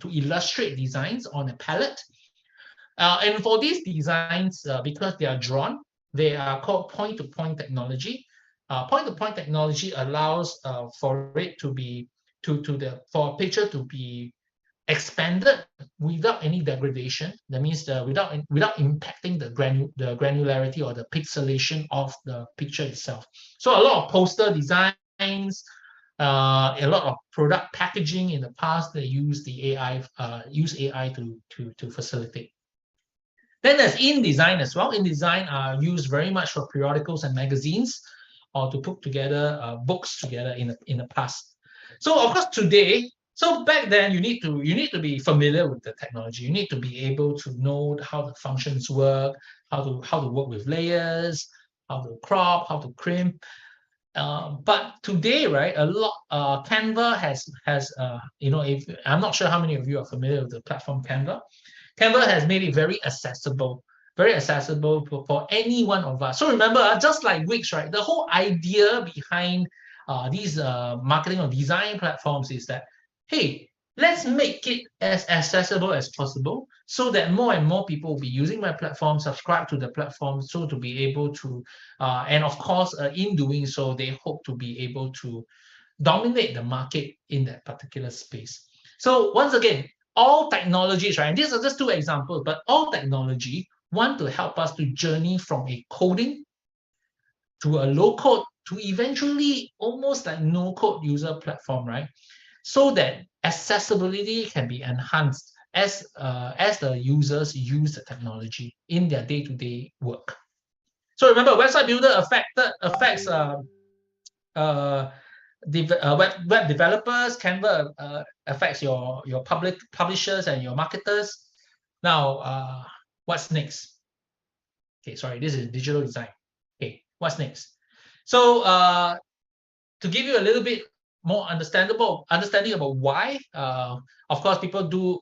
illustrate designs on a palette. And for these designs, because they are drawn, they are called point-to-point technology. Point-to-point technology allows for it to be for a picture to be expanded without any degradation. That means without impacting the granularity or the pixelation of the picture itself. So a lot of poster designs, a lot of product packaging in the past, they use the AI to facilitate. Then there's InDesign as well. InDesign are used very much for periodicals and magazines, or to put together books together in the past. So of course today, so back then you need to be familiar with the technology. You need to be able to know how the functions work, how to work with layers, how to crop, how to crimp. But today, right, a lot Canva has if I'm not sure how many of you are familiar with the platform Canva. Canva has made it very accessible for any one of us. So remember, just like Wix, right, the whole idea behind these marketing or design platforms is that, hey, let's make it as accessible as possible so that more and more people will be using my platform, subscribe to the platform, so to be able to, and of course, in doing so, they hope to be able to dominate the market in that particular space. So once again, all technologies, right, and these are just two examples, but all technology want to help us to journey from a coding to a low code to eventually almost like no code user platform, right? So that accessibility can be enhanced as the users use the technology in their day-to-day work. So remember, website builder affects web developers. Canva affects your publishers and your marketers. Now, what's next? Okay, sorry, this is digital design. Okay, what's next? So to give you a little bit more understanding about why, of course, people do.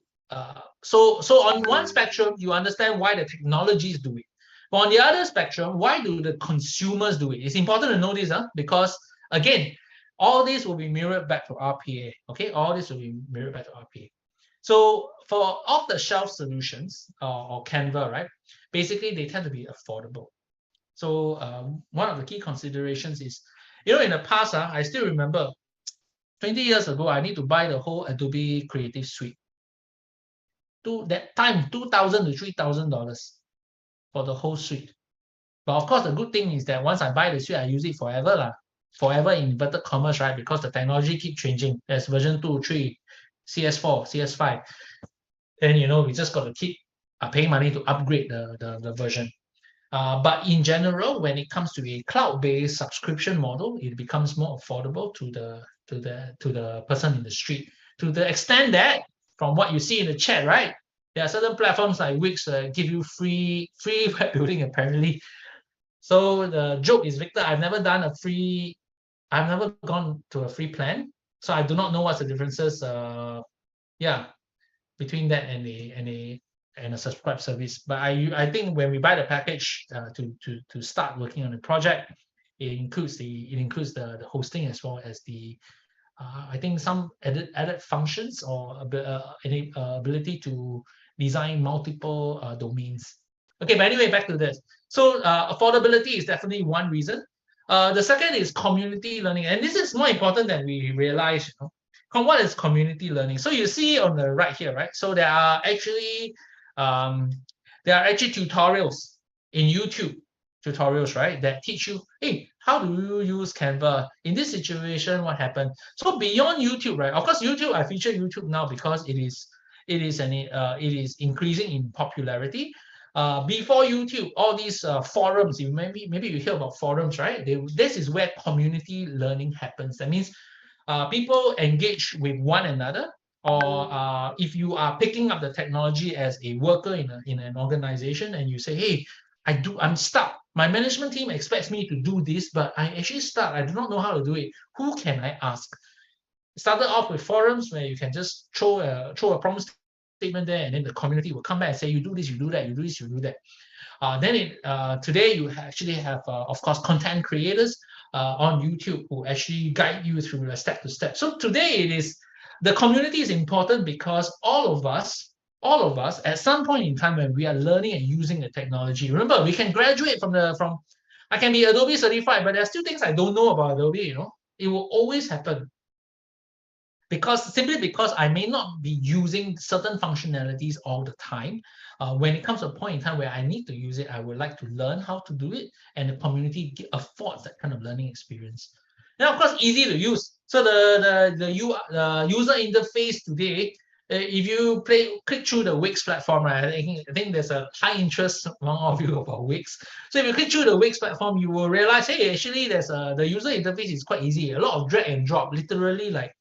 So on one spectrum, you understand why the technologies do it. But on the other spectrum, why do the consumers do it? It's important to know this, because again, all this will be mirrored back to RPA. Okay, all this will be mirrored back to RPA. So for off-the-shelf solutions or Canva, right? Basically, they tend to be affordable. So one of the key considerations is, in the past, I still remember 20 years ago, I need to buy the whole Adobe Creative Suite. That time, $2,000 to $3,000 for the whole suite. But of course, the good thing is that once I buy the suite, I use it forever, forever in inverted commas, right? Because the technology keeps changing. There's version 2, 3, CS4, CS5. And we just got to keep paying money to upgrade the version. But in general, when it comes to a cloud-based subscription model, it becomes more affordable to the person in the street. To the extent that, from what you see in the chat, right? There are certain platforms like Wix that give you free web building apparently. So the joke is, Victor, I've never gone to a free plan, so I do not know what's the differences. Between that and a subscribe service. But I think when we buy the package to start working on the project, it includes the hosting as well as the I think some added functions or ability to design multiple domains. Okay, but anyway, back to this. So affordability is definitely one reason. The second is community learning, and this is more important than we realize. What is community learning? So you see on the right here, right? So there are actually tutorials in YouTube, right, that teach you, hey, how do you use Canva in this situation? What happened? So beyond YouTube, right? Of course, YouTube. I feature YouTube now because it is increasing in popularity. Before YouTube, all these forums, maybe you hear about forums, right? This is where community learning happens. That means people engage with one another, or if you are picking up the technology as a worker in an organization, and you say, hey, I'm stuck. My management team expects me to do this, but I actually stuck. I do not know how to do it. Who can I ask? It started off with forums where you can just throw a prompt statement there, and then the community will come back and say, you do this, you do that, you do this, you do that. Today you actually have, of course, content creators on YouTube who actually guide you through a step to step. So today the community is important because all of us at some point in time when we are learning and using the technology, remember, we can graduate from I can be Adobe certified, but there are still things I don't know about Adobe. It will always happen. Simply because I may not be using certain functionalities all the time. When it comes to a point in time where I need to use it, I would like to learn how to do it, and the community affords that kind of learning experience. Now, of course, easy to use. So the user interface today, if you click through the Wix platform, right? I think there's a high interest among all of you about Wix. So if you click through the Wix platform, you will realize, hey, actually, the user interface is quite easy. A lot of drag and drop, literally, like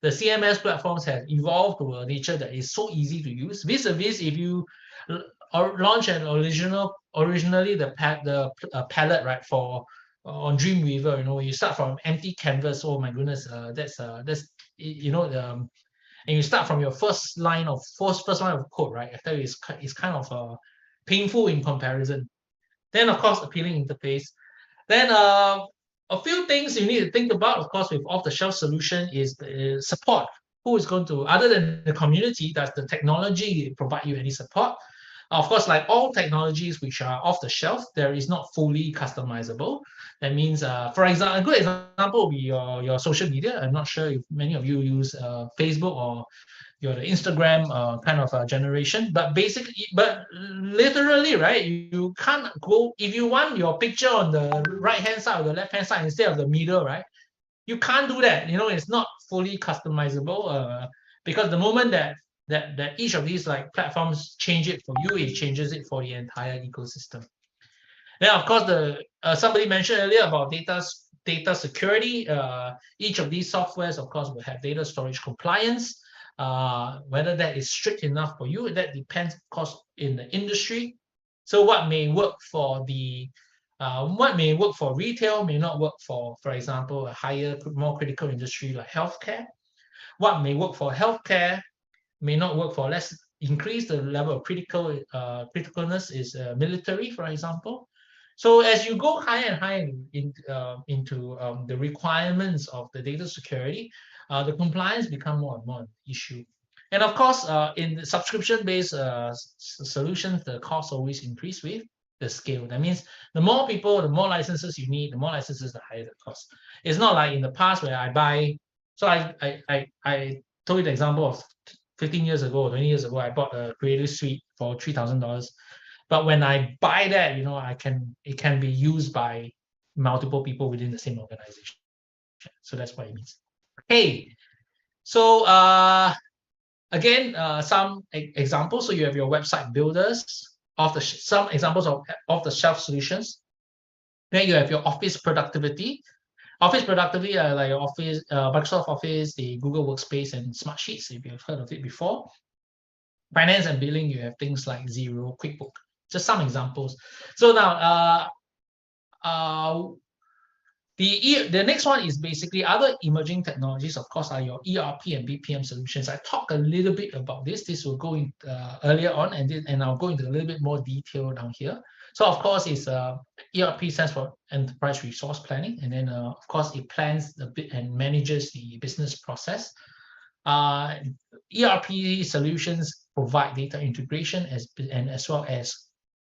the CMS platforms have evolved to a nature that is so easy to use. Vis-a-vis, if you launch an originally the palette, right, on Dreamweaver, you start from empty canvas. Oh my goodness, that's and you start from your first line of code, right? I tell you, it's kind of painful in comparison. Then, of course, appealing interface. Then a few things you need to think about, of course, with off-the-shelf solution is the support. Who is going to, other than the community, does the technology provide you any support? Of course, like all technologies which are off the shelf, there is not fully customizable. That means, for example, a good example would be your social media. I'm not sure if many of you use Facebook or you're the Instagram kind of generation, but literally, right, you can't go, if you want your picture on the right-hand side or the left-hand side instead of the middle, right, you can't do that. It's not fully customizable because the moment that each of these platforms change it for you, it changes it for the entire ecosystem. Then, of course, somebody mentioned earlier about data security. Each of these softwares, of course, will have data storage compliance. Whether that is strict enough for you, that depends, of course, in the industry. So what may work for retail may not work for example, a higher, more critical industry like healthcare. What may work for healthcare may not work for less increase the level of criticalness is military, for example. So as you go higher and higher into the requirements of the data security, the compliance become more and more an issue. And of course, in the subscription-based solutions, the cost always increase with the scale. That means the more people, the more licenses you need, the more licenses, the higher the cost. It's not like in the past where I buy. So I told you the example of 15 years ago, 20 years ago, I bought a Creative Suite for $3,000. But when I buy that, it can be used by multiple people within the same organization. So that's what it means. Okay. So again, some examples. So you have your website builders, some examples of off-the-shelf solutions. Then you have your office productivity. Office productivity like your Office, Microsoft Office, the Google Workspace, and Smartsheets, if you've heard of it before. Finance and billing, you have things like Xero, QuickBook. Just some examples. So now, the next one is basically other emerging technologies, of course, are your ERP and BPM solutions. I talked a little bit about this. This will go in earlier on, and I'll go into a little bit more detail down here. So of course, it's ERP stands for Enterprise Resource Planning, and then of course it plans and manages the business process. ERP solutions provide data integration as well as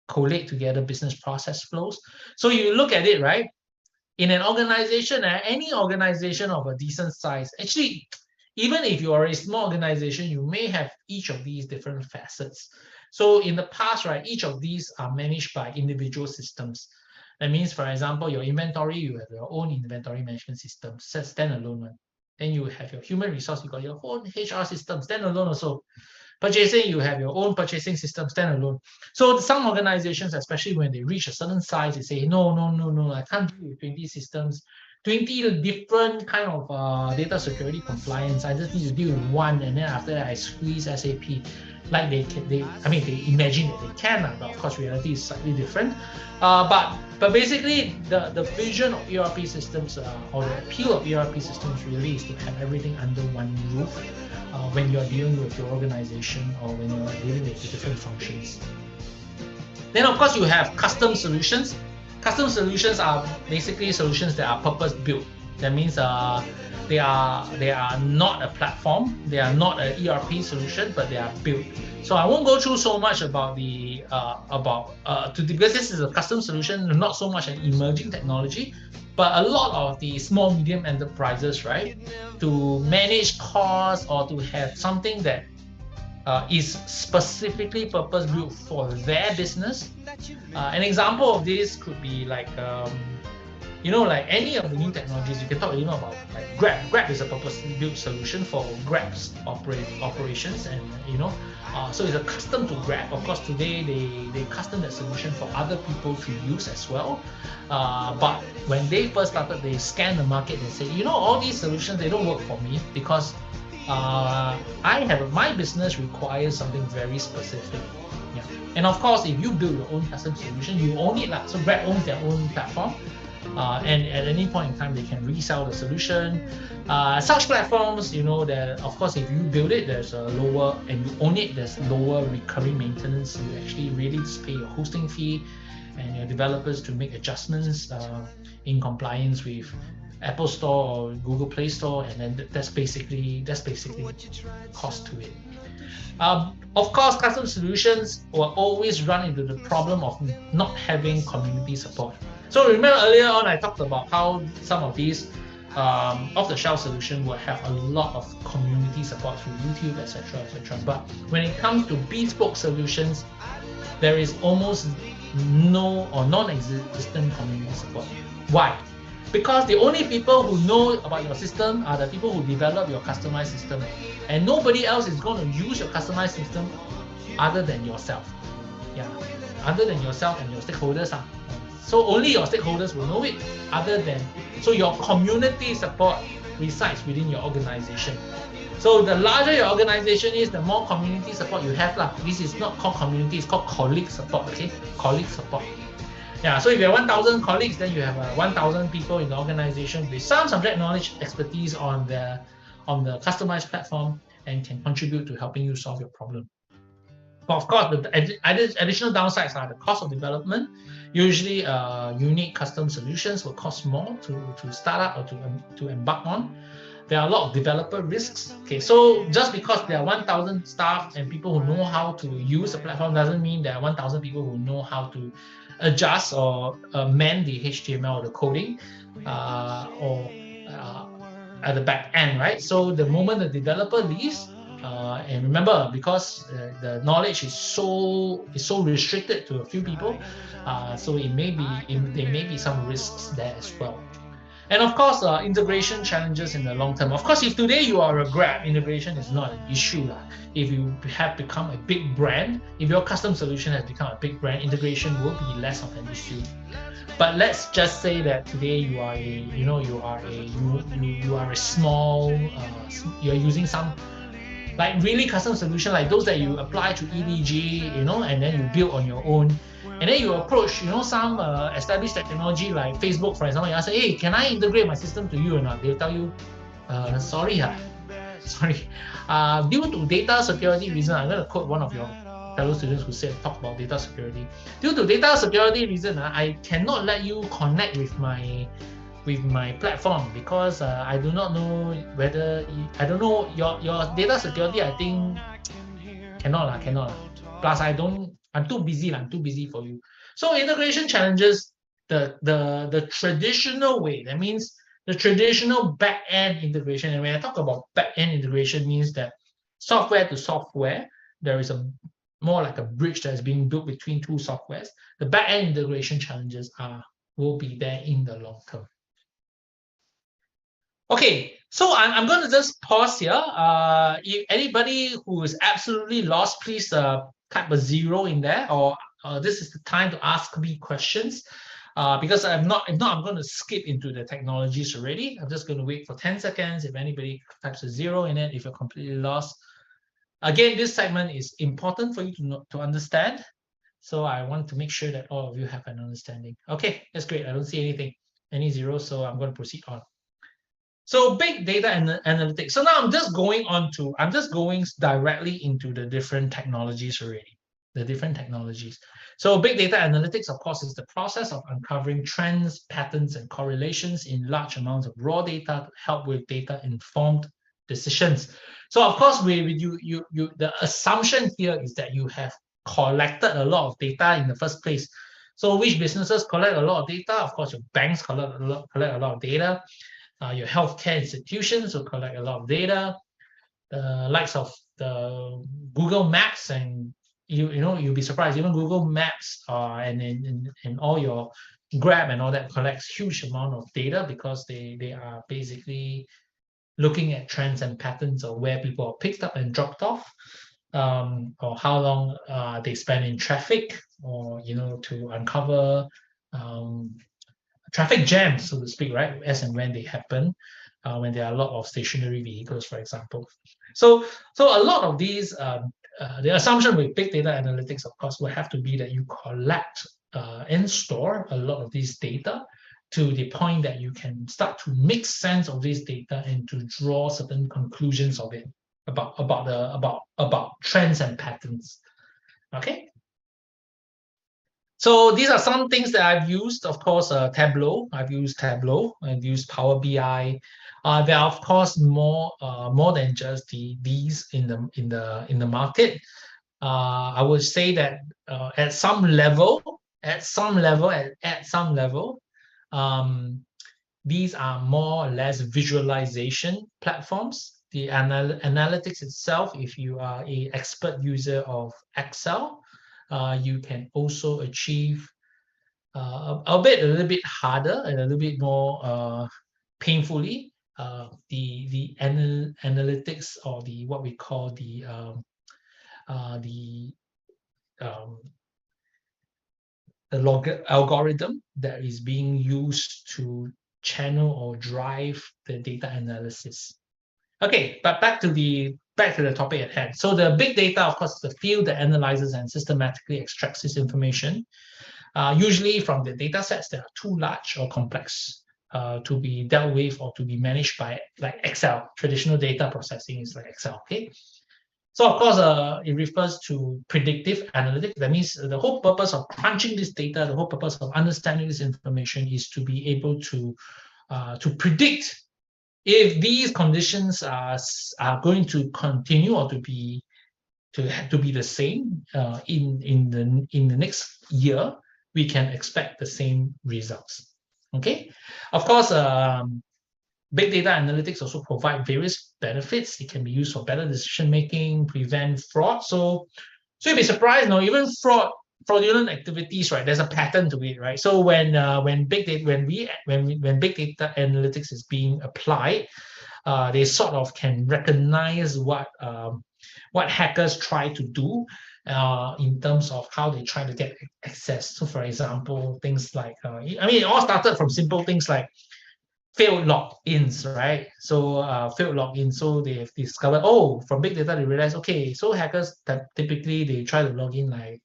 collate together business process flows. So you look at it, right? In an organization, any organization of a decent size, actually, even if you are a small organization, you may have each of these different facets. So in the past, right, each of these are managed by individual systems. That means, for example, your inventory, you have your own inventory management system, standalone one. Then you have your human resource, you got your own HR system, standalone also. Purchasing, you have your own purchasing system, standalone. So some organizations, especially when they reach a certain size, they say, no, I can't deal with 20 systems, 20 different kind of data security compliance. I just need to deal with one, and then after that, I squeeze SAP. Like they imagine that they can, but of course, reality is slightly different. But basically, the vision of ERP systems or the appeal of ERP systems really is to have everything under one roof. When you're dealing with your organization or when you're dealing with the different functions. Then of course you have custom solutions. Custom solutions are basically solutions that are purpose built. That means they are not a platform, they are not an ERP solution, but they are built. So I won't go through so much about because this is a custom solution, not so much an emerging technology. But a lot of the small, medium enterprises, right, to manage costs or to have something that is specifically purpose-built for their business. An example of this could be like, like any of the new technologies. You can talk about like Grab. Grab is a purpose-built solution for Grab's operations, and so it's a custom to Grab. Of course, today they custom that solution for other people to use as well. But when they first started, they scanned the market and said, all these solutions, they don't work for me because my business requires something very specific. Yeah. And of course, if you build your own custom solution, you own it. So Grab owns their own platform. And at any point in time, they can resell the solution. Such platforms, that of course, if you build it, there's a lower, and you own it, there's lower recurring maintenance. You actually really just pay your hosting fee and your developers to make adjustments in compliance with Apple Store or Google Play Store, and then that's basically cost to it. Of course, custom solutions will always run into the problem of not having community support. So remember earlier on, I talked about how some of these off-the-shelf solutions will have a lot of community support through YouTube, etc., etc. But when it comes to bespoke solutions, there is almost no or non-existent community support. Why? Because the only people who know about your system are the people who develop your customized system, and nobody else is going to use your customized system other than yourself. Yeah, other than yourself and your stakeholders. So only your stakeholders will know it. So your community support resides within your organization. So the larger your organization is, the more community support you have. This is not called community, it's called colleague support. Okay, colleague support. Yeah, so if you have 1,000 colleagues, then you have 1,000 people in the organization with some subject knowledge expertise on the customized platform and can contribute to helping you solve your problem. of course, the additional downsides are the cost of development. Usually, unique custom solutions will cost more to start up or to embark on. There are a lot of developer risks. Okay, so just because there are 1,000 staff and people who know how to use the platform doesn't mean there are 1,000 people who know how to adjust or amend the HTML or the coding at the back end, right? So the moment the developer leaves, and remember, because the knowledge is so restricted to a few people, so there may be some risks there as well. And of course, integration challenges in the long term. Of course, if today you are a Grab, integration is not an issue. If you have become a big brand, if your custom solution has become a big brand, integration will be less of an issue. But let's just say that today you are a small, you're using some like really custom solution, like those that you apply to EDG, and then you build on your own. And then you approach, some established technology like Facebook, for example. You say, "Hey, can I integrate my system to you or not?" They'll tell you, "Sorry, due to data security reason." I'm going to quote one of your fellow students who talk about data security. Due to data security reason, I cannot let you connect with my platform because I do not know whether I don't know your data security. I think cannot. Plus, I'm too busy. I'm too busy for you. So integration challenges the traditional way. That means the traditional back-end integration. And when I talk about back-end integration, means that software to software, there is more like a bridge that is being built between two softwares. The back-end integration challenges will be there in the long term. Okay, so I'm going to just pause here. If anybody who is absolutely lost, please type a 0 in there, or this is the time to ask me questions. Because if not, I'm going to skip into the technologies already. I'm just going to wait for 10 seconds. If anybody types a 0 in it, if you're completely lost. Again, this segment is important for you to understand. So I want to make sure that all of you have an understanding. Okay, that's great. I don't see any zeros, so I'm going to proceed on. So big data analytics. So now I'm just going directly into the different technologies already, the different technologies. So big data analytics, of course, is the process of uncovering trends, patterns, and correlations in large amounts of raw data to help with data-informed decisions. So of course, the assumption here is that you have collected a lot of data in the first place. So which businesses collect a lot of data? Of course, your banks collect a lot of data. Your healthcare institutions will collect a lot of data. The likes of the Google Maps, and you'll be surprised. Even Google Maps and all your Grab and all that collects huge amount of data because they are basically looking at trends and patterns of where people are picked up and dropped off, or how long they spend in traffic, or to uncover traffic jams, so to speak, right? As and when they happen, when there are a lot of stationary vehicles, for example. So a lot of these, the assumption with big data analytics, of course, will have to be that you collect and store a lot of these data to the point that you can start to make sense of this data and to draw certain conclusions of it about trends and patterns. Okay. So these are some things that I've used. Of course, Tableau. I've used Tableau. I've used Power BI. There are, of course, more than just these in the market. I would say that at some level, these are more or less visualization platforms. The analytics itself, if you are an expert user of Excel, you can also achieve a little bit harder and a little bit more painfully the analytics, or what we call the log algorithm that is being used to channel or drive the data analysis. Okay, but back to the topic at hand. So the big data, of course, is the field that analyzes and systematically extracts this information, usually from the data sets that are too large or complex to be dealt with or to be managed by like Excel. Traditional data processing is like Excel. Okay. So of course, it refers to predictive analytics. That means the whole purpose of crunching this data, the whole purpose of understanding this information is to be able to predict if these conditions are going to continue or to be the same in the next year. We can expect the same results. Okay, of course, big data analytics also provide various benefits. It can be used for better decision making, prevent fraud. So you'd be surprised, no, even fraudulent activities, right? There's a pattern to it, right? So when big data analytics is being applied, they sort of can recognize what hackers try to do in terms of how they try to get access. So, for example, things like it all started from simple things like failed logins, right? So failed login. So they have discovered, from big data, they realize, okay, so hackers typically they try to log in like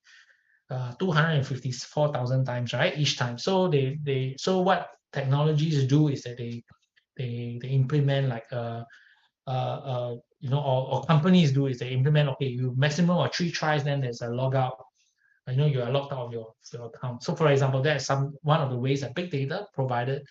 254,000 times, right? Each time. So so what technologies do is that they implement like or companies do is they implement, okay, you maximum of 3 tries, then there's a logout. You are logged out of your account. So for example, that's one of the ways that big data provided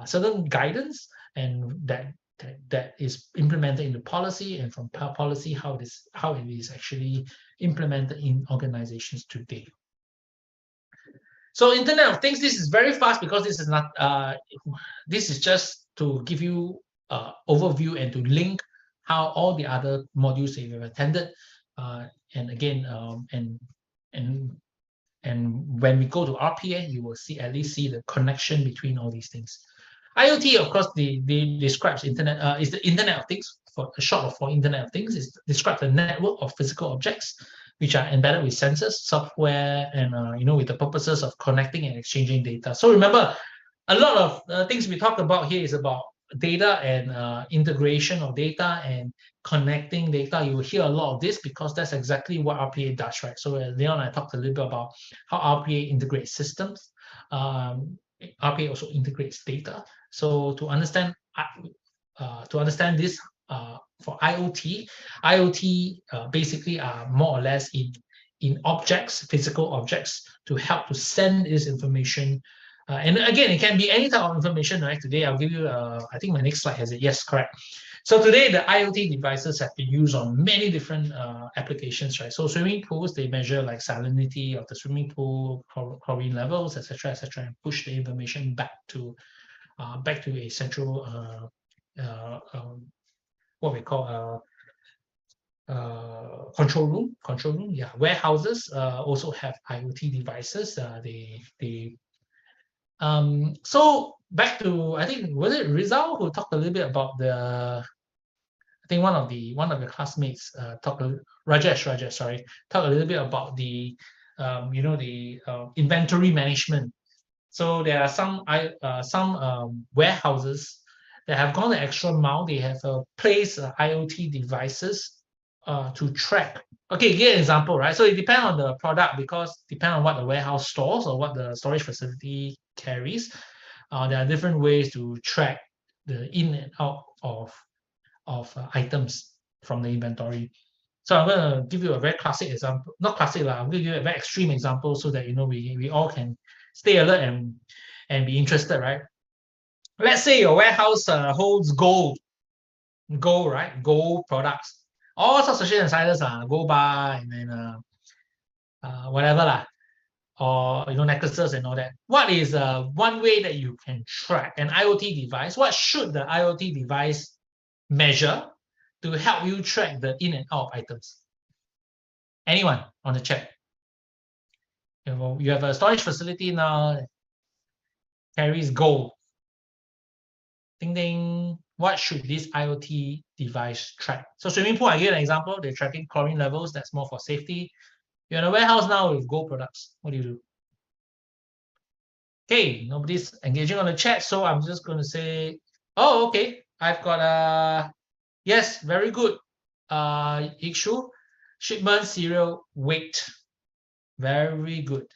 certain guidance, and that is implemented in the policy, and from policy how it is actually implemented in organizations today. So Internet of Things, this is very fast because this is not this is just to give you overview and to link how all the other modules that you have attended, and again and when we go to RPA, you will at least see the connection between all these things. IoT, of course, describes Internet, is the Internet of Things, short for Internet of Things. It describes the network of physical objects which are embedded with sensors, software, and with the purposes of connecting and exchanging data. So remember, a lot of things we talk about here is about data and integration of data and connecting data. You will hear a lot of this because that's exactly what RPA does, right? So Leon and I talked a little bit about how RPA integrates systems. RPA also integrates data. So to understand this for IoT basically are more or less in objects, physical objects, to help to send this information. And again, it can be any type of information, right? Today, I'll give you, I think my next slide has it. Yes, correct. So today, the IoT devices have been used on many different applications, right? So swimming pools, they measure like salinity of the swimming pool, chlorine levels, etc., and push the information back to a central, what we call control room. Yeah, warehouses also have IoT devices. So back to, I think, was it Rizal who talked a little bit about I think one of the classmates Rajesh, sorry, talked a little bit about the inventory management. So there are some warehouses that have gone the extra mile. They have placed IoT devices to track. Okay, give an example, right? So it depends on the product, because depending on what the warehouse stores or what the storage facility carries, there are different ways to track the in and out of items from the inventory. So I'm going to give you a very classic example, not classic, I'm going to give you a very extreme example so that we all can stay alert and be interested, right? Let's say your warehouse holds gold, right? Gold products. All sorts of shit and sizes, gold bar, and then whatever lah, or necklaces and all that. What is one way that you can track an IoT device? What should the IoT device measure to help you track the in and out of items? Anyone on the chat? You have a storage facility now, carries gold. Ding ding. What should this IoT device track? So swimming pool, I give an example. They're tracking chlorine levels. That's more for safety. You're in a warehouse now with gold products. What do you do? Okay, nobody's engaging on the chat, so I'm just going to say, oh, okay. I've got yes, very good. Ikshu, shipment serial weight. Very good.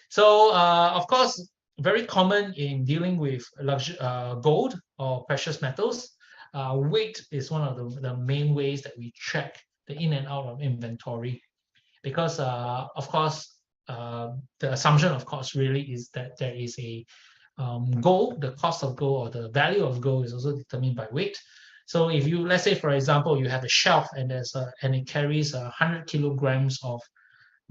So of course, very common in dealing with gold or precious metals. Weight is one of the main ways that we track the in and out of inventory, because of course the assumption of course really is that there is a gold, the cost of gold or the value of gold is also determined by weight. So if you, let's say for example, you have a shelf and it carries 100 kilograms of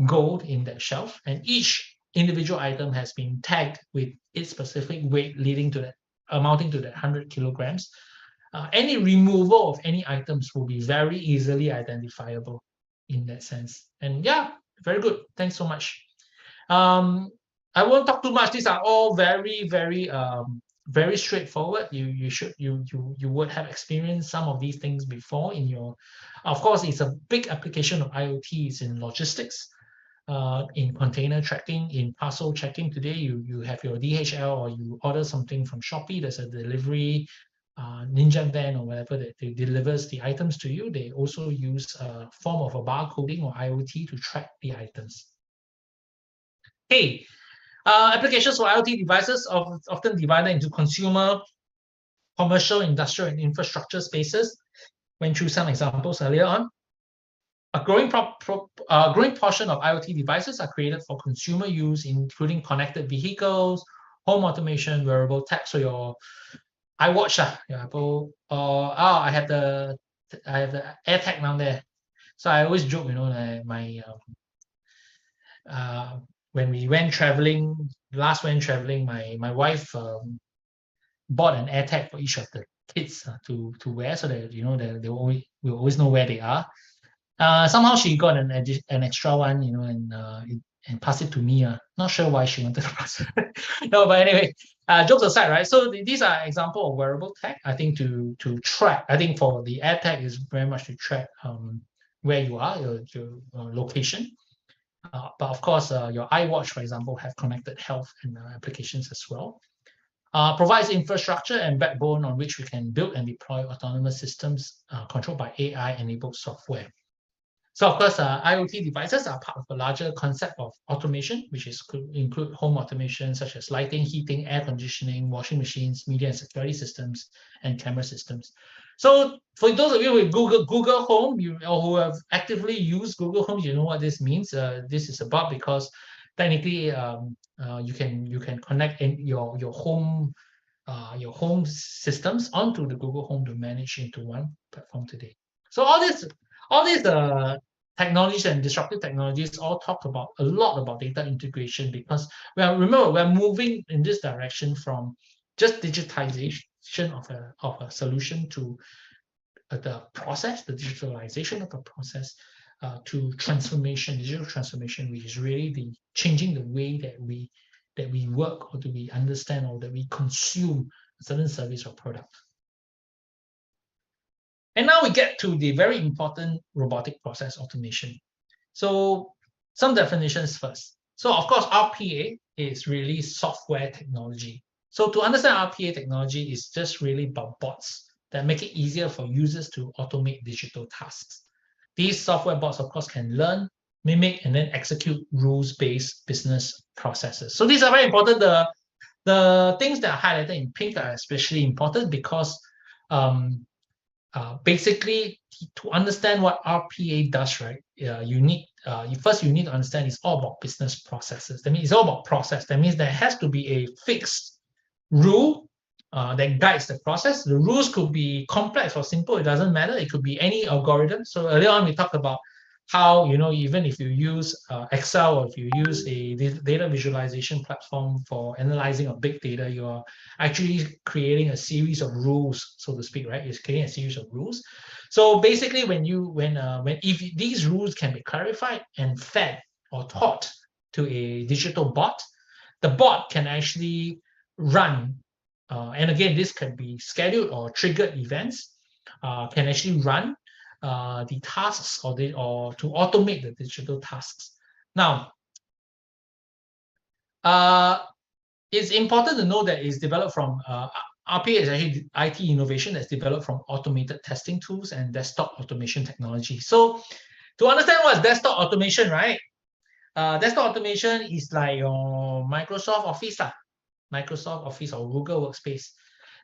gold in that shelf, and each individual item has been tagged with its specific weight leading to that, amounting to that 100 kilograms. Any removal of any items will be very easily identifiable in that sense. And yeah, very good. Thanks so much. I won't talk too much. These are all very, very straightforward. You would have experienced some of these things before in your. Of course, it's a big application of IoT. It's in logistics, in container tracking, in parcel checking. Today, you have your DHL or you order something from Shopee. There's a delivery Ninja van or whatever that they delivers the items to you. They also use a form of a barcoding or IoT to track the items. Hey, applications for IoT devices are often divided into consumer, commercial, industrial, and infrastructure spaces. Went through some examples earlier on. A growing portion of IoT devices are created for consumer use, including connected vehicles, home automation, wearable tech. So your iWatch, your Apple, or I have the AirTag down there. So I always joke, you know, my when we went traveling, my wife bought an AirTag for each of the kids to wear, so that you know they will always know where they are. Somehow she got an extra one, you know, and passed it to me. Not sure why she wanted to pass it. No, but anyway, jokes aside, right? So these are example of wearable tech. I think to track. I think for the AirTag is very much to track where you are, your location. But of course, your iWatch, for example, have connected health and applications as well. Provides infrastructure and backbone on which we can build and deploy autonomous systems controlled by AI-enabled software. So of course, IoT devices are part of a larger concept of automation, which include home automation such as lighting, heating, air conditioning, washing machines, media and security systems, and camera systems. So for those of you with Google Home, or who have actively used Google Home, you know what this means. This is about because technically you can connect your home systems onto the Google Home to manage into one platform today. So all these technologies and disruptive technologies all talk about a lot about data integration, because remember we're moving in this direction from just digitization of a solution to the process, the digitalization of the process, to digital transformation, which is really the changing the way that we work, or that we understand, or that we consume a certain service or product. And now we get to the very important robotic process automation. So some definitions first. So of course, RPA is really software technology. So to understand RPA technology is just really about bots that make it easier for users to automate digital tasks. These software bots, of course, can learn, mimic, and then execute rules-based business processes. So these are very important. The things that are highlighted in pink are especially important because basically, to understand what RPA does, right? You need to understand it's all about business processes. That means it's all about process. That means there has to be a fixed rule that guides the process. The rules could be complex or simple. It doesn't matter. It could be any algorithm. So earlier on, we talked about how, you know, even if you use Excel, or if you use a data visualization platform for analyzing of big data, you're actually creating a series of rules, so to speak, right? You're creating a series of rules. So basically, if these rules can be clarified and fed or taught to a digital bot, the bot can actually run. And again, this can be scheduled or triggered events, can actually run the tasks or to automate the digital tasks. Now, it's important to know that it's developed from RPA is actually IT innovation that's developed from automated testing tools and desktop automation technology. So to understand what's desktop automation, right? Desktop automation is like your Microsoft Office, Microsoft Office or Google Workspace.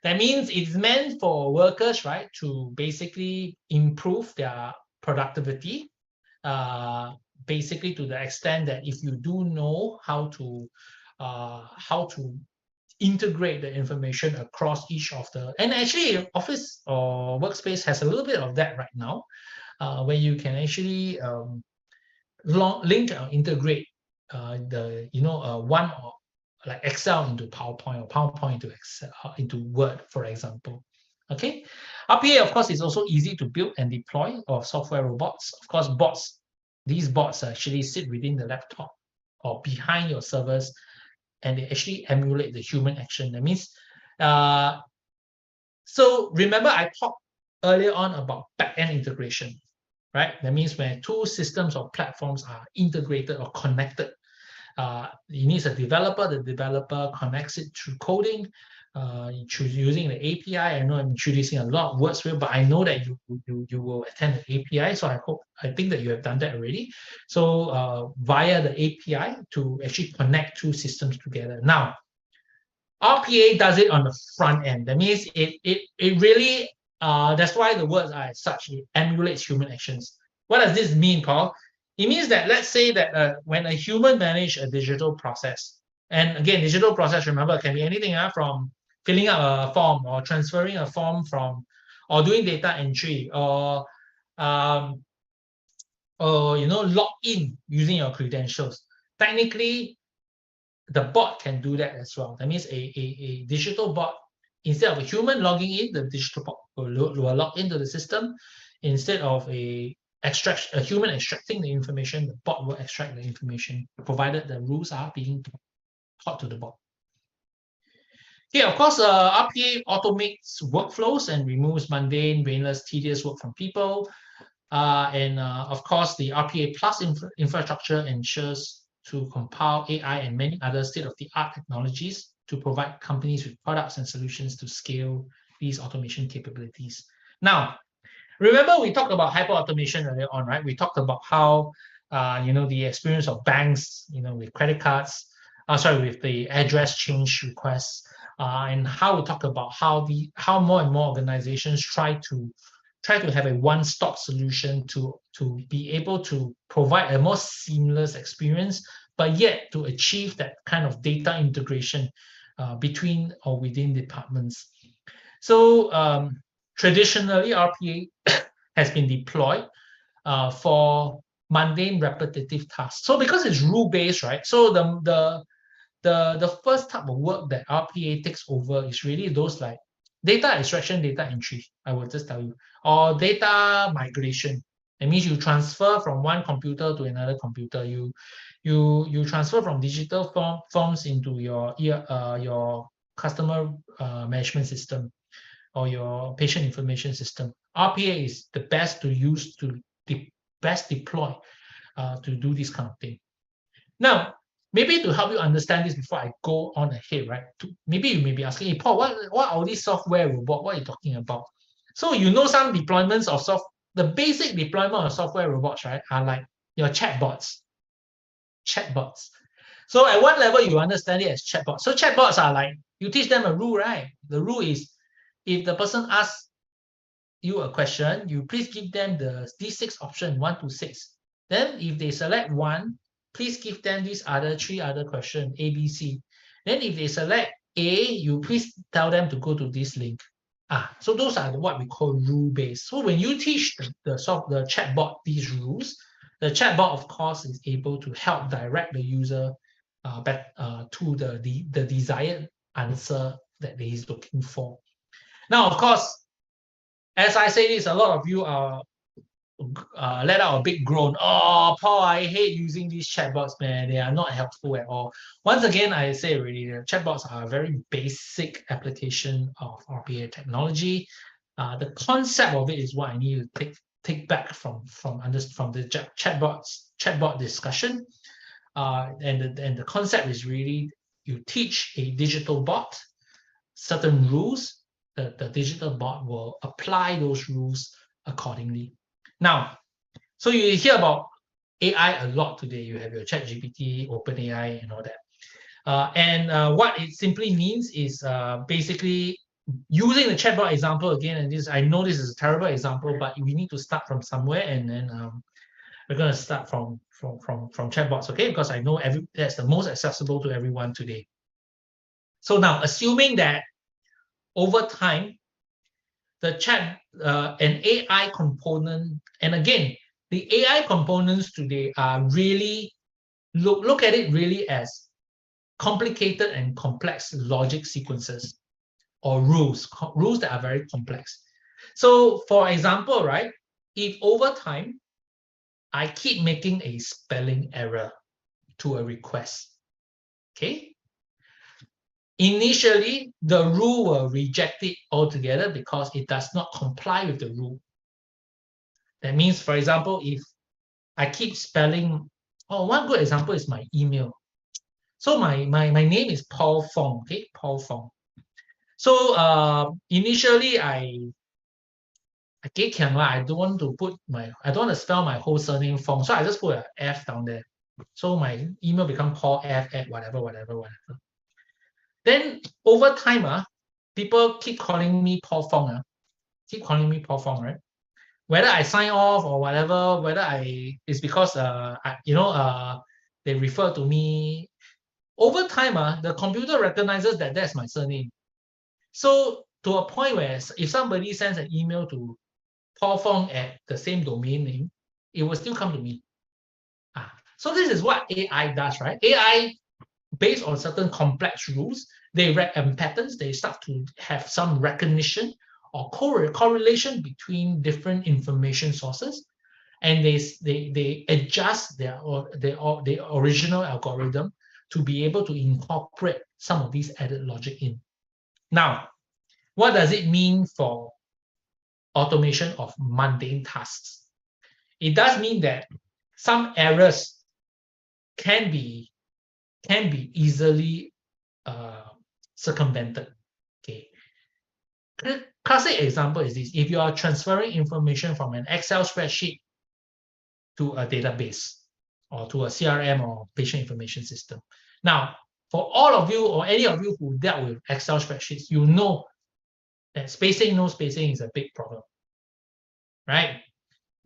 That means it's meant for workers, right, to basically improve their productivity, basically to the extent that if you do know how to integrate the information across each of the, and actually Office or Workspace has a little bit of that right now, where you can actually link or integrate the one or like Excel into PowerPoint or PowerPoint into Excel into Word, for example. Okay, RPA of course is also easy to build and deploy, or software robots. Of course, these bots actually sit within the laptop or behind your servers, and they actually emulate the human action. That means, so remember I talked earlier on about back-end integration, right? That means when two systems or platforms are integrated or connected, it needs a developer. The developer connects it through coding, using the API. I know I'm introducing a lot of words here, but I know that you will attend the API. So I think that you have done that already. So via the API to actually connect two systems together. Now, RPA does it on the front end. That means it really that's why the words are as such. It emulates human actions. What does this mean, Paul? It means that let's say that when a human manages a digital process, and again, digital process, remember, can be anything from filling up a form or transferring a form from, or doing data entry, or log in using your credentials. Technically, the bot can do that as well. That means a digital bot, instead of a human logging in, the digital bot will log into the system. Instead of a human extracting the information, the bot will extract the information, provided the rules are being taught to the bot. Okay, of course, RPA automates workflows and removes mundane, brainless, tedious work from people. Of course, the RPA Plus infrastructure ensures to compile AI and many other state-of-the-art technologies to provide companies with products and solutions to scale these automation capabilities. Now, remember we talked about hyper-automation earlier on, right? We talked about how, the experience of banks, with credit cards, with the address change requests, and how we talk about how more and more organizations try to have a one-stop solution to be able to provide a more seamless experience, but yet to achieve that kind of data integration between or within departments. So traditionally, RPA has been deployed for mundane, repetitive tasks. So because it's rule-based, right? So the first type of work that RPA takes over is really those like data extraction, data entry, I will just tell you, or data migration. It means you transfer from one computer to another computer. You transfer from digital forms into your customer management system or your patient information system. RPA is the best to use, to best deploy to do this kind of thing. Now, maybe to help you understand this before I go on ahead, right? Maybe you may be asking, hey, Paul, what are these software robots? What are you talking about? So some deployments of the basic deployment of software robots, right, are like your chatbots. So at one level, you understand it as chatbots. So chatbots are like, you teach them a rule, right? The rule is, if the person asks you a question, you please give them these 6 options, 1 to 6. Then if they select 1, please give them these 3 other questions, A, B, C. Then if they select A, you please tell them to go to this link. So those are what we call rule-based. So when you teach the chatbot these rules, the chatbot, of course, is able to help direct the user to the desired answer that he is looking for. Now, of course, as I say this, a lot of you are let out a big groan. Oh, Paul, I hate using these chatbots, man. They are not helpful at all. Once again, I say already, the chatbots are a very basic application of RPA technology. The concept of it is what I need to take back from the chatbot discussion. And the concept is really, you teach a digital bot certain rules. The digital bot will apply those rules accordingly. Now, so you hear about AI a lot today. You have your ChatGPT, OpenAI, and all that. And what it simply means is basically using the chatbot example again, and this I know this is a terrible example, but we need to start from somewhere, and then we're going to start from chatbots, okay? Because I know that's the most accessible to everyone today. So now, assuming that over time, the chat an AI component, and again, the AI components today are really look at it really as complicated and complex logic sequences or rules that are very complex. So for example, right, if over time I keep making a spelling error to a request, okay, initially the rule will reject it altogether because it does not comply with the rule. That means, for example, if I keep spelling, one good example is my email. So my name is Paul Fong, okay, Paul Fong. So initially I don't want to spell my whole surname Fong, so I just put an F down there. So my email become Paul F at whatever. Then over time, people keep calling me Paul Fong, right? Whether I sign off or whatever, it's because they refer to me. Over time, the computer recognizes that that's my surname. So to a point where if somebody sends an email to Paul Fong at the same domain name, it will still come to me. So this is what AI does, right? AI, based on certain complex rules, and patterns, they start to have some recognition or correlation between different information sources, and they adjust their original algorithm to be able to incorporate some of these added logic in. Now, what does it mean for automation of mundane tasks? It does mean that some errors can be easily circumvented. Okay. Classic example is this: if you are transferring information from an Excel spreadsheet to a database or to a CRM or patient information system. Now, for all of you or any of you who dealt with Excel spreadsheets, you know that no spacing is a big problem, right?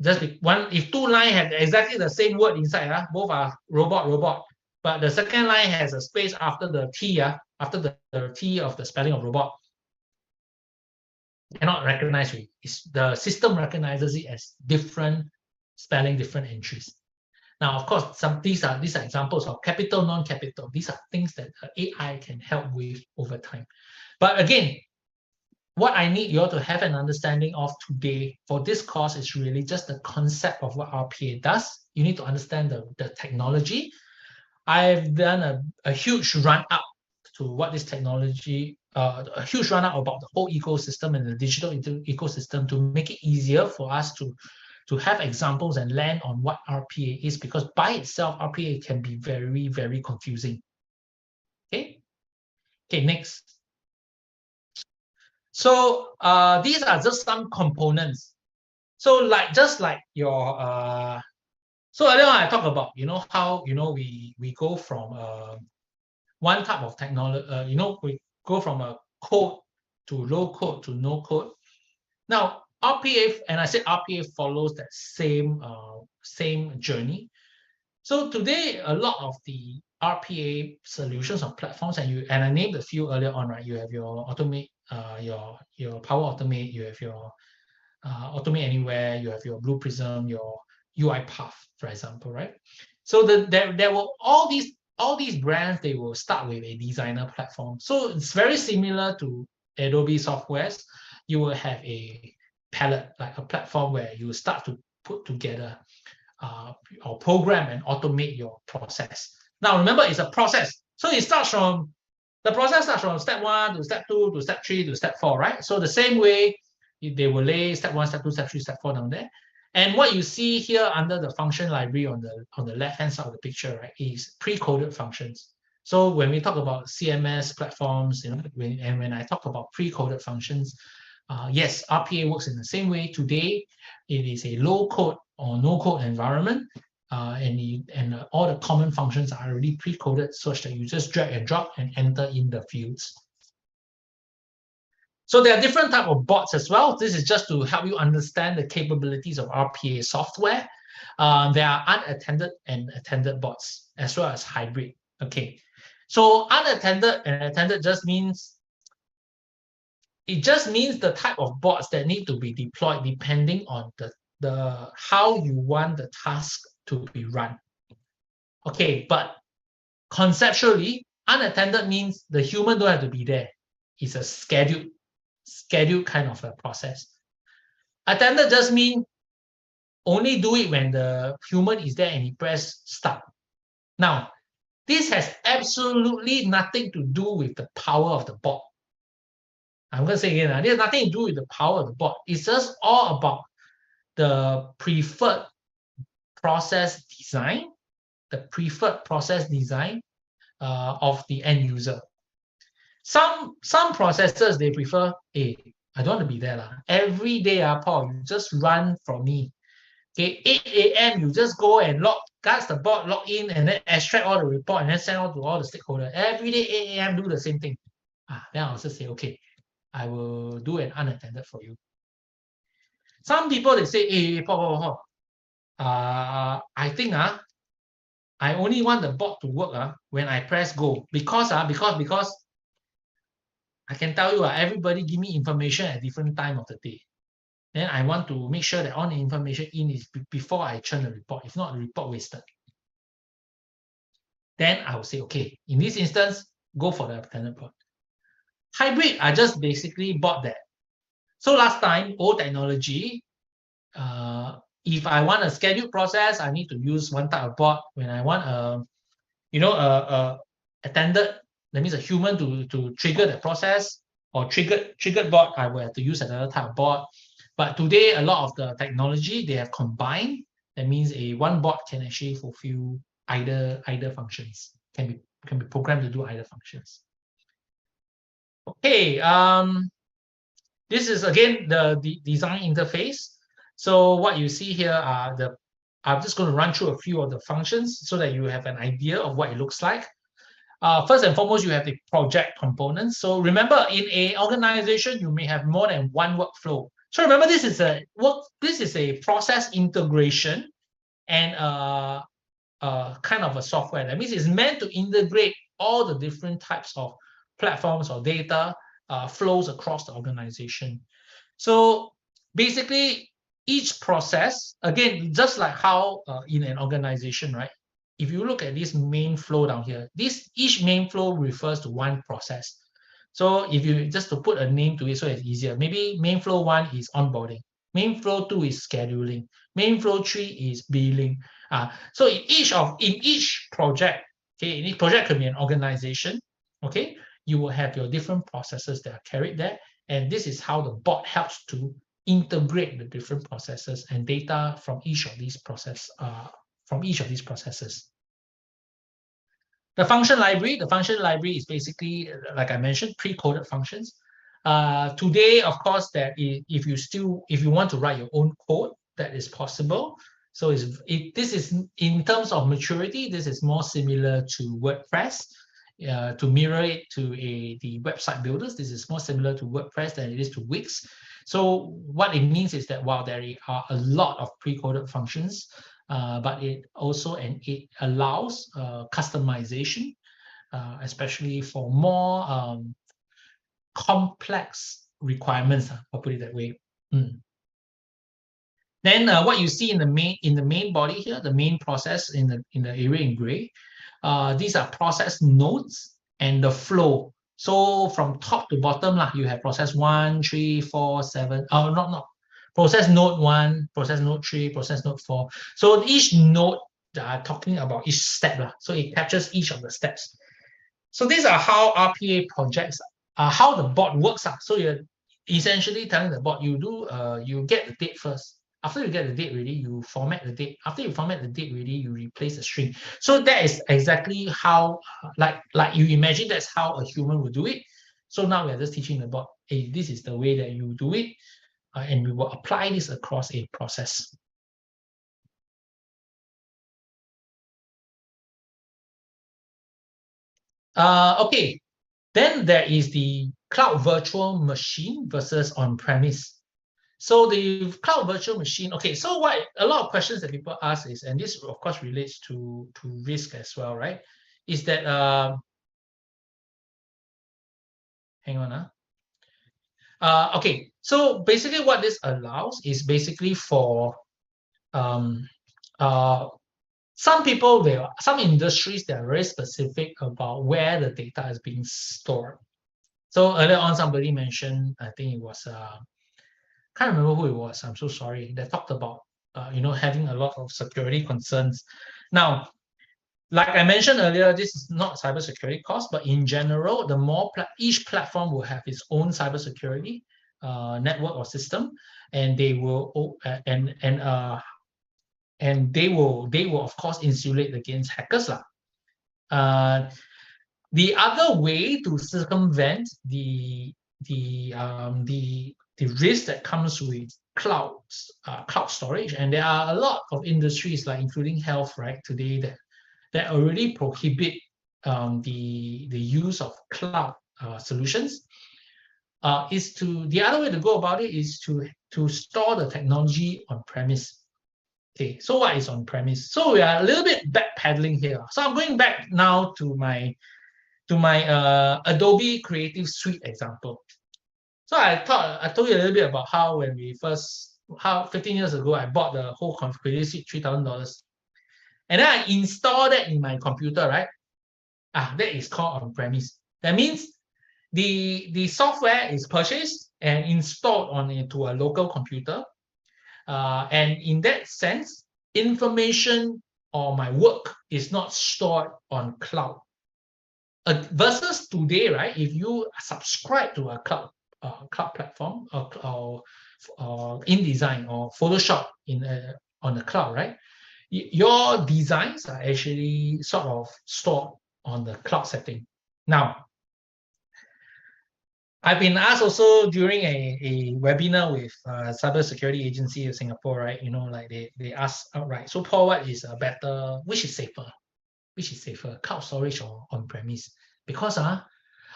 Just if two lines have exactly the same word inside, both are robot, but the second line has a space after the T, after the T of the spelling of robot, cannot recognize it. The system recognizes it as different spelling, different entries. Now, of course, these are examples of capital, non-capital. These are things that AI can help with over time. But again, what I need you all to have an understanding of today for this course is really just the concept of what RPA does. You need to understand the technology. I've done a huge run-up to what this technology, a huge run-up about the whole ecosystem and the digital ecosystem to make it easier for us to have examples and land on what RPA is, because by itself, RPA can be very, very confusing. Okay, next. So these are just some components. So just like your so earlier on I talked about how we go from one type of technology, we go from a code to low code to no code. Now RPA, and I said RPA follows that same journey. So today a lot of the RPA solutions or platforms, and I named a few earlier on, right? You have your Automate, your Power Automate, you have your Automate Anywhere, you have your Blue Prism, your UiPath, for example, right? So there were all these brands. They will start with a designer platform. So it's very similar to Adobe softwares. You will have a palette, like a platform where you start to put together or program and automate your process. Now remember, it's a process. So the process starts from step 1 to step 2 to step 3 to step 4, right? So the same way they will lay step 1, step 2, step 3, step 4 down there. And what you see here under the function library on the left-hand side of the picture, right, is pre-coded functions. So when we talk about CMS platforms, when I talk about pre-coded functions, yes, RPA works in the same way. Today, it is a low-code or no-code environment, and all the common functions are already pre-coded such that you just drag and drop and enter in the fields. So there are different type of bots as well. This is just to help you understand the capabilities of RPA software. There are unattended and attended bots as well as hybrid. Okay, so unattended and attended just means the type of bots that need to be deployed depending on the how you want the task to be run. Okay, but conceptually, unattended means the human don't have to be there. It's a scheduled kind of a process. Attended just mean only do it when the human is there and he press start. Now, this has absolutely nothing to do with the power of the bot. I'm going to say again, there's nothing to do with the power of the bot. It's just all about the preferred process design, of the end user. Some processors, they prefer, hey, I don't want to be there. Every day, Paul, you just run from me. Okay, 8 a.m., you just go and guards the bot, log in, and then extract all the report, and then send out to all the stakeholders. Every day, 8 a.m., do the same thing. Then I'll just say, okay, I will do an unattended for you. Some people, they say, hey, Paul, I think I only want the bot to work when I press go. Because I can tell you, everybody give me information at different time of the day. Then I want to make sure that all the information in is before I churn the report. If not, the report wasted. Then I will say, okay, in this instance, go for the attended bot. Hybrid, I just basically bought that. So last time, old technology, if I want a scheduled process, I need to use one type of bot. When I want attended, that means a human to trigger the process, or triggered bot, I will have to use another type of bot. But today, a lot of the technology they have combined. That means one bot can actually fulfill either functions. Can be programmed to do either functions. Okay, this is again the design interface. So what you see here are I'm just going to run through a few of the functions so that you have an idea of what it looks like. First and foremost, you have the project components. So remember, in an organization, you may have more than one workflow. So remember, this is a process integration and kind of a software. That means it's meant to integrate all the different types of platforms or data flows across the organization. So basically, each process, again, just like how in an organization, right? If you look at this main flow down here, each main flow refers to one process. So if you just to put a name to it, so it's easier. Maybe main flow 1 is onboarding, main flow 2 is scheduling, main flow 3 is billing. So in each project, okay, in each project can be an organization, okay, you will have your different processes that are carried there, and this is how the bot helps to integrate the different processes and data from each of these processes. The function library is basically, like I mentioned, pre-coded functions. Today, of course, that if you want to write your own code, that is possible. So this is in terms of maturity, this is more similar to WordPress. To mirror it to the website builders, this is more similar to WordPress than it is to Wix. So what it means is that while there are a lot of pre-coded functions, but it also it allows customization, especially for more complex requirements. I'll put it that way. Then what you see in the main body here, the main process in the area in gray, these are process nodes and the flow. So from top to bottom, you have process 1, 3, 4, 7. Process node 1, process node 3, process node 4. So each node are talking about each step. So it captures each of the steps. So these are how RPA projects, how the bot works. So you're essentially telling the bot, you get the date first. After you get the date ready, you format the date. After you format the date ready, you replace the string. So that is exactly how, like you imagine, that's how a human would do it. So now we're just teaching the bot, hey, this is the way that you do it. And we will apply this across a process. Okay, Then there is the cloud virtual machine versus on-premise. So the cloud virtual machine, okay, so what a lot of questions that people ask is, and this of course relates to risk as well, right? Is that hang on. Okay, so basically what this allows is basically for some people, some industries, they are very specific about where the data is being stored. So earlier on, somebody mentioned, I think it was, can't remember who it was, I'm so sorry, they talked about, having a lot of security concerns. Now, like I mentioned earlier, this is not cybersecurity cost, but in general, the more each platform will have its own cybersecurity network or system, and they will and they will of course insulate against hackers lah. The other way to circumvent the risk that comes with cloud storage, and there are a lot of industries, like including health, right, today that already prohibit the use of cloud solutions. The other way to go about it is to store the technology on premise. Okay, so what is on premise? So we are a little bit backpedaling here. So I'm going back now to my Adobe Creative Suite example. So I told you a little bit about how 15 years ago, I bought the whole Creative Suite, $3,000. And then I installed that in my computer, right? That is called on-premise. That means the software is purchased and installed into a local computer. And in that sense, information or my work is not stored on cloud. Versus today, right? If you subscribe to a cloud platform or InDesign or Photoshop on the cloud, right? Your designs are actually sort of stored on the cloud setting. Now, I've been asked also during a webinar with Cybersecurity Agency of Singapore, right? Like they ask outright, so Paul, which is safer? Which is safer, cloud storage or on-premise? Because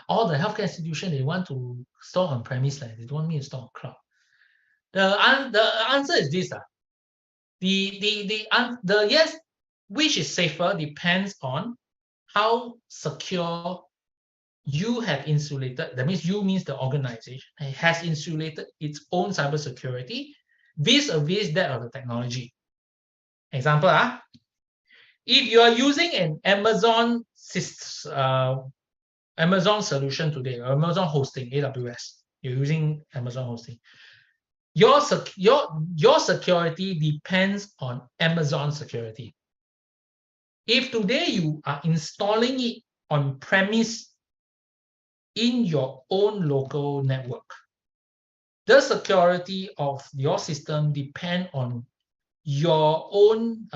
all the healthcare institutions, they want to store on-premise, like they don't want me to store on cloud. The answer is this. The yes, which is safer depends on how secure you have insulated. That means the organization has insulated its own cybersecurity vis-a-vis that of the technology. Example, if you are using an Amazon solution today, or Amazon hosting, AWS, you're using Amazon hosting, your security depends on Amazon security. If today you are installing it on premise in your own local network, the security of your system depend on your own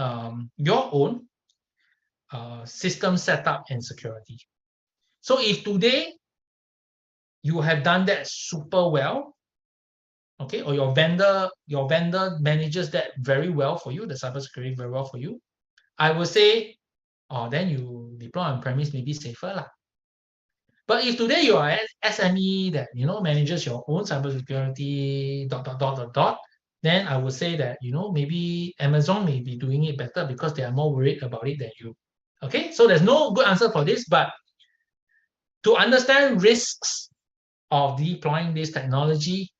system setup and security. So if today you have done that super well, okay, or your vendor manages that very well for you, the cybersecurity very well for you, I would say, then you deploy on premise, maybe safer lah. But if today you are an SME that manages your own cybersecurity, ... then I would say that maybe Amazon may be doing it better because they are more worried about it than you. Okay, so there's no good answer for this, but to understand risks of deploying this technology,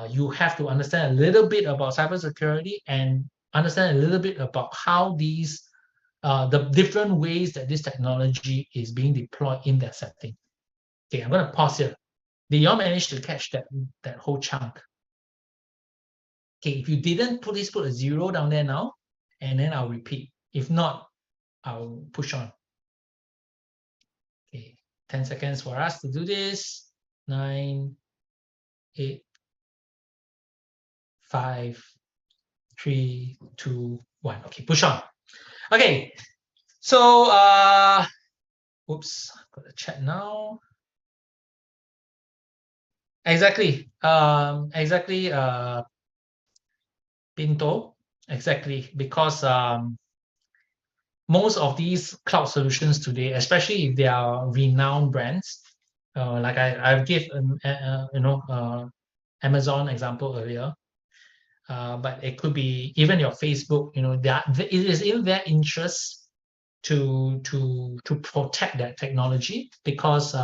you have to understand a little bit about cybersecurity and understand a little bit about how these the different ways that this technology is being deployed in that setting. Okay, I'm going to pause here. Did you all manage to catch that whole chunk? Okay, if you didn't, please put a 0 down there now, and then I'll repeat. If not, I'll push on. Okay, 10 seconds for us to do this. 9, 8, 5, 3, 2, 1. Okay, push on. Okay, so oops, got the chat now. Exactly, Pinto, exactly, because most of these cloud solutions today, especially if they are renowned brands, Like I've given Amazon example earlier. But it could be even your Facebook. It is in their interest to protect that technology, because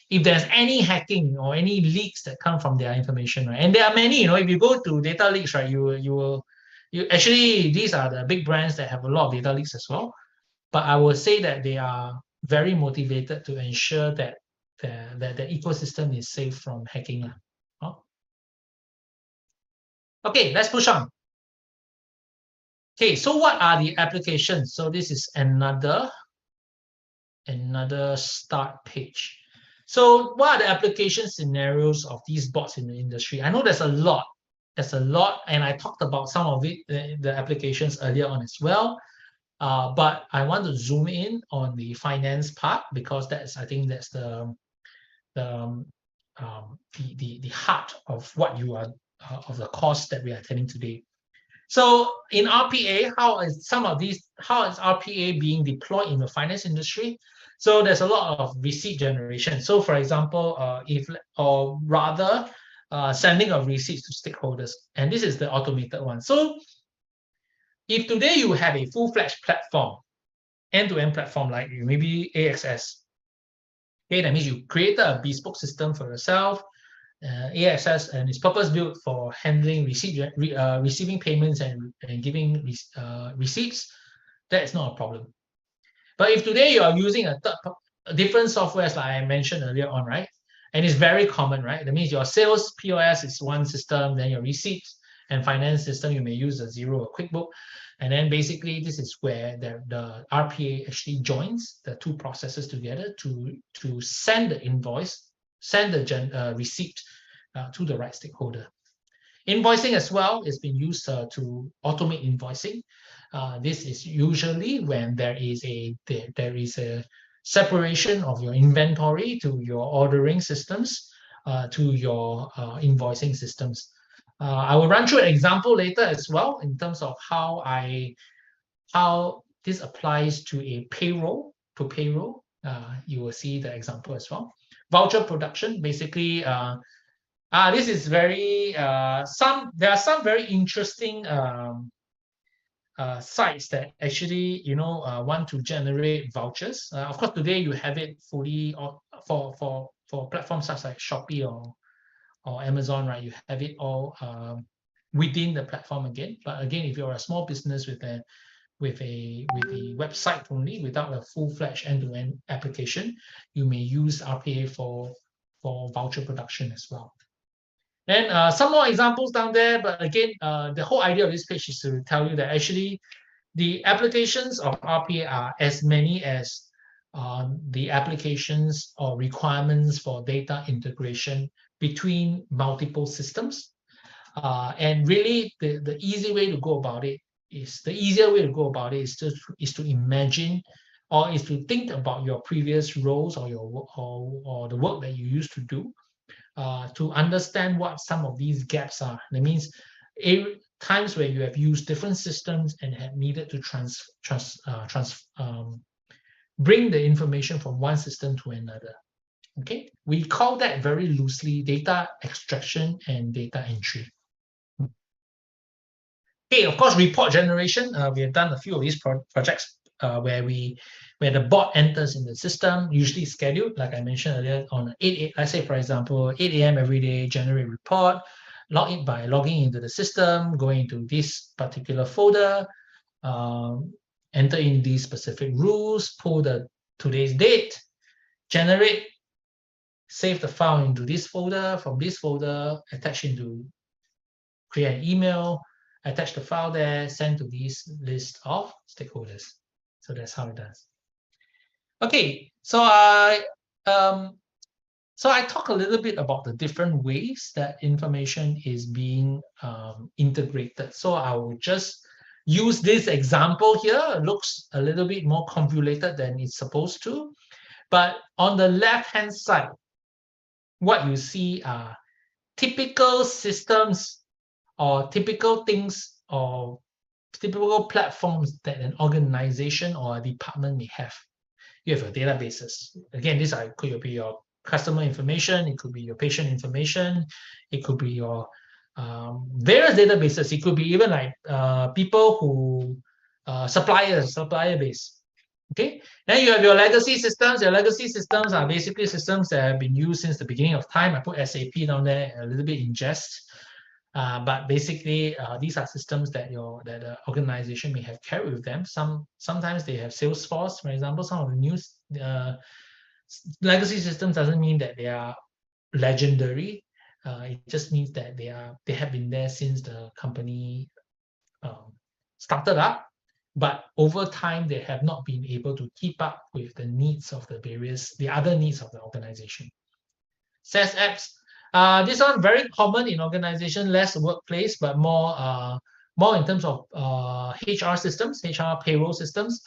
if there's any hacking or any leaks that come from their information, right? And there are many. If you go to data leaks, right, you actually, these are the big brands that have a lot of data leaks as well. But I would say that they are very motivated to ensure that the ecosystem is safe from hacking. Okay, let's push on. Okay, so what are the applications? So this is another start page. So what are the application scenarios of these bots in the industry? I know there's a lot. And I talked about some of it, the applications earlier on as well. But I want to zoom in on the finance part, because I think that's the heart of what you are of the course that we are attending today. So in RPA, how is RPA being deployed in the finance industry? So there's a lot of receipt generation. So for example, sending of receipts to stakeholders, and this is the automated one. So if today you have a full-fledged platform, end-to-end platform, like maybe AXS, okay, that means you created a bespoke system for yourself. AXS, and it's purpose-built for handling receiving payments and giving receipts. That is not a problem. But if today you are using a different softwares, like I mentioned earlier on, right? And it's very common, right? That means your sales POS is one system, then your receipts and finance system, you may use a Xero or QuickBook. And then basically this is where the RPA actually joins the two processes together to send the invoice, send the receipt to the right stakeholder. Invoicing as well is being used to automate invoicing. This is usually when there is a separation of your inventory to your ordering systems, to your invoicing systems. I will run through an example later as well in terms of how this applies to a payroll. You will see the example as well. Voucher production, basically. This is very there are some very interesting sites that actually want to generate vouchers. Of course, today you have it fully for platforms such like Shopee or Amazon, right? You have it all within the platform again. But again, if you're a small business with a website only, without a full-fledged end-to-end application, you may use RPA for voucher production as well. And some more examples down there, but again, the whole idea of this page is to tell you that actually the applications of RPA are as many as the applications or requirements for data integration between multiple systems. And really, the easier way to go about it is to imagine, or is to think about your previous roles or or the work that you used to do. To understand what some of these gaps are. That means times where you have used different systems and have needed to bring the information from one system to another. Okay, we call that very loosely data extraction and data entry. Okay, of course, report generation. We have done a few of these projects where the bot enters in the system, usually scheduled, like I mentioned earlier, on 8 let's say for example 8 a.m. every day, generate report, log in by logging into the system, going into this particular folder, enter in these specific rules, pull today's date, generate, save the file into this folder, from this folder, create an email, attach the file there, send to this list of stakeholders. So that's how it does. Okay, so I talk a little bit about the different ways that information is being integrated. So I will just use this example here. It looks a little bit more convoluted than it's supposed to. But on the left-hand side, what you see are typical systems or typical things or typical platforms that an organization or a department may have. You have your databases. Again, this could be your customer information, it could be your patient information, it could be your various databases. It could be even like people who supplier base. Okay, then you have your legacy systems. Your legacy systems are basically systems that have been used since the beginning of time. I put SAP down there a little bit in jest. But basically, these are systems that the organization may have carried with them. Sometimes they have Salesforce, for example. Some of the new legacy systems doesn't mean that they are legendary. It just means that they have been there since the company started up. But over time, they have not been able to keep up with the needs of the other needs of the organization. SaaS apps. This one very common in organization, less workplace, but more in terms of HR systems, HR payroll systems.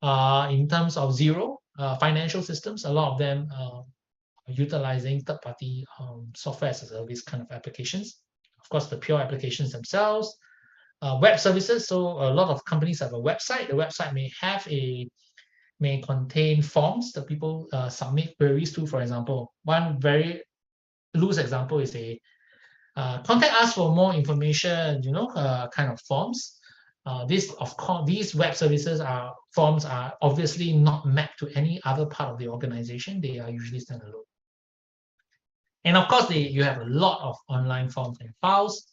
In terms of Xero, financial systems, a lot of them are utilizing third-party software as a service kind of applications. Of course, the pure applications themselves. Web services, so a lot of companies have a website. The website may contain forms that people submit queries to. For example, one very loose example is a contact us for more information, kind of forms. These web services forms are obviously not mapped to any other part of the organization. They are usually standalone. And of course, you have a lot of online forms and files.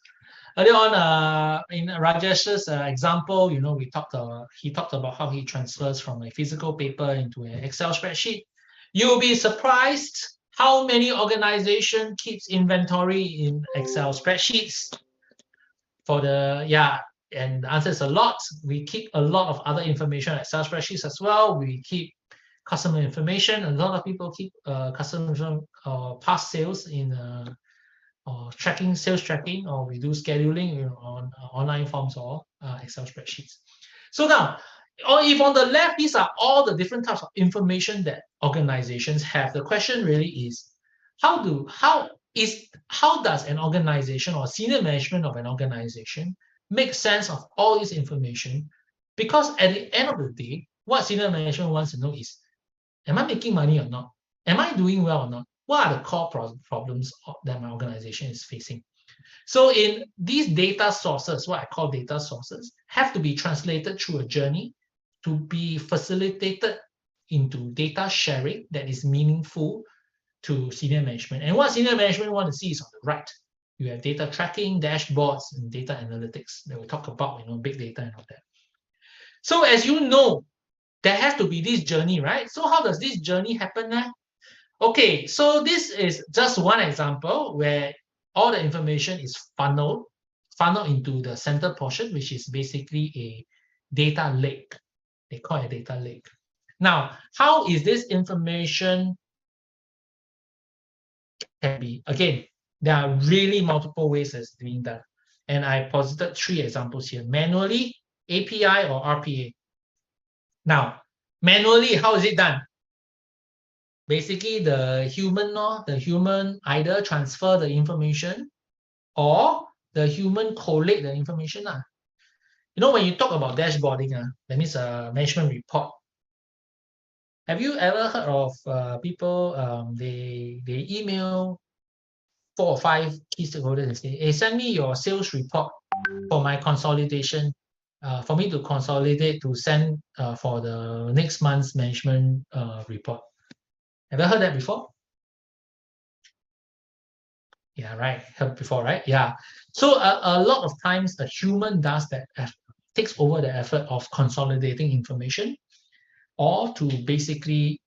Earlier on, in Rajesh's example, he talked about how he transfers from a physical paper into an Excel spreadsheet. You'll be surprised how many organizations keeps inventory in Excel spreadsheets. And the answer is a lot. We keep a lot of other information in Excel spreadsheets as well. We keep customer information. A lot of people keep customer past sales in sales tracking, or we do scheduling on online forms or Excel spreadsheets. So now, if on the left, these are all the different types of information that organizations have. The question really is, how does an organization or senior management of an organization make sense of all this information? Because at the end of the day, what senior management wants to know is, am I making money or not? Am I doing well or not? What are the core problems that my organization is facing? So in these data sources, what I call data sources, have to be translated through a journey to be facilitated into data sharing that is meaningful to senior management. And what senior management want to see is on the right. You have data tracking, dashboards, and data analytics that we'll talk about, big data and all that. So as you know, there has to be this journey, right? So how does this journey happen now? Okay, so this is just one example where all the information is funneled into the center portion, which is basically a data lake. They call it a data lake. Now, how is this information can be? Again, there are really multiple ways of doing that. And I posited 3 examples here. Manually, API, or RPA. Now, manually, how is it done? Basically, the human either transfer the information or the human collate the information. When you talk about dashboarding, that means a management report. Have you ever heard of people, they email 4 or 5 key stakeholders and say, hey, send me your sales report for my consolidation, for me to consolidate to send for the next month's management report. Have you heard that before? Yeah, right. Heard before, right? Yeah. So a lot of times a human does that, takes over the effort of consolidating information, or to basically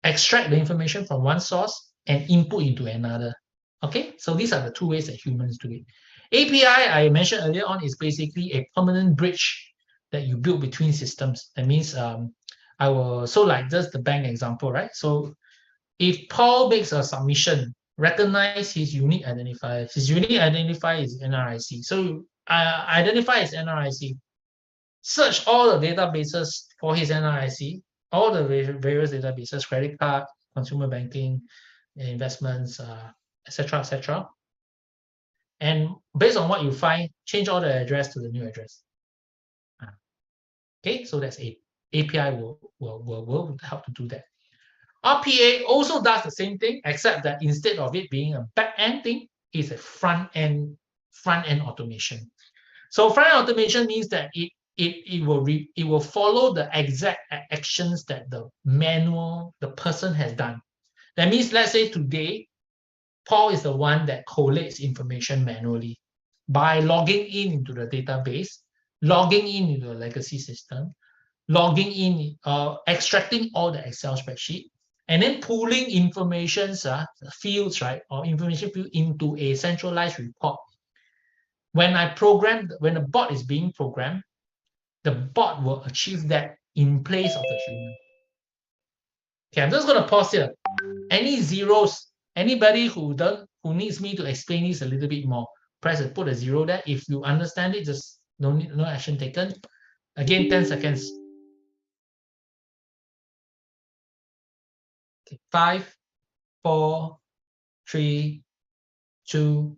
extract the information from one source and input into another. Okay, so these are the 2 ways that humans do it. API, I mentioned earlier on, is basically a permanent bridge that you build between systems. That means like just the bank example, right? So if Paul makes a submission, recognize his unique identifier. His unique identifier is NRIC. So identify his NRIC. Search all the databases for his NRIC, all the various databases, credit card, consumer banking, investments, etc., etc. And based on what you find, change all the address to the new address. Okay, so that's API will help to do that. RPA also does the same thing, except that instead of it being a back-end thing, it's a front-end automation. So front-end automation means that it will follow the exact actions that the person has done. That means, let's say today, Paul is the one that collates information manually by logging in into the database, logging in into the legacy system, logging in, extracting all the Excel spreadsheet, and then pulling informations, fields, right, or information field into a centralized report. When the bot is being programmed, the bot will achieve that in place of the human. Okay, I'm just going to pause here. Any zeros? Anybody who needs me to explain this a little bit more, put a 0 there. If you understand it, just no action taken. Again, 10 seconds. Okay, 5, 4, 3, 2,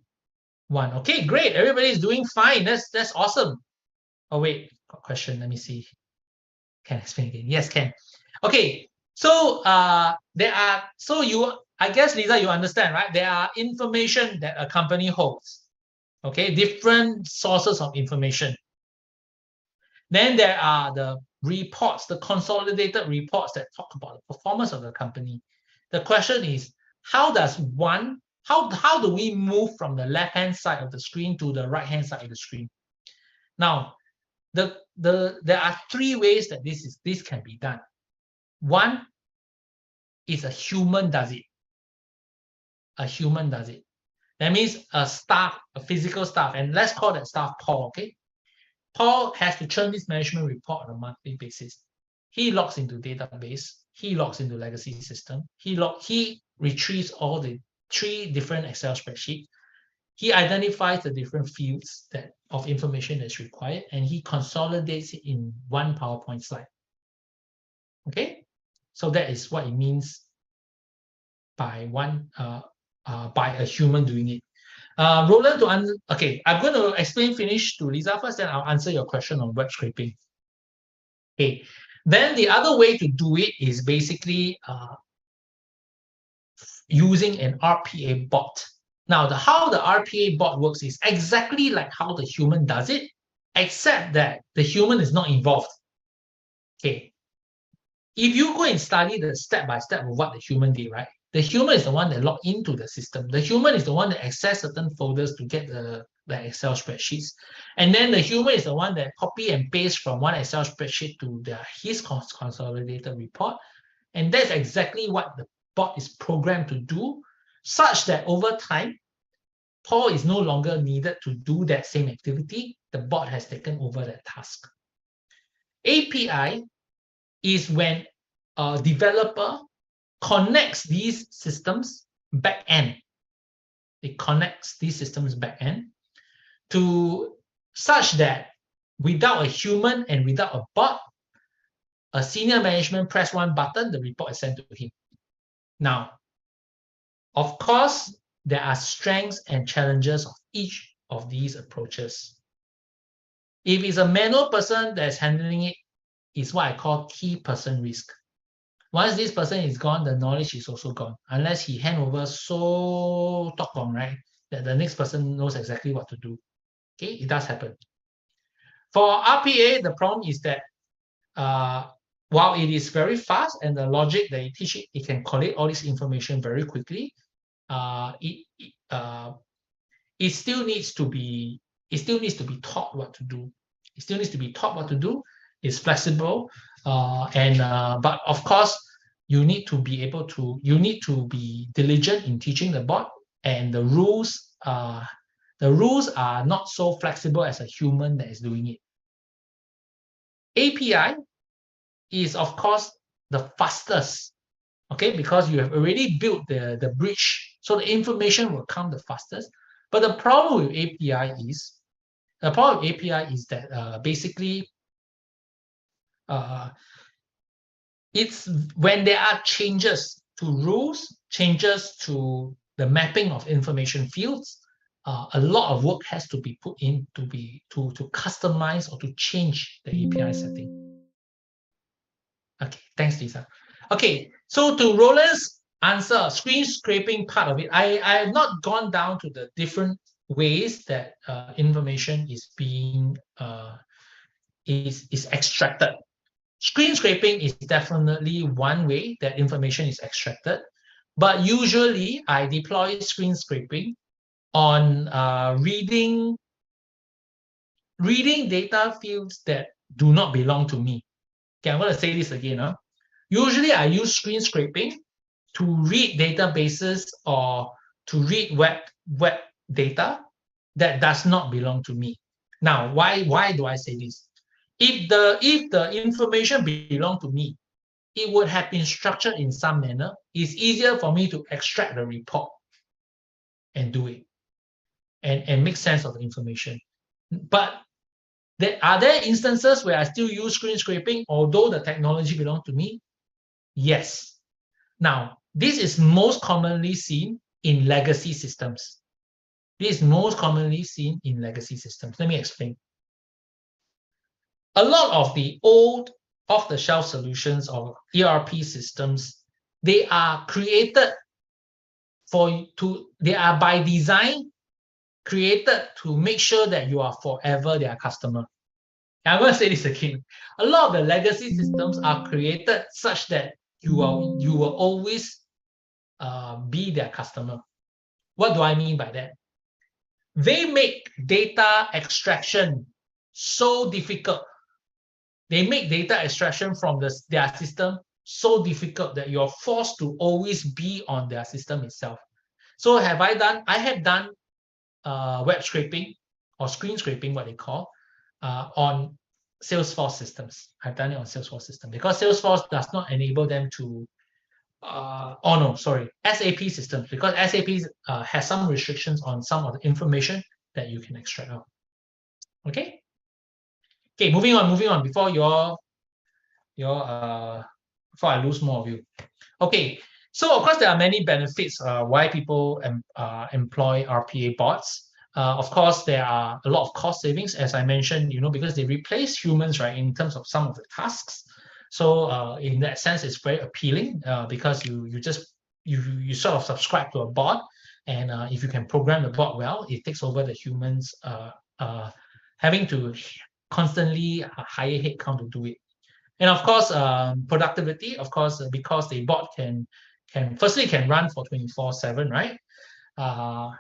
1. Okay, great. Everybody is doing fine. That's awesome. Oh wait, question. Let me see. Can I explain again? Yes, can. Okay. So I guess, Lisa, you understand, right? There are information that a company holds. Okay, different sources of information. Then there are the reports, the consolidated reports that talk about the performance of the company. The question is, how do we move from the left-hand side of the screen to the right-hand side of the screen? Now, there are 3 ways that this can be done. One is a human does it. A human does it. That means a physical staff, and let's call that staff Paul, okay? Paul has to churn this management report on a monthly basis. He logs into database, he logs into legacy system, he retrieves all the 3 different Excel spreadsheets. He identifies the different fields of information that's required, and he consolidates it in one PowerPoint slide. Okay, so that is what it means by a human doing it. Roland, okay, I'm going to finish to Lisa first, then I'll answer your question on web scraping. Okay, then the other way to do it is basically using an RPA bot. Now, how the RPA bot works is exactly like how the human does it, except that the human is not involved. Okay, if you go and study the step-by-step of what the human did, right? The human is the one that logged into the system. The human is the one that accessed certain folders to get the Excel spreadsheets. And then the human is the one that copy and paste from one Excel spreadsheet to his consolidated report. And that's exactly what the bot is programmed to do, such that over time, Paul is no longer needed to do that same activity. The bot has taken over that task. API is when a developer connects these systems back end. It connects these systems back end to such that without a human and without a bot, a senior management press one button, the report is sent to him. Now, of course, there are strengths and challenges of each of these approaches. If it's a manual person that's handling it, it's what I call key person risk. Once this person is gone, the knowledge is also gone, unless he hand over so tokong, right, that the next person knows exactly what to do. Okay, it does happen. For RPA, the problem is that while it is very fast and the logic that it teaches, it can collect all this information very quickly. It still needs to be taught what to do. It still needs to be taught what to do. It's flexible, but of course, you need to be diligent in teaching the bot, and the rules are not so flexible as a human that is doing it. API is, of course, the fastest, okay, because you have already built the bridge, so the information will come the fastest. But the problem with API is that basically it's when there are changes to rules, changes to the mapping of information fields, a lot of work has to be put in to customize or to change the API setting. Okay, thanks, Lisa. Okay, so to Roland's answer, screen scraping part of it, I have not gone down to the different ways that information is being is extracted. Screen scraping is definitely one way that information is extracted, but usually I deploy screen scraping on reading data fields that do not belong to me. Okay, I'm going to say this again. Usually I use screen scraping to read databases or to read web data that does not belong to me. Now, why do I say this? If the information belonged to me, it would have been structured in some manner. It's easier for me to extract the report and do it and make sense of the information. But are there instances where I still use screen scraping, although the technology belongs to me? Yes. Now, this is most commonly seen in legacy systems. This is most commonly seen in legacy systems. Let me explain. A lot of the old off-the-shelf solutions or ERP systems, they are created they are by design created to make sure that you are forever their customer. I'm going to say this again. A lot of the legacy systems are created such that you will always be their customer. What do I mean by that? They make data extraction so difficult. They make data extraction from their system so difficult that you're forced to always be on their system itself. So I have done web scraping or screen scraping, what they call, on Salesforce systems. I've done it on Salesforce systems because Salesforce does not enable them to SAP systems, because SAP has some restrictions on some of the information that you can extract out. Okay, moving on before before I lose more of you. Okay, so of course there are many benefits why people employ RPA bots. Of course, there are a lot of cost savings, as I mentioned, because they replace humans, right, in terms of some of the tasks. So in that sense, it's very appealing because you sort of subscribe to a bot, and if you can program the bot well, it takes over the humans having to constantly hire headcount to do it. And of course, productivity, of course, because the bot can run for 24/7, right?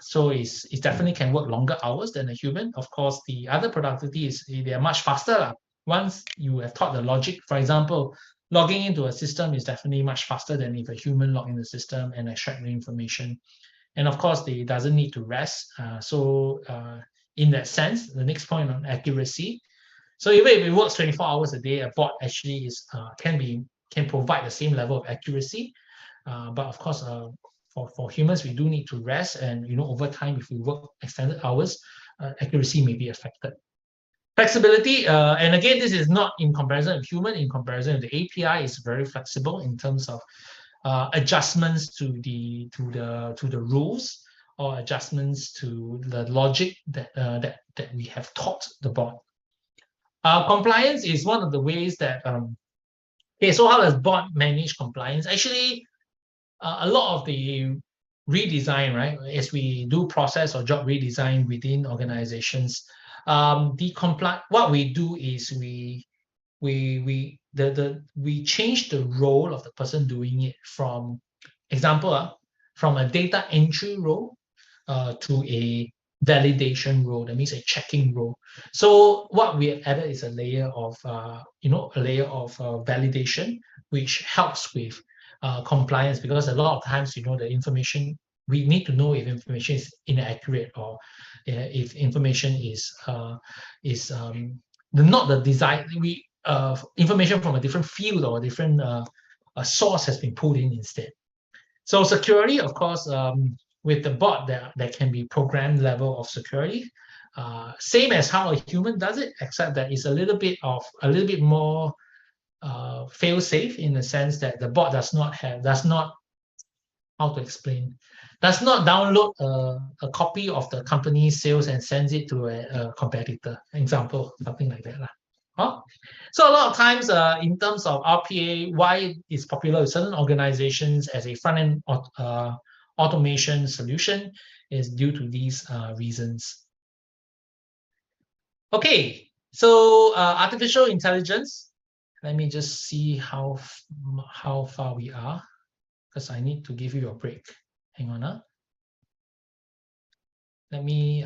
So it definitely can work longer hours than a human. Of course, the other productivity is they are much faster. Once you have taught the logic, for example, logging into a system is definitely much faster than if a human log in the system and extract the information. And of course, it doesn't need to rest. So in that sense, the next point on accuracy. So even if it works 24 hours a day, a bot actually can provide the same level of accuracy. But of course, for humans, we do need to rest, and over time, if we work extended hours, accuracy may be affected. Flexibility, and again, this is not in comparison with human. In comparison with the API, is very flexible in terms of adjustments to the rules or adjustments to the logic that we have taught the bot. Compliance is one of the ways that. So how does bot manage compliance? Actually, a lot of the redesign, right, as we do process or job redesign within organizations, what we do is we change the role of the person doing it from a data entry role to a validation role. That means a checking role. So what we have added is a layer of validation, which helps with compliance, because a lot of times, the information, we need to know if information is inaccurate or if information is not the design, information from a different field or a different source has been pulled in instead. So security, of course, with the bot, there can be program level of security, same as how a human does it, except that it's a little bit more fail-safe, in the sense that the bot does not download a copy of the company's sales and sends it to a competitor. Example, something like that. Huh? So a lot of times, in terms of RPA, why it's popular with certain organizations as a front-end automation solution is due to these reasons. Okay, so artificial intelligence. Let me just see how far we are, because I need to give you a break. Hang on. Let me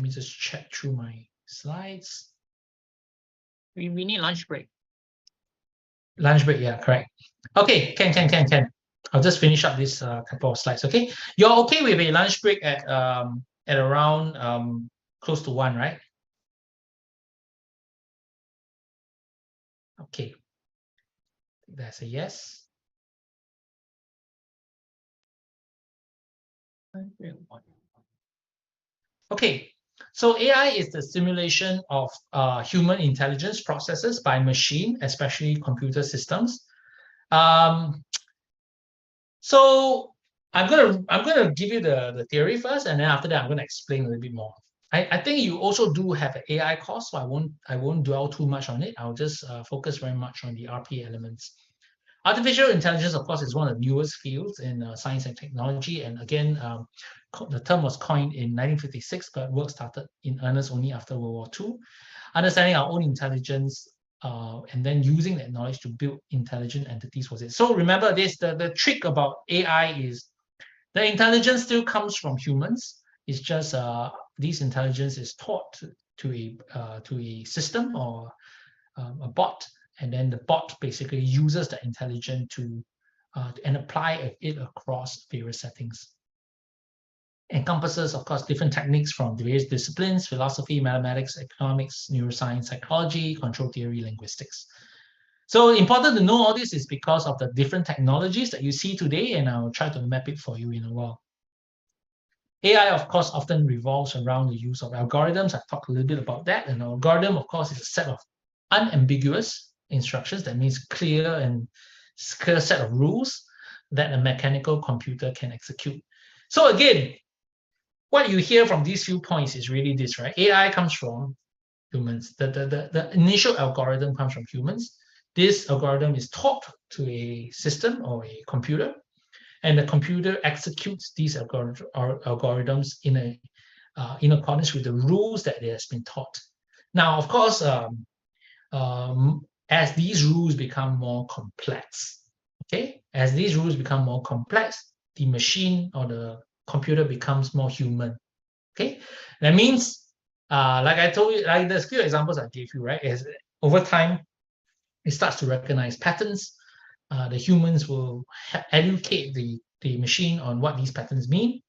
just check through my slides. We need lunch break. Lunch break, yeah, correct. Okay, can. I'll just finish up this couple of slides. Okay, you're okay with a lunch break at around close to 1, right? Okay, that's a yes. Okay, so AI is the simulation of human intelligence processes by machine, especially computer systems. So I'm gonna give you the theory first, and then after that I'm gonna explain a little bit more. I think you also do have an AI course, so I won't dwell too much on it. I'll just focus very much on the RP elements. Artificial intelligence, of course, is one of the newest fields in science and technology. And again, the term was coined in 1956, but work started in earnest only after World War II. Understanding our own intelligence and then using that knowledge to build intelligent entities was it. So remember this, the trick about AI is the intelligence still comes from humans. It's just this intelligence is taught to a system or a bot, and then the bot basically uses the intelligence to and apply it across various settings. Encompasses, of course, different techniques from various disciplines: philosophy, mathematics, economics, neuroscience, psychology, control theory, linguistics. So important to know all this is because of the different technologies that you see today, and I'll try to map it for you in a while. AI, of course, often revolves around the use of algorithms. I've talked a little bit about that. An algorithm, of course, is a set of unambiguous instructions. That means clear set of rules that a mechanical computer can execute. So again, what you hear from these few points is really this, right? AI comes from humans. The initial algorithm comes from humans. This algorithm is taught to a system or a computer, and the computer executes these algorithms in accordance with the rules that it has been taught. Now, of course, as these rules become more complex, okay, as these rules become more complex, the machine or the computer becomes more human. Okay, that means, like I told you, like there's few examples I gave you, right? Is over time, it starts to recognize patterns. The humans will educate the machine on what these patterns mean,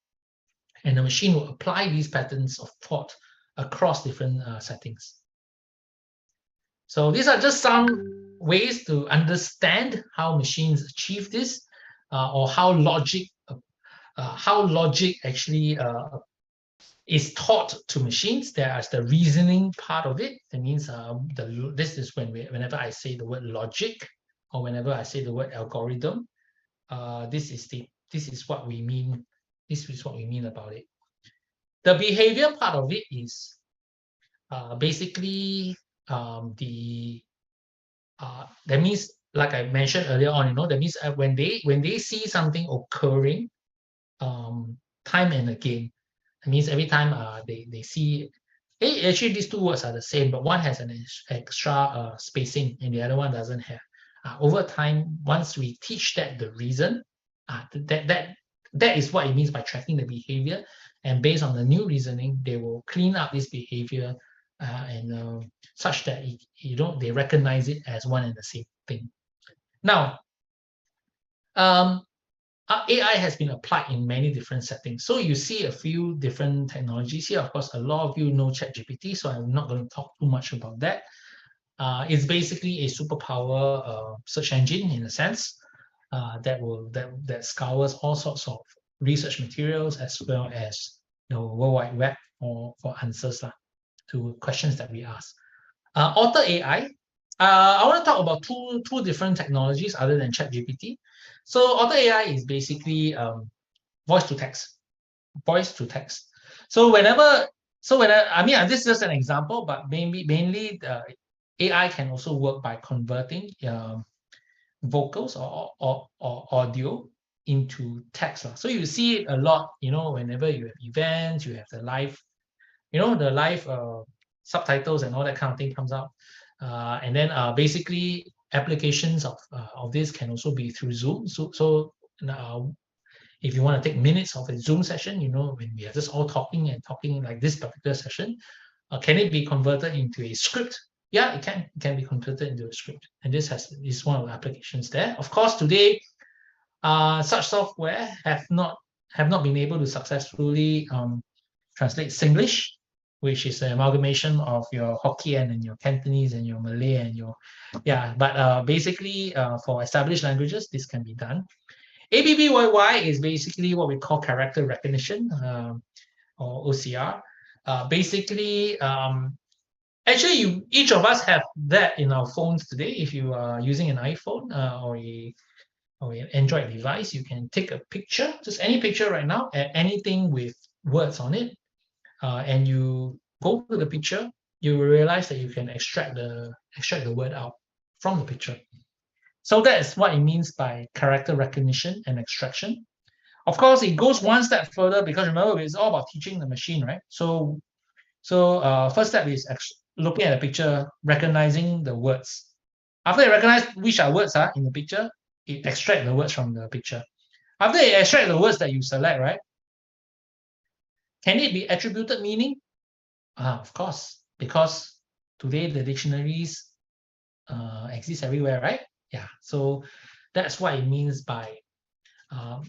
and the machine will apply these patterns of thought across different settings. So these are just some ways to understand how machines achieve this, or how logic actually is taught to machines. There is the reasoning part of it. That means this is whenever I say the word logic, or whenever I say the word algorithm, this is what we mean. This is what we mean about it. The behavior part of it is basically that means, like I mentioned earlier on, that means when they see something occurring time and again, that means every time they see, actually these two words are the same, but one has an extra spacing and the other one doesn't have. Over time, once we teach that the reason, that is what it means by tracking the behavior, and based on the new reasoning, they will clean up this behavior and such that they recognize it as one and the same thing. Now, AI has been applied in many different settings. So you see a few different technologies here. Of course, a lot of you know ChatGPT, so I'm not going to talk too much about that. It's basically a superpower search engine in a sense that scours all sorts of research materials as well as the World Wide Web for answers to questions that we ask. Author AI. I want to talk about two different technologies other than ChatGPT. So Author AI is basically voice to text. So whenever So I mean, this is just an example, but mainly the AI can also work by converting vocals or audio into text. So you see it a lot, whenever you have events, you have the live, the live subtitles and all that kind of thing comes out. And then basically applications of this can also be through Zoom. So if you want to take minutes of a Zoom session, when we are just all talking like this particular session, can it be converted into a script? Yeah, it can be converted into a script. And this is one of the applications there. Of course, today, such software have not been able to successfully translate Singlish, which is an amalgamation of your Hokkien and your Cantonese and your Malay and your but basically for established languages, this can be done. ABBYY is basically what we call character recognition, or OCR. Basically, actually, each of us have that in our phones today. If you are using an iPhone or an Android device, you can take a picture, just any picture right now, anything with words on it, and you go to the picture, you will realize that you can extract the word out from the picture. So that's what it means by character recognition and extraction. Of course, it goes one step further because remember, it's all about teaching the machine, right? So first step is looking at the picture, recognizing the words. After it recognizes which are words in the picture, it extracts the words from the picture. After it extracts the words that you select, right? Can it be attributed meaning? Of course, because today the dictionaries exist everywhere, right? Yeah, so that's what it means by how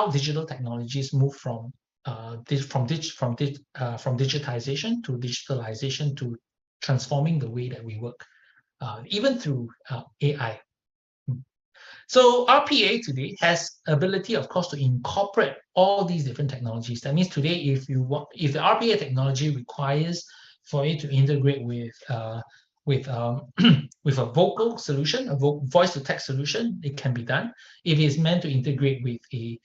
digital technologies move from digitization to digitalization to transforming the way that we work, even through AI. So RPA today has ability, of course, to incorporate all these different technologies. That means today, if the RPA technology requires for it to integrate with with a vocal solution, a voice to text solution, it can be done. If it's meant to integrate with a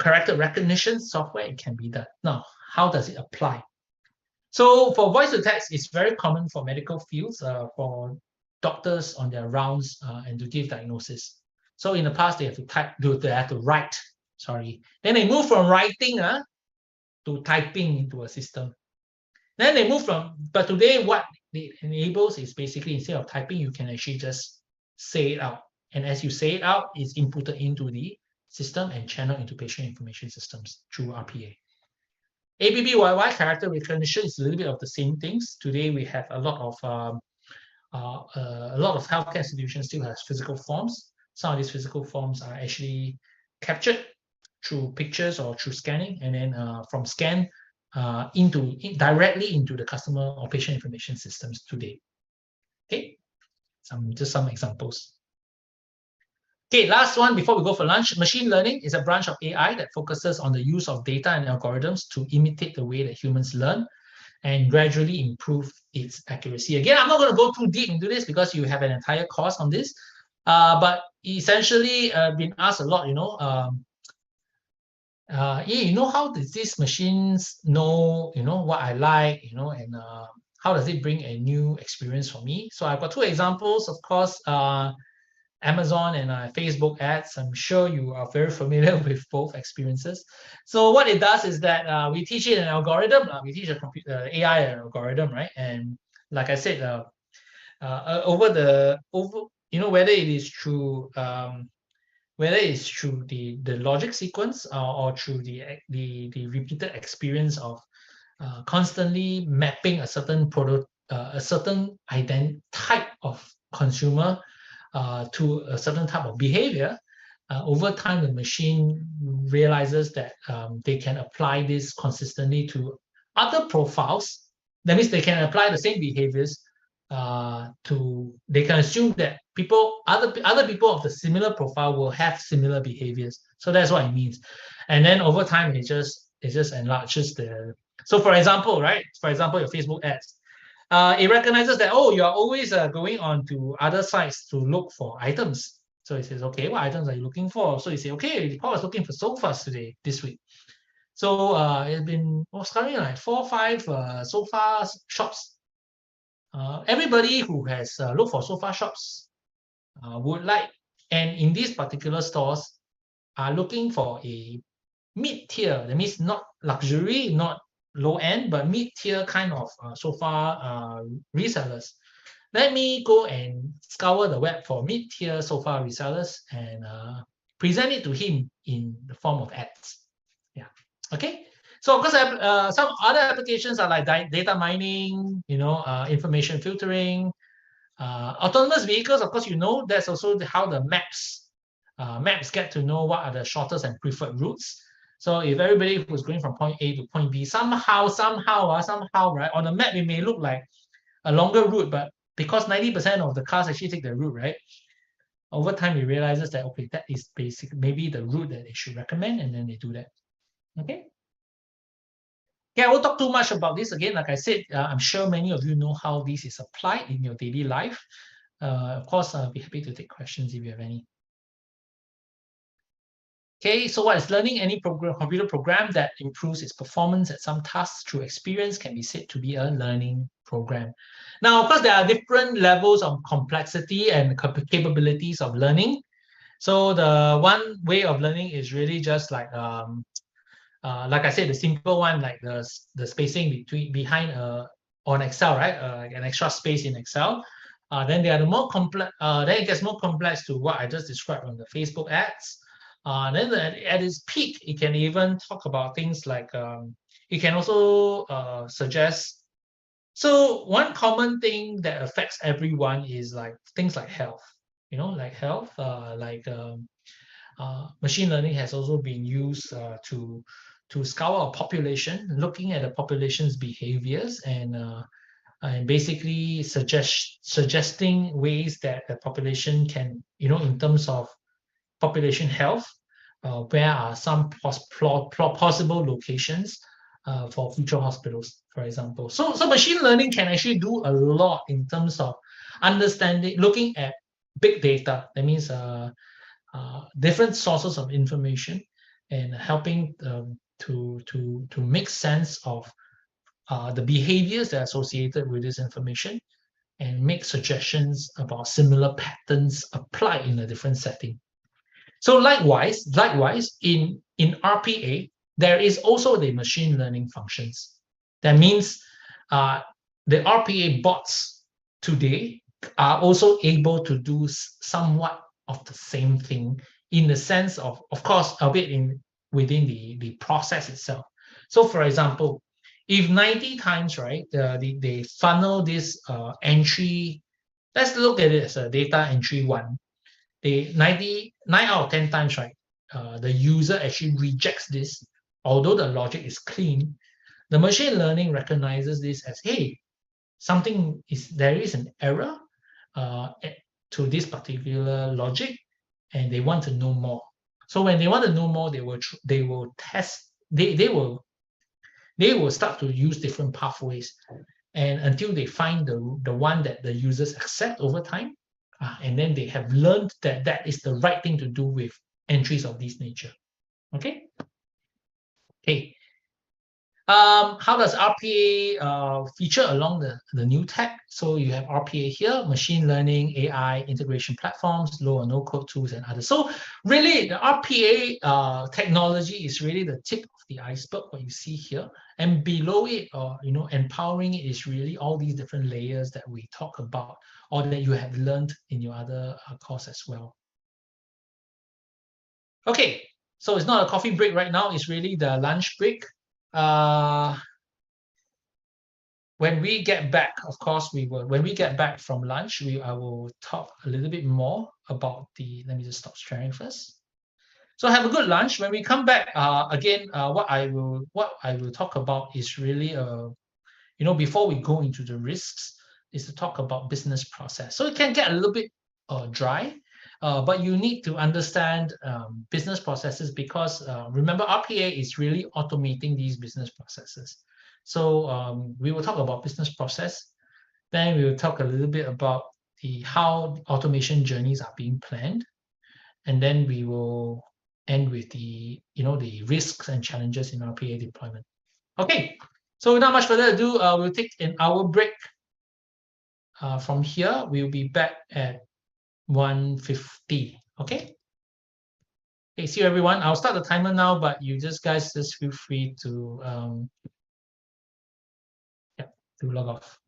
character recognition software, it can be done. Now, how does it apply? So for voice to text, it's very common for medical fields, for doctors on their rounds and to give diagnosis. So in the past, they have to write. Sorry. Then they move from writing to typing into a system. Then they move but today what it enables is basically instead of typing, you can actually just say it out. And as you say it out, it's inputted into the system and channeled into patient information systems through RPA. ABBYY, character recognition, is a little bit of the same things. Today we have a lot of healthcare institutions still has physical forms. Some of these physical forms are actually captured through pictures or through scanning, and then from scan directly into the customer or patient information systems today. Okay, just some examples. Okay, last one before we go for lunch. Machine learning is a branch of AI that focuses on the use of data and algorithms to imitate the way that humans learn and gradually improve its accuracy. Again, I'm not going to go too deep into this because you have an entire course on this. But essentially, been asked a lot, how does these machines know, what I like, and how does it bring a new experience for me? So I've got two examples, of course, Amazon and Facebook ads. I'm sure you are very familiar with both experiences. So what it does is that we teach it an algorithm. We teach a AI an algorithm, right? And like I said, whether it is through the logic sequence or through the repeated experience of constantly mapping a certain type of consumer to a certain type of behavior, over time the machine realizes that they can apply this consistently to other profiles. That means they can apply the same behaviors they can assume that other people of the similar profile will have similar behaviors. So that's what it means. And then over time it just enlarges so for example, your Facebook ads. It recognizes that, you are always going on to other sites to look for items. So it says, okay, what items are you looking for? So you say, okay, Paul was looking for sofas this week. So it's been currently like 4 or 5 sofa shops. Everybody who has looked for sofa shops would like, and in these particular stores are looking for a mid-tier. That means not luxury, not low end, but mid-tier kind of sofa resellers. Let me go and scour the web for mid-tier sofa resellers and present it to him in the form of ads. Yeah. Okay. So of course, some other applications are like data mining, information filtering, autonomous vehicles. Of course, that's also how the maps get to know what are the shortest and preferred routes. So if everybody who's going from point A to point B, somehow, right, on the map it may look like a longer route, but because 90% of the cars actually take the route, right? Over time, it realizes that, okay, that is maybe the route that they should recommend, and then they do that. Okay. Yeah, I won't talk too much about this. Again, like I said, I'm sure many of you know how this is applied in your daily life. Of course, I'll be happy to take questions if you have any. Okay, so what is learning? Any computer program that improves its performance at some tasks through experience can be said to be a learning program. Now, of course, there are different levels of complexity and capabilities of learning. So the one way of learning is really just like I said, the simple one, like the spacing behind on Excel, right? An extra space in Excel. Then there are the more complex. Then it gets more complex to what I just described on the Facebook ads. Then at its peak, it can even talk about things like it can also suggest. So one common thing that affects everyone is like things like health. Like health, machine learning has also been used to scour a population, looking at the population's behaviors and basically suggesting ways that the population can, in terms of population health, where are some possible locations for future hospitals, for example. So machine learning can actually do a lot in terms of understanding, looking at big data. That means different sources of information and helping to make sense of the behaviors that are associated with this information and make suggestions about similar patterns applied in a different setting. So likewise, in RPA, there is also the machine learning functions. That means the RPA bots today are also able to do somewhat of the same thing in the sense of course, a bit within the process itself. So for example, if 90 times, right, they funnel this entry, let's look at it as a data entry 1. 9 out of 10 times, right, the user actually rejects this, although the logic is clean. The machine learning recognizes this as, hey, there is an error to this particular logic, and they want to know more. So when they want to know more, they will test. They will start to use different pathways, and until they find the one that the users accept over time, and then they have learned that is the right thing to do with entries of this nature. Okay. How does RPA feature along the new tech? So you have RPA here, machine learning, AI, integration platforms, low or no code tools, and others. So really, the RPA technology is really the tip of the iceberg, what you see here. And below it, empowering it, is really all these different layers that we talk about or that you have learned in your other course as well. Okay, so it's not a coffee break right now, it's really the lunch break. When we get back, of course, when we get back from lunch, I will talk a little bit more about let me just stop sharing first. So have a good lunch. When we come back, again, what I will talk about is really, before we go into the risks, is to talk about business process. So it can get a little bit dry, but you need to understand business processes because remember, RPA is really automating these business processes. So we will talk about business process. Then we will talk a little bit about how automation journeys are being planned. And then we will end with the the risks and challenges in RPA deployment. Okay, so without much further ado, we'll take an hour break. From here, we'll be back at 1:50. Okay. Okay, see you everyone. I'll start the timer now, but you guys just feel free to to log off.